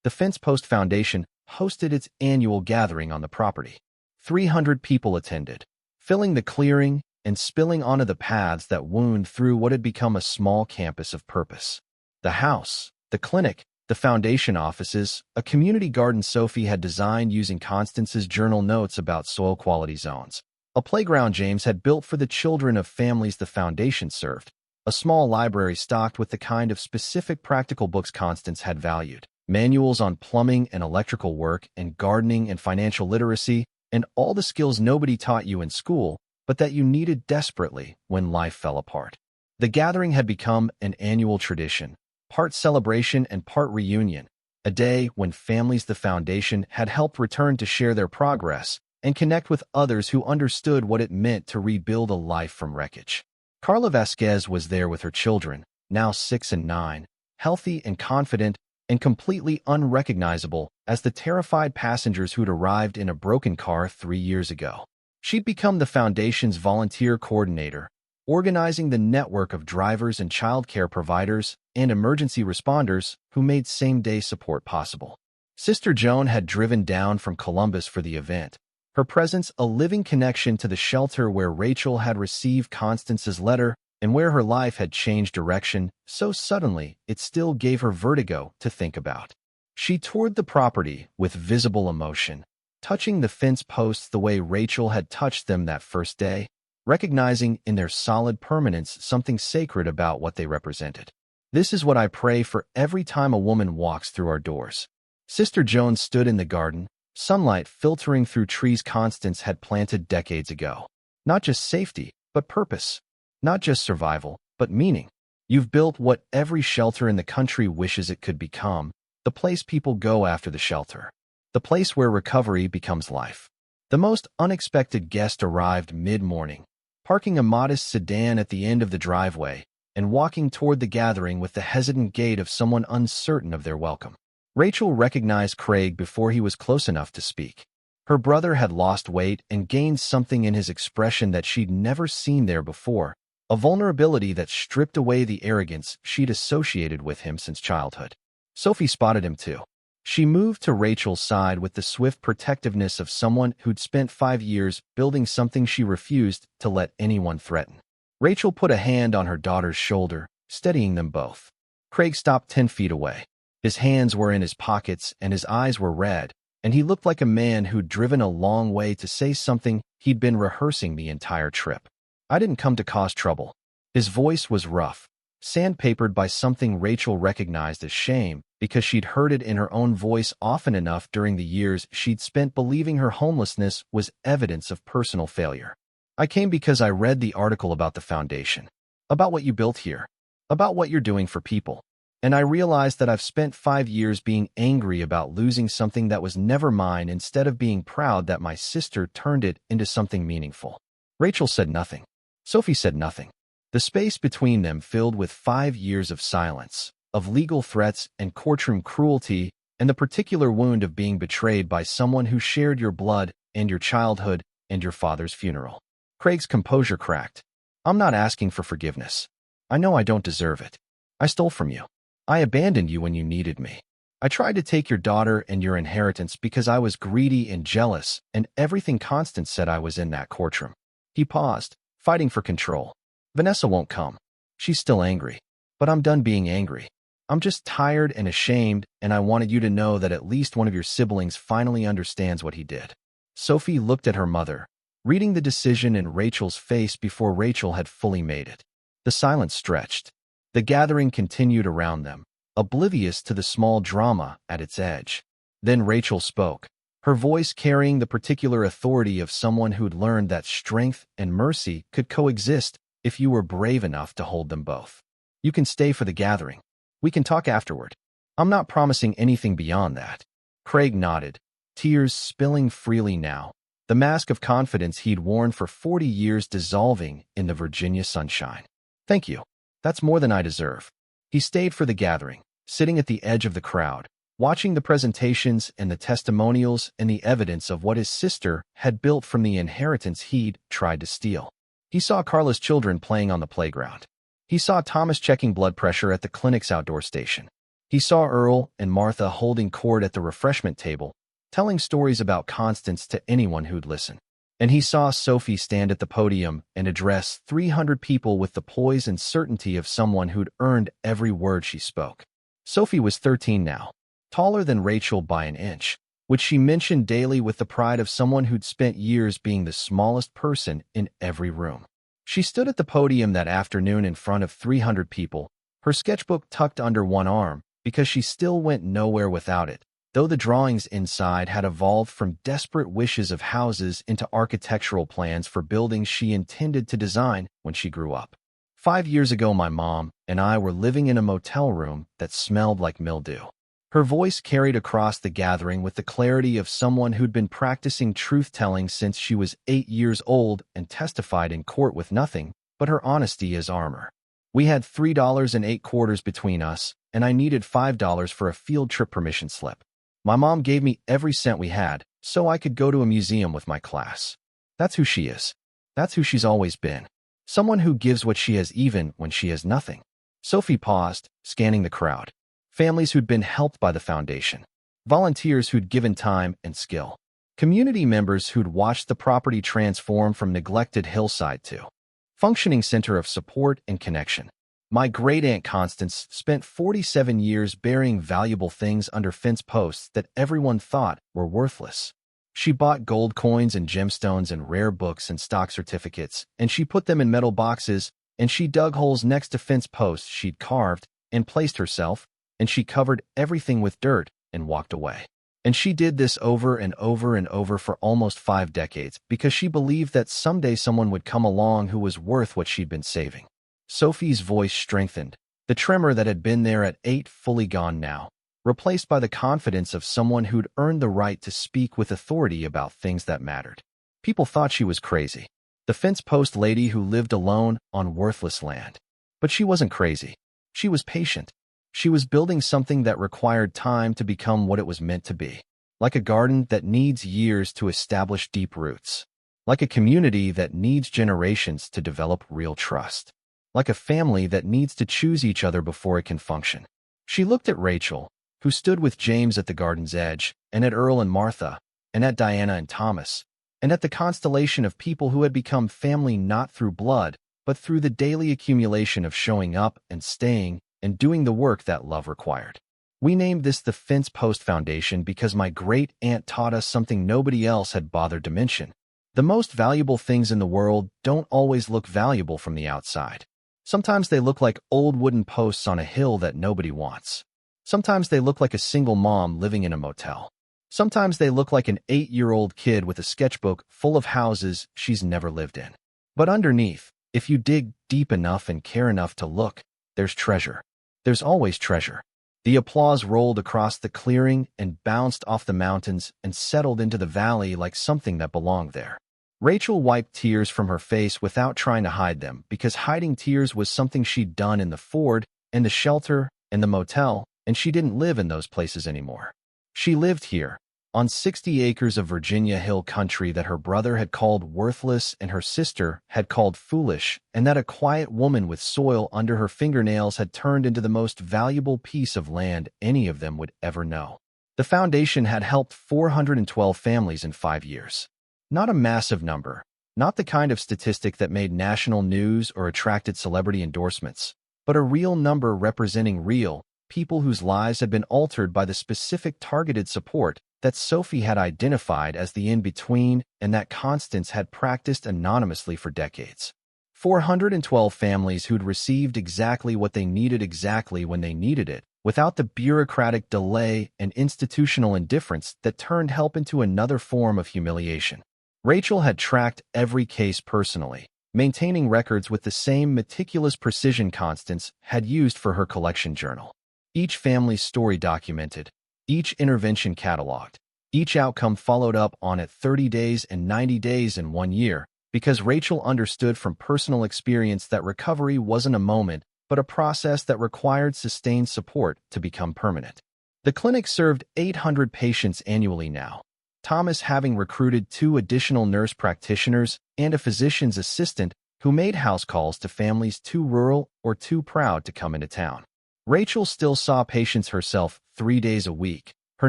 the Fence Post Foundation hosted its annual gathering on the property. 300 people attended, filling the clearing and spilling onto the paths that wound through what had become a small campus of purpose. The house, the clinic, the foundation offices, a community garden Sophie had designed using Constance's journal notes about soil quality zones. A playground James had built for the children of families the foundation served. A small library stocked with the kind of specific practical books Constance had valued. Manuals on plumbing and electrical work and gardening and financial literacy and all the skills nobody taught you in school, but that you needed desperately when life fell apart. The gathering had become an annual tradition, part celebration and part reunion, a day when families the foundation had helped return to share their progress and connect with others who understood what it meant to rebuild a life from wreckage. Carla Vasquez was there with her children, now 6 and 9, healthy and confident and completely unrecognizable as the terrified passengers who'd arrived in a broken car 3 years ago. She'd become the foundation's volunteer coordinator, organizing the network of drivers and childcare providers and emergency responders who made same-day support possible. Sister Joan had driven down from Columbus for the event, her presence a living connection to the shelter where Rachel had received Constance's letter and where her life had changed direction so suddenly it still gave her vertigo to think about. She toured the property with visible emotion, touching the fence posts the way Rachel had touched them that first day, recognizing in their solid permanence something sacred about what they represented. This is what I pray for every time a woman walks through our doors. Sister Joan stood in the garden, sunlight filtering through trees Constance had planted decades ago. Not just safety, but purpose. Not just survival, but meaning. You've built what every shelter in the country wishes it could become, the place people go after the shelter. The place where recovery becomes life. The most unexpected guest arrived mid-morning, parking a modest sedan at the end of the driveway and walking toward the gathering with the hesitant gait of someone uncertain of their welcome. Rachel recognized Craig before he was close enough to speak. Her brother had lost weight and gained something in his expression that she'd never seen there before, a vulnerability that stripped away the arrogance she'd associated with him since childhood. Sophie spotted him too. She moved to Rachel's side with the swift protectiveness of someone who'd spent 5 years building something she refused to let anyone threaten. Rachel put a hand on her daughter's shoulder, steadying them both. Craig stopped 10 feet away. His hands were in his pockets and his eyes were red, and he looked like a man who'd driven a long way to say something he'd been rehearsing the entire trip. I didn't come to cause trouble. His voice was rough, sandpapered by something Rachel recognized as shame, because she'd heard it in her own voice often enough during the years she'd spent believing her homelessness was evidence of personal failure. I came because I read the article about the foundation, about what you built here, about what you're doing for people. And I realized that I've spent 5 years being angry about losing something that was never mine instead of being proud that my sister turned it into something meaningful. Rachel said nothing. Sophie said nothing. The space between them filled with 5 years of silence, of legal threats and courtroom cruelty, and the particular wound of being betrayed by someone who shared your blood and your childhood and your father's funeral. Craig's composure cracked. I'm not asking for forgiveness. I know I don't deserve it. I stole from you. I abandoned you when you needed me. I tried to take your daughter and your inheritance because I was greedy and jealous, and everything Constance said I was in that courtroom. He paused, fighting for control. Vanessa won't come. She's still angry. But I'm done being angry. I'm just tired and ashamed, and I wanted you to know that at least one of your siblings finally understands what he did. Sophie looked at her mother, reading the decision in Rachel's face before Rachel had fully made it. The silence stretched. The gathering continued around them, oblivious to the small drama at its edge. Then Rachel spoke, her voice carrying the particular authority of someone who'd learned that strength and mercy could coexist if you were brave enough to hold them both. You can stay for the gathering. We can talk afterward. I'm not promising anything beyond that. Craig nodded, tears spilling freely now, the mask of confidence he'd worn for 40 years dissolving in the Virginia sunshine. Thank you. That's more than I deserve. He stayed for the gathering, sitting at the edge of the crowd, watching the presentations and the testimonials and the evidence of what his sister had built from the inheritance he'd tried to steal. He saw Carla's children playing on the playground. He saw Thomas checking blood pressure at the clinic's outdoor station. He saw Earl and Martha holding court at the refreshment table, telling stories about Constance to anyone who'd listen. And he saw Sophie stand at the podium and address 300 people with the poise and certainty of someone who'd earned every word she spoke. Sophie was 13 now, taller than Rachel by an inch, which she mentioned daily with the pride of someone who'd spent years being the smallest person in every room. She stood at the podium that afternoon in front of 300 people, her sketchbook tucked under one arm, because she still went nowhere without it, though the drawings inside had evolved from desperate wishes of houses into architectural plans for buildings she intended to design when she grew up. 5 years ago, my mom and I were living in a motel room that smelled like mildew. Her voice carried across the gathering with the clarity of someone who'd been practicing truth-telling since she was 8 years old and testified in court with nothing but her honesty as armor. We had $3.08 between us, and I needed $5 for a field trip permission slip. My mom gave me every cent we had so I could go to a museum with my class. That's who she is. That's who she's always been. Someone who gives what she has even when she has nothing. Sophie paused, scanning the crowd. Families who'd been helped by the foundation, volunteers who'd given time and skill, community members who'd watched the property transform from neglected hillside to functioning center of support and connection. My Great Aunt Constance spent 47 years burying valuable things under fence posts that everyone thought were worthless. She bought gold coins and gemstones and rare books and stock certificates, and she put them in metal boxes, and she dug holes next to fence posts she'd carved and placed herself, and she covered everything with dirt and walked away. And she did this over and over and over for almost 5 decades because she believed that someday someone would come along who was worth what she'd been saving. Sophie's voice strengthened, the tremor that had been there at 8 fully gone now, replaced by the confidence of someone who'd earned the right to speak with authority about things that mattered. People thought she was crazy, the fence post lady who lived alone on worthless land. But she wasn't crazy. She was patient. She was building something that required time to become what it was meant to be, like a garden that needs years to establish deep roots, like a community that needs generations to develop real trust, like a family that needs to choose each other before it can function. She looked at Rachel, who stood with James at the garden's edge, and at Earl and Martha, and at Diana and Thomas, and at the constellation of people who had become family not through blood, but through the daily accumulation of showing up and staying and doing the work that love required. We named this the Fence Post Foundation because my great aunt taught us something nobody else had bothered to mention. The most valuable things in the world don't always look valuable from the outside. Sometimes they look like old wooden posts on a hill that nobody wants. Sometimes they look like a single mom living in a motel. Sometimes they look like an 8-year-old kid with a sketchbook full of houses she's never lived in. But underneath, if you dig deep enough and care enough to look, there's treasure. There's always treasure. The applause rolled across the clearing and bounced off the mountains and settled into the valley like something that belonged there. Rachel wiped tears from her face without trying to hide them because hiding tears was something she'd done in the Ford and the shelter and the motel, and she didn't live in those places anymore. She lived here, on 60 acres of Virginia hill country that her brother had called worthless and her sister had called foolish, and that a quiet woman with soil under her fingernails had turned into the most valuable piece of land any of them would ever know. The foundation had helped 412 families in 5 years. Not a massive number, Not the kind of statistic that made national news or attracted celebrity endorsements, but a real number representing real people whose lives had been altered by the specific targeted support that Sophie had identified as the in-between and that Constance had practiced anonymously for decades. 412 families who'd received exactly what they needed exactly when they needed it, without the bureaucratic delay and institutional indifference that turned help into another form of humiliation. Rachel had tracked every case personally, maintaining records with the same meticulous precision Constance had used for her collection journal. Each family's story documented, each intervention cataloged, each outcome followed up on at 30 days and 90 days and 1 year, because Rachel understood from personal experience that recovery wasn't a moment, but a process that required sustained support to become permanent. The clinic served 800 patients annually now, Thomas having recruited 2 additional nurse practitioners and a physician's assistant who made house calls to families too rural or too proud to come into town. Rachel still saw patients herself 3 days a week, her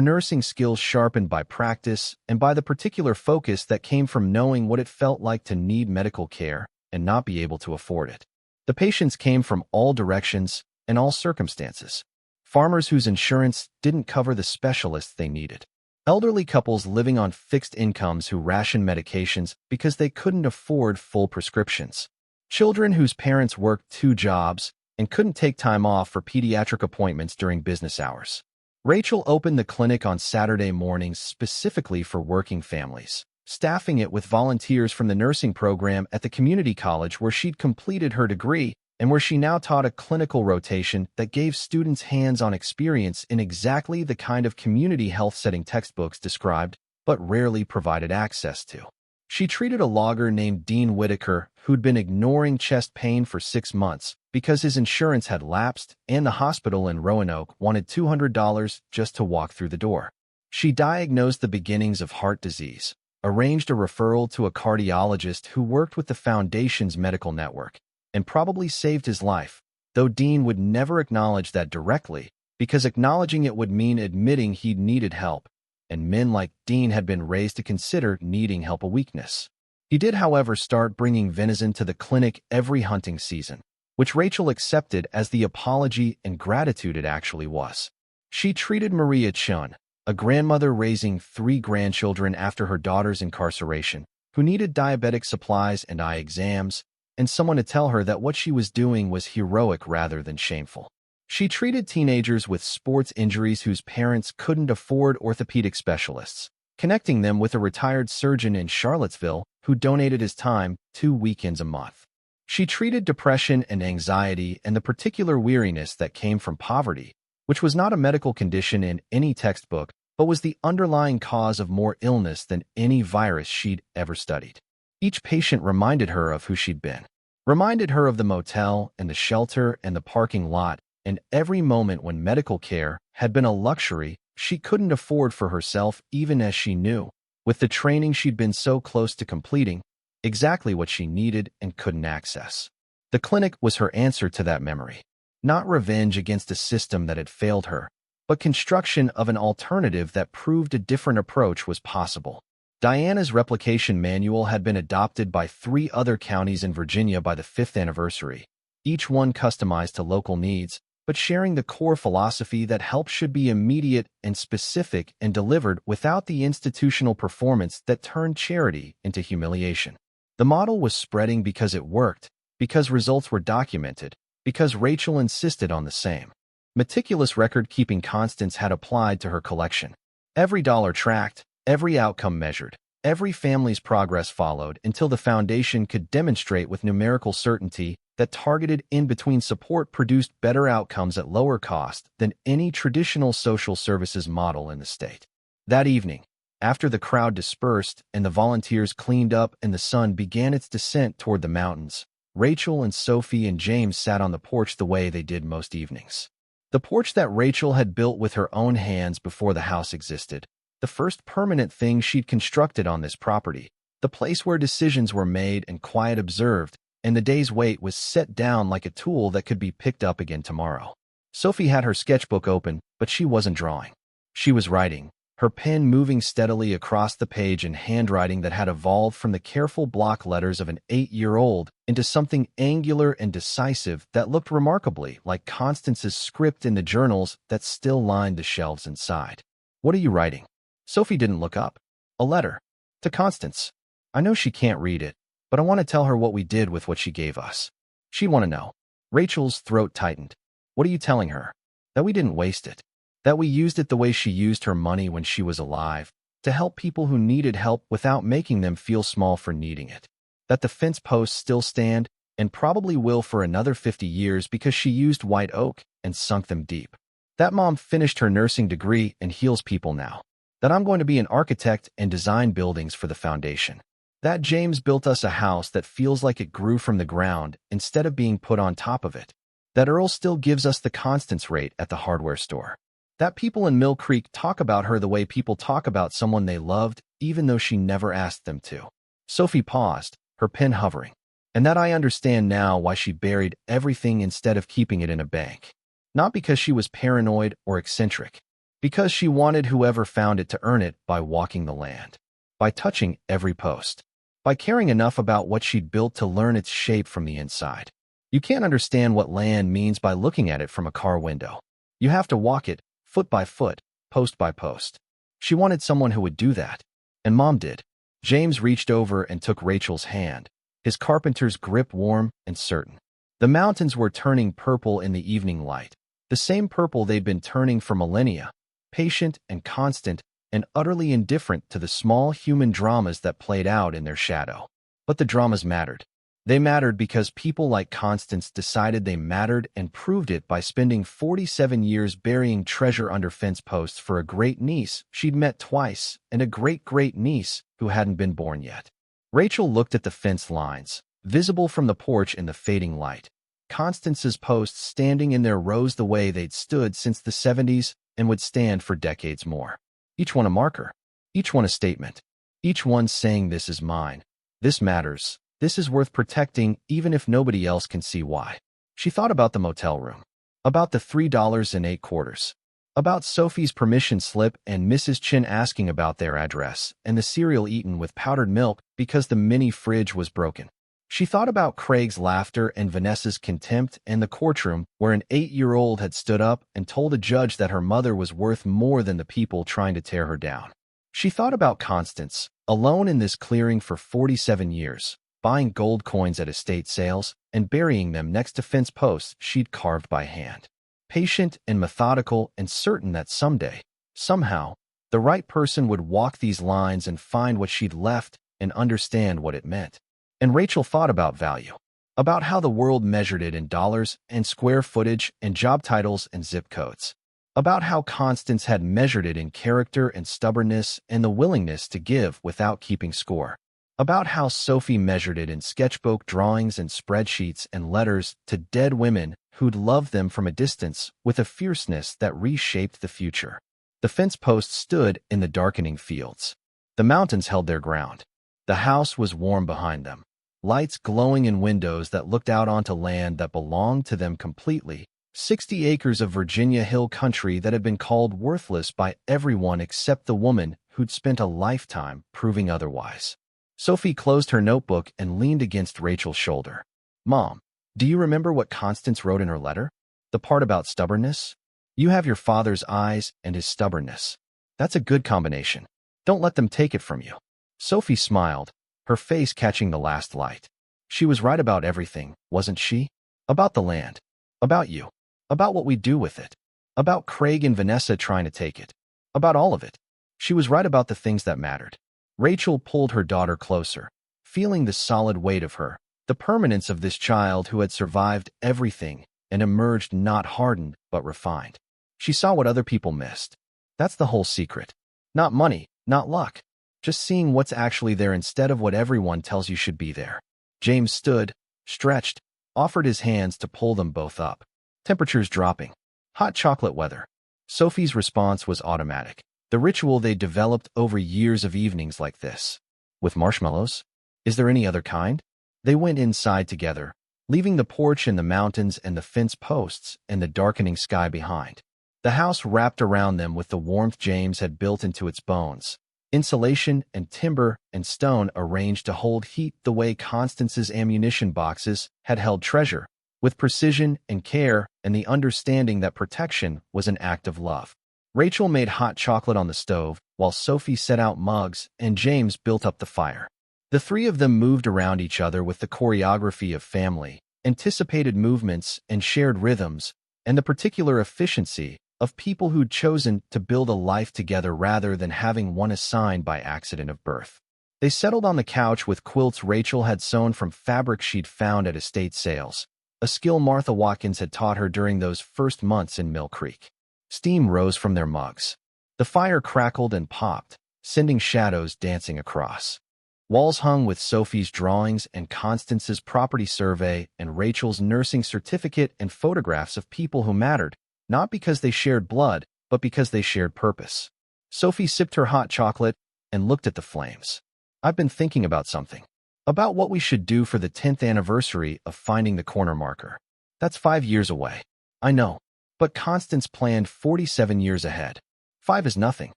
nursing skills sharpened by practice and by the particular focus that came from knowing what it felt like to need medical care and not be able to afford it. The patients came from all directions and all circumstances. Farmers whose insurance didn't cover the specialists they needed. Elderly couples living on fixed incomes who rationed medications because they couldn't afford full prescriptions. Children whose parents worked 2 jobs and couldn't take time off for pediatric appointments during business hours. Rachel opened the clinic on Saturday mornings specifically for working families, staffing it with volunteers from the nursing program at the community college where she'd completed her degree and where she now taught a clinical rotation that gave students hands-on experience in exactly the kind of community health setting textbooks described but rarely provided access to. She treated a logger named Dean Whitaker who'd been ignoring chest pain for 6 months because his insurance had lapsed and the hospital in Roanoke wanted $200 just to walk through the door. She diagnosed the beginnings of heart disease, arranged a referral to a cardiologist who worked with the Foundation's medical network, and probably saved his life, though Dean would never acknowledge that directly because acknowledging it would mean admitting he'd needed help, and men like Dean had been raised to consider needing help a weakness. He did, however, start bringing venison to the clinic every hunting season, which Rachel accepted as the apology and gratitude it actually was. She treated Maria Chun, a grandmother raising 3 grandchildren after her daughter's incarceration, who needed diabetic supplies and eye exams, and someone to tell her that what she was doing was heroic rather than shameful. She treated teenagers with sports injuries whose parents couldn't afford orthopedic specialists, connecting them with a retired surgeon in Charlottesville who donated his time 2 weekends a month. She treated depression and anxiety and the particular weariness that came from poverty, which was not a medical condition in any textbook, but was the underlying cause of more illness than any virus she'd ever studied. Each patient reminded her of who she'd been, reminded her of the motel and the shelter and the parking lot, and every moment when medical care had been a luxury she couldn't afford for herself, even as she knew, with the training she'd been so close to completing, exactly what she needed and couldn't access. The clinic was her answer to that memory. Not revenge against a system that had failed her, but construction of an alternative that proved a different approach was possible. Diana's replication manual had been adopted by 3 other counties in Virginia by the 5th anniversary, each one customized to local needs, but sharing the core philosophy that help should be immediate and specific and delivered without the institutional performance that turned charity into humiliation. The model was spreading because it worked, because results were documented, because Rachel insisted on the same. Meticulous record-keeping Constance had applied to her collection. Every dollar tracked, every outcome measured, every family's progress followed until the Foundation could demonstrate with numerical certainty that targeted in-between support produced better outcomes at lower cost than any traditional social services model in the state. That evening, after the crowd dispersed and the volunteers cleaned up and the sun began its descent toward the mountains, Rachel and Sophie and James sat on the porch the way they did most evenings. The porch that Rachel had built with her own hands before the house existed, the first permanent thing she'd constructed on this property, the place where decisions were made and quiet observed, and the day's weight was set down like a tool that could be picked up again tomorrow. Sophie had her sketchbook open, but she wasn't drawing. She was writing, her pen moving steadily across the page in handwriting that had evolved from the careful block letters of an 8-year-old into something angular and decisive that looked remarkably like Constance's script in the journals that still lined the shelves inside. "What are you writing?" Sophie didn't look up. "A letter. To Constance. I know she can't read it, but I want to tell her what we did with what she gave us. She'd want to know." Rachel's throat tightened. "What are you telling her?" "That we didn't waste it. That we used it the way she used her money when she was alive, to help people who needed help without making them feel small for needing it. That the fence posts still stand, and probably will for another 50 years because she used white oak and sunk them deep. That Mom finished her nursing degree and heals people now. That I'm going to be an architect and design buildings for the foundation. That James built us a house that feels like it grew from the ground instead of being put on top of it. That Earl still gives us the Constance rate at the hardware store. That people in Mill Creek talk about her the way people talk about someone they loved, even though she never asked them to." Sophie paused, her pen hovering. "And that I understand now why she buried everything instead of keeping it in a bank. Not because she was paranoid or eccentric. Because she wanted whoever found it to earn it by walking the land. By touching every post. By caring enough about what she'd built to learn its shape from the inside. You can't understand what land means by looking at it from a car window. You have to walk it, foot by foot, post by post. She wanted someone who would do that. And Mom did." James reached over and took Rachel's hand, his carpenter's grip warm and certain. The mountains were turning purple in the evening light, the same purple they'd been turning for millennia, patient and constant and utterly indifferent to the small human dramas that played out in their shadow. But the dramas mattered. They mattered because people like Constance decided they mattered and proved it by spending 47 years burying treasure under fence posts for a great-niece she'd met twice and a great-great-niece who hadn't been born yet. Rachel looked at the fence lines, visible from the porch in the fading light. Constance's posts standing in their rows the way they'd stood since the 70s and would stand for decades more. Each one a marker. Each one a statement. Each one saying, "This is mine. This matters. This is worth protecting even if nobody else can see why." She thought about the motel room. About the $3.08. About Sophie's permission slip and Mrs. Chin asking about their address and the cereal eaten with powdered milk because the mini fridge was broken. She thought about Craig's laughter and Vanessa's contempt and the courtroom where an 8-year-old had stood up and told a judge that her mother was worth more than the people trying to tear her down. She thought about Constance, alone in this clearing for 47 years, buying gold coins at estate sales and burying them next to fence posts she'd carved by hand. Patient and methodical and certain that someday, somehow, the right person would walk these lines and find what she'd left and understand what it meant. And Rachel thought about value, about how the world measured it in dollars and square footage and job titles and zip codes, about how Constance had measured it in character and stubbornness and the willingness to give without keeping score, about how Sophie measured it in sketchbook drawings and spreadsheets and letters to dead women who'd loved them from a distance with a fierceness that reshaped the future. The fence posts stood in the darkening fields. The mountains held their ground. The house was warm behind them, lights glowing in windows that looked out onto land that belonged to them completely, 60 acres of Virginia hill country that had been called worthless by everyone except the woman who'd spent a lifetime proving otherwise. Sophie closed her notebook and leaned against Rachel's shoulder. "Mom, do you remember what Constance wrote in her letter? The part about stubbornness? You have your father's eyes and his stubbornness. That's a good combination. Don't let them take it from you." Sophie smiled, her face catching the last light. She was right about everything, wasn't she? About the land. About you. About what we do with it. About Craig and Vanessa trying to take it. About all of it. She was right about the things that mattered. Rachel pulled her daughter closer, feeling the solid weight of her, the permanence of this child who had survived everything and emerged not hardened but refined. She saw what other people missed. That's the whole secret. Not money, not luck. Just seeing what's actually there instead of what everyone tells you should be there. James stood, stretched, offered his hands to pull them both up. Temperatures dropping. Hot chocolate weather. Sophie's response was automatic. The ritual they developed over years of evenings like this. With marshmallows? Is there any other kind? They went inside together, leaving the porch and the mountains and the fence posts and the darkening sky behind. The house wrapped around them with the warmth James had built into its bones. Insulation and timber and stone arranged to hold heat the way Constance's ammunition boxes had held treasure, with precision and care and the understanding that protection was an act of love. Rachel made hot chocolate on the stove, while Sophie set out mugs and James built up the fire. The three of them moved around each other with the choreography of family, anticipated movements and shared rhythms, and the particular efficiency of people who'd chosen to build a life together rather than having one assigned by accident of birth. They settled on the couch with quilts Rachel had sewn from fabric she'd found at estate sales, a skill Martha Watkins had taught her during those first months in Mill Creek. Steam rose from their mugs. The fire crackled and popped, sending shadows dancing across. Walls hung with Sophie's drawings and Constance's property survey and Rachel's nursing certificate and photographs of people who mattered, not because they shared blood, but because they shared purpose. Sophie sipped her hot chocolate and looked at the flames. I've been thinking about something. About what we should do for the 10th anniversary of finding the corner marker. That's 5 years away. I know. But Constance planned 47 years ahead. 5 is nothing.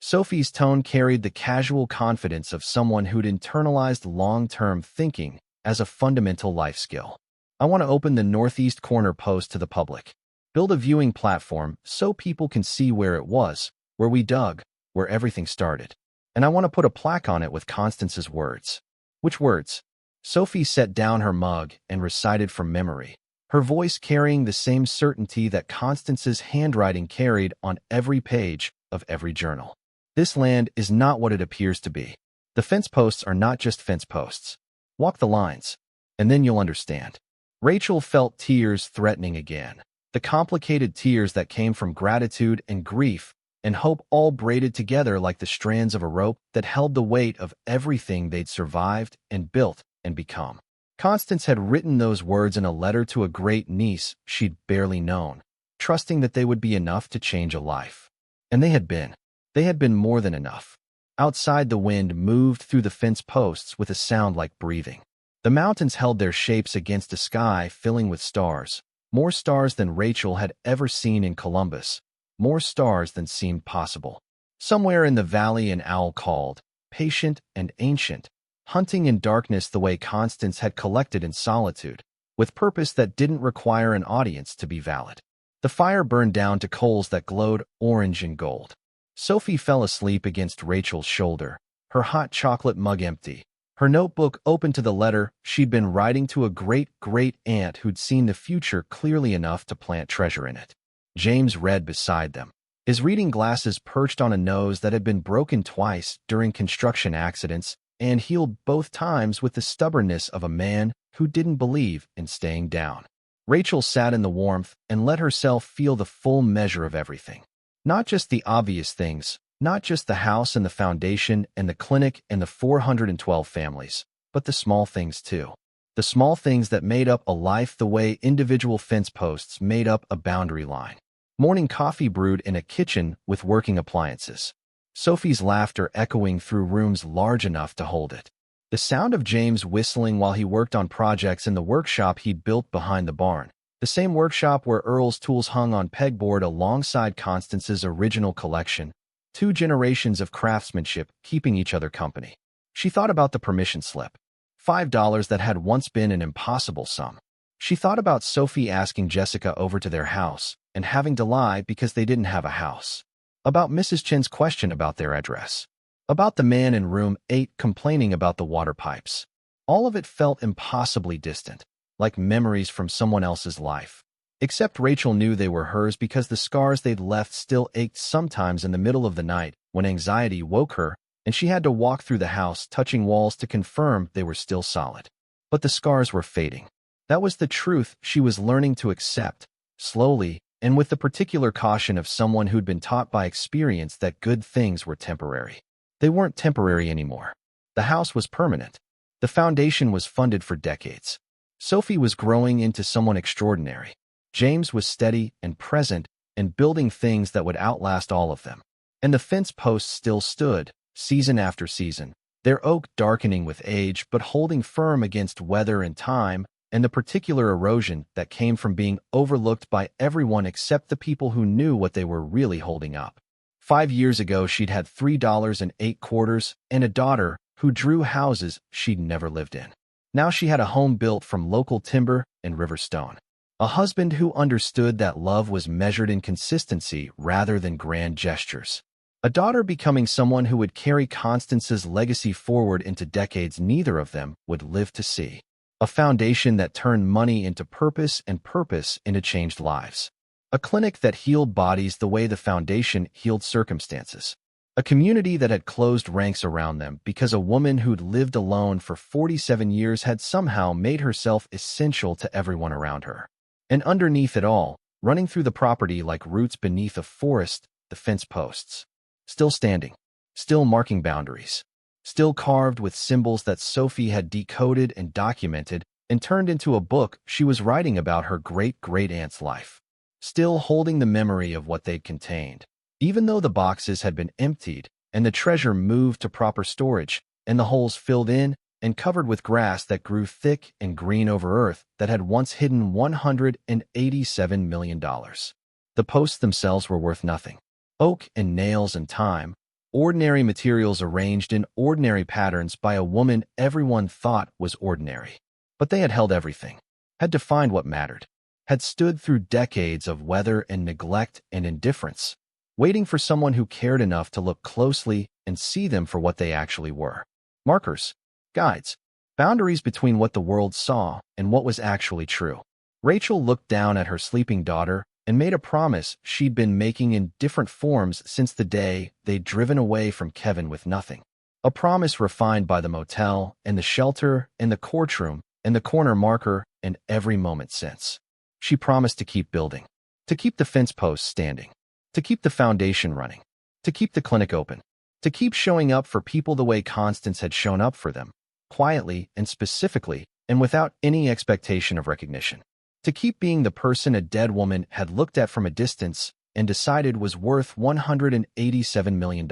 Sophie's tone carried the casual confidence of someone who'd internalized long-term thinking as a fundamental life skill. I want to open the Northeast Corner Post to the public. Build a viewing platform so people can see where it was, where we dug, where everything started. And I want to put a plaque on it with Constance's words. Which words? Sophie set down her mug and recited from memory, her voice carrying the same certainty that Constance's handwriting carried on every page of every journal. This land is not what it appears to be. The fence posts are not just fence posts. Walk the lines, and then you'll understand. Rachel felt tears threatening again. The complicated tears that came from gratitude and grief and hope all braided together like the strands of a rope that held the weight of everything they'd survived and built and become. Constance had written those words in a letter to a great niece she'd barely known, trusting that they would be enough to change a life. And they had been. They had been more than enough. Outside, the wind moved through the fence posts with a sound like breathing. The mountains held their shapes against a sky filling with stars, more stars than Rachel had ever seen in Columbus, more stars than seemed possible. Somewhere in the valley an owl called, patient and ancient, hunting in darkness the way Constance had collected in solitude, with purpose that didn't require an audience to be valid. The fire burned down to coals that glowed orange and gold. Sophie fell asleep against Rachel's shoulder, her hot chocolate mug empty, her notebook open to the letter she'd been writing to a great aunt who'd seen the future clearly enough to plant treasure in it. James read beside them, his reading glasses perched on a nose that had been broken twice during construction accidents and healed both times with the stubbornness of a man who didn't believe in staying down. Rachel sat in the warmth and let herself feel the full measure of everything. Not just the obvious things, not just the house and the foundation and the clinic and the 412 families, but the small things too. The small things that made up a life the way individual fence posts made up a boundary line. Morning coffee brewed in a kitchen with working appliances. Sophie's laughter echoing through rooms large enough to hold it. The sound of James whistling while he worked on projects in the workshop he'd built behind the barn. The same workshop where Earl's tools hung on pegboard alongside Constance's original collection. 2 generations of craftsmanship keeping each other company. She thought about the permission slip. $5 that had once been an impossible sum. She thought about Sophie asking Jessica over to their house and having to lie because they didn't have a house. About Mrs. Chen's question about their address. About the man in room 8 complaining about the water pipes. All of it felt impossibly distant, like memories from someone else's life. Except Rachel knew they were hers because the scars they'd left still ached sometimes in the middle of the night when anxiety woke her and she had to walk through the house touching walls to confirm they were still solid. But the scars were fading. That was the truth she was learning to accept, slowly, and with the particular caution of someone who'd been taught by experience that good things were temporary. They weren't temporary anymore. The house was permanent. The foundation was funded for decades. Sophie was growing into someone extraordinary. James was steady and present and building things that would outlast all of them. And the fence posts still stood, season after season, their oak darkening with age but holding firm against weather and time, and the particular erosion that came from being overlooked by everyone except the people who knew what they were really holding up. 5 years ago, she'd had $3.08 and a daughter who drew houses she'd never lived in. Now she had a home built from local timber and river stone. A husband who understood that love was measured in consistency rather than grand gestures. A daughter becoming someone who would carry Constance's legacy forward into decades neither of them would live to see. A foundation that turned money into purpose and purpose into changed lives. A clinic that healed bodies the way the foundation healed circumstances. A community that had closed ranks around them because a woman who'd lived alone for 47 years had somehow made herself essential to everyone around her. And underneath it all, running through the property like roots beneath a forest, the fence posts. Still standing, still marking boundaries, still carved with symbols that Sophie had decoded and documented and turned into a book she was writing about her great-great-aunt's life. Still holding the memory of what they'd contained. Even though the boxes had been emptied and the treasure moved to proper storage and the holes filled in and covered with grass that grew thick and green over earth that had once hidden $187 million. The posts themselves were worth nothing. Oak and nails and time, ordinary materials arranged in ordinary patterns by a woman everyone thought was ordinary. But they had held everything, had defined what mattered, had stood through decades of weather and neglect and indifference, waiting for someone who cared enough to look closely and see them for what they actually were. Markers, guides, boundaries between what the world saw and what was actually true. Rachel looked down at her sleeping daughter and made a promise she'd been making in different forms since the day they'd driven away from Kevin with nothing. A promise refined by the motel and the shelter and the courtroom and the corner marker and every moment since. She promised to keep building, to keep the fence posts standing, to keep the foundation running, to keep the clinic open, to keep showing up for people the way Constance had shown up for them, quietly and specifically and without any expectation of recognition. To keep being the person a dead woman had looked at from a distance and decided was worth $187 million.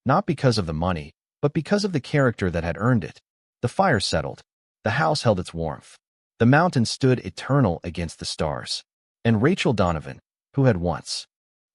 Not because of the money, but because of the character that had earned it. The fire settled. The house held its warmth. The mountain stood eternal against the stars. And Rachel Donovan, who had once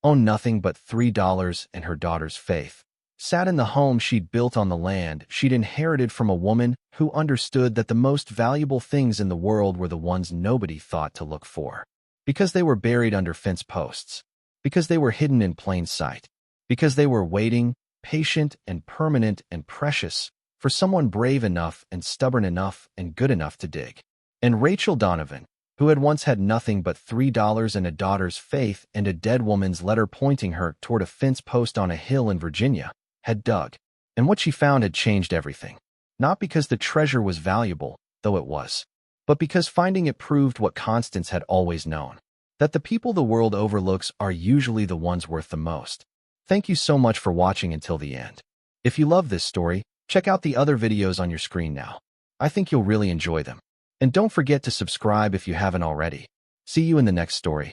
owned nothing but $3 and her daughter's faith, sat in the home she'd built on the land she'd inherited from a woman who understood that the most valuable things in the world were the ones nobody thought to look for. Because they were buried under fence posts. Because they were hidden in plain sight. Because they were waiting, patient and permanent and precious, for someone brave enough and stubborn enough and good enough to dig. And Rachel Donovan, who had once had nothing but $3 and a daughter's faith and a dead woman's letter pointing her toward a fence post on a hill in Virginia, had dug, and what she found had changed everything. Not because the treasure was valuable, though it was, but because finding it proved what Constance had always known, that the people the world overlooks are usually the ones worth the most. Thank you so much for watching until the end. If you love this story, check out the other videos on your screen now. I think you'll really enjoy them. And don't forget to subscribe if you haven't already. See you in the next story.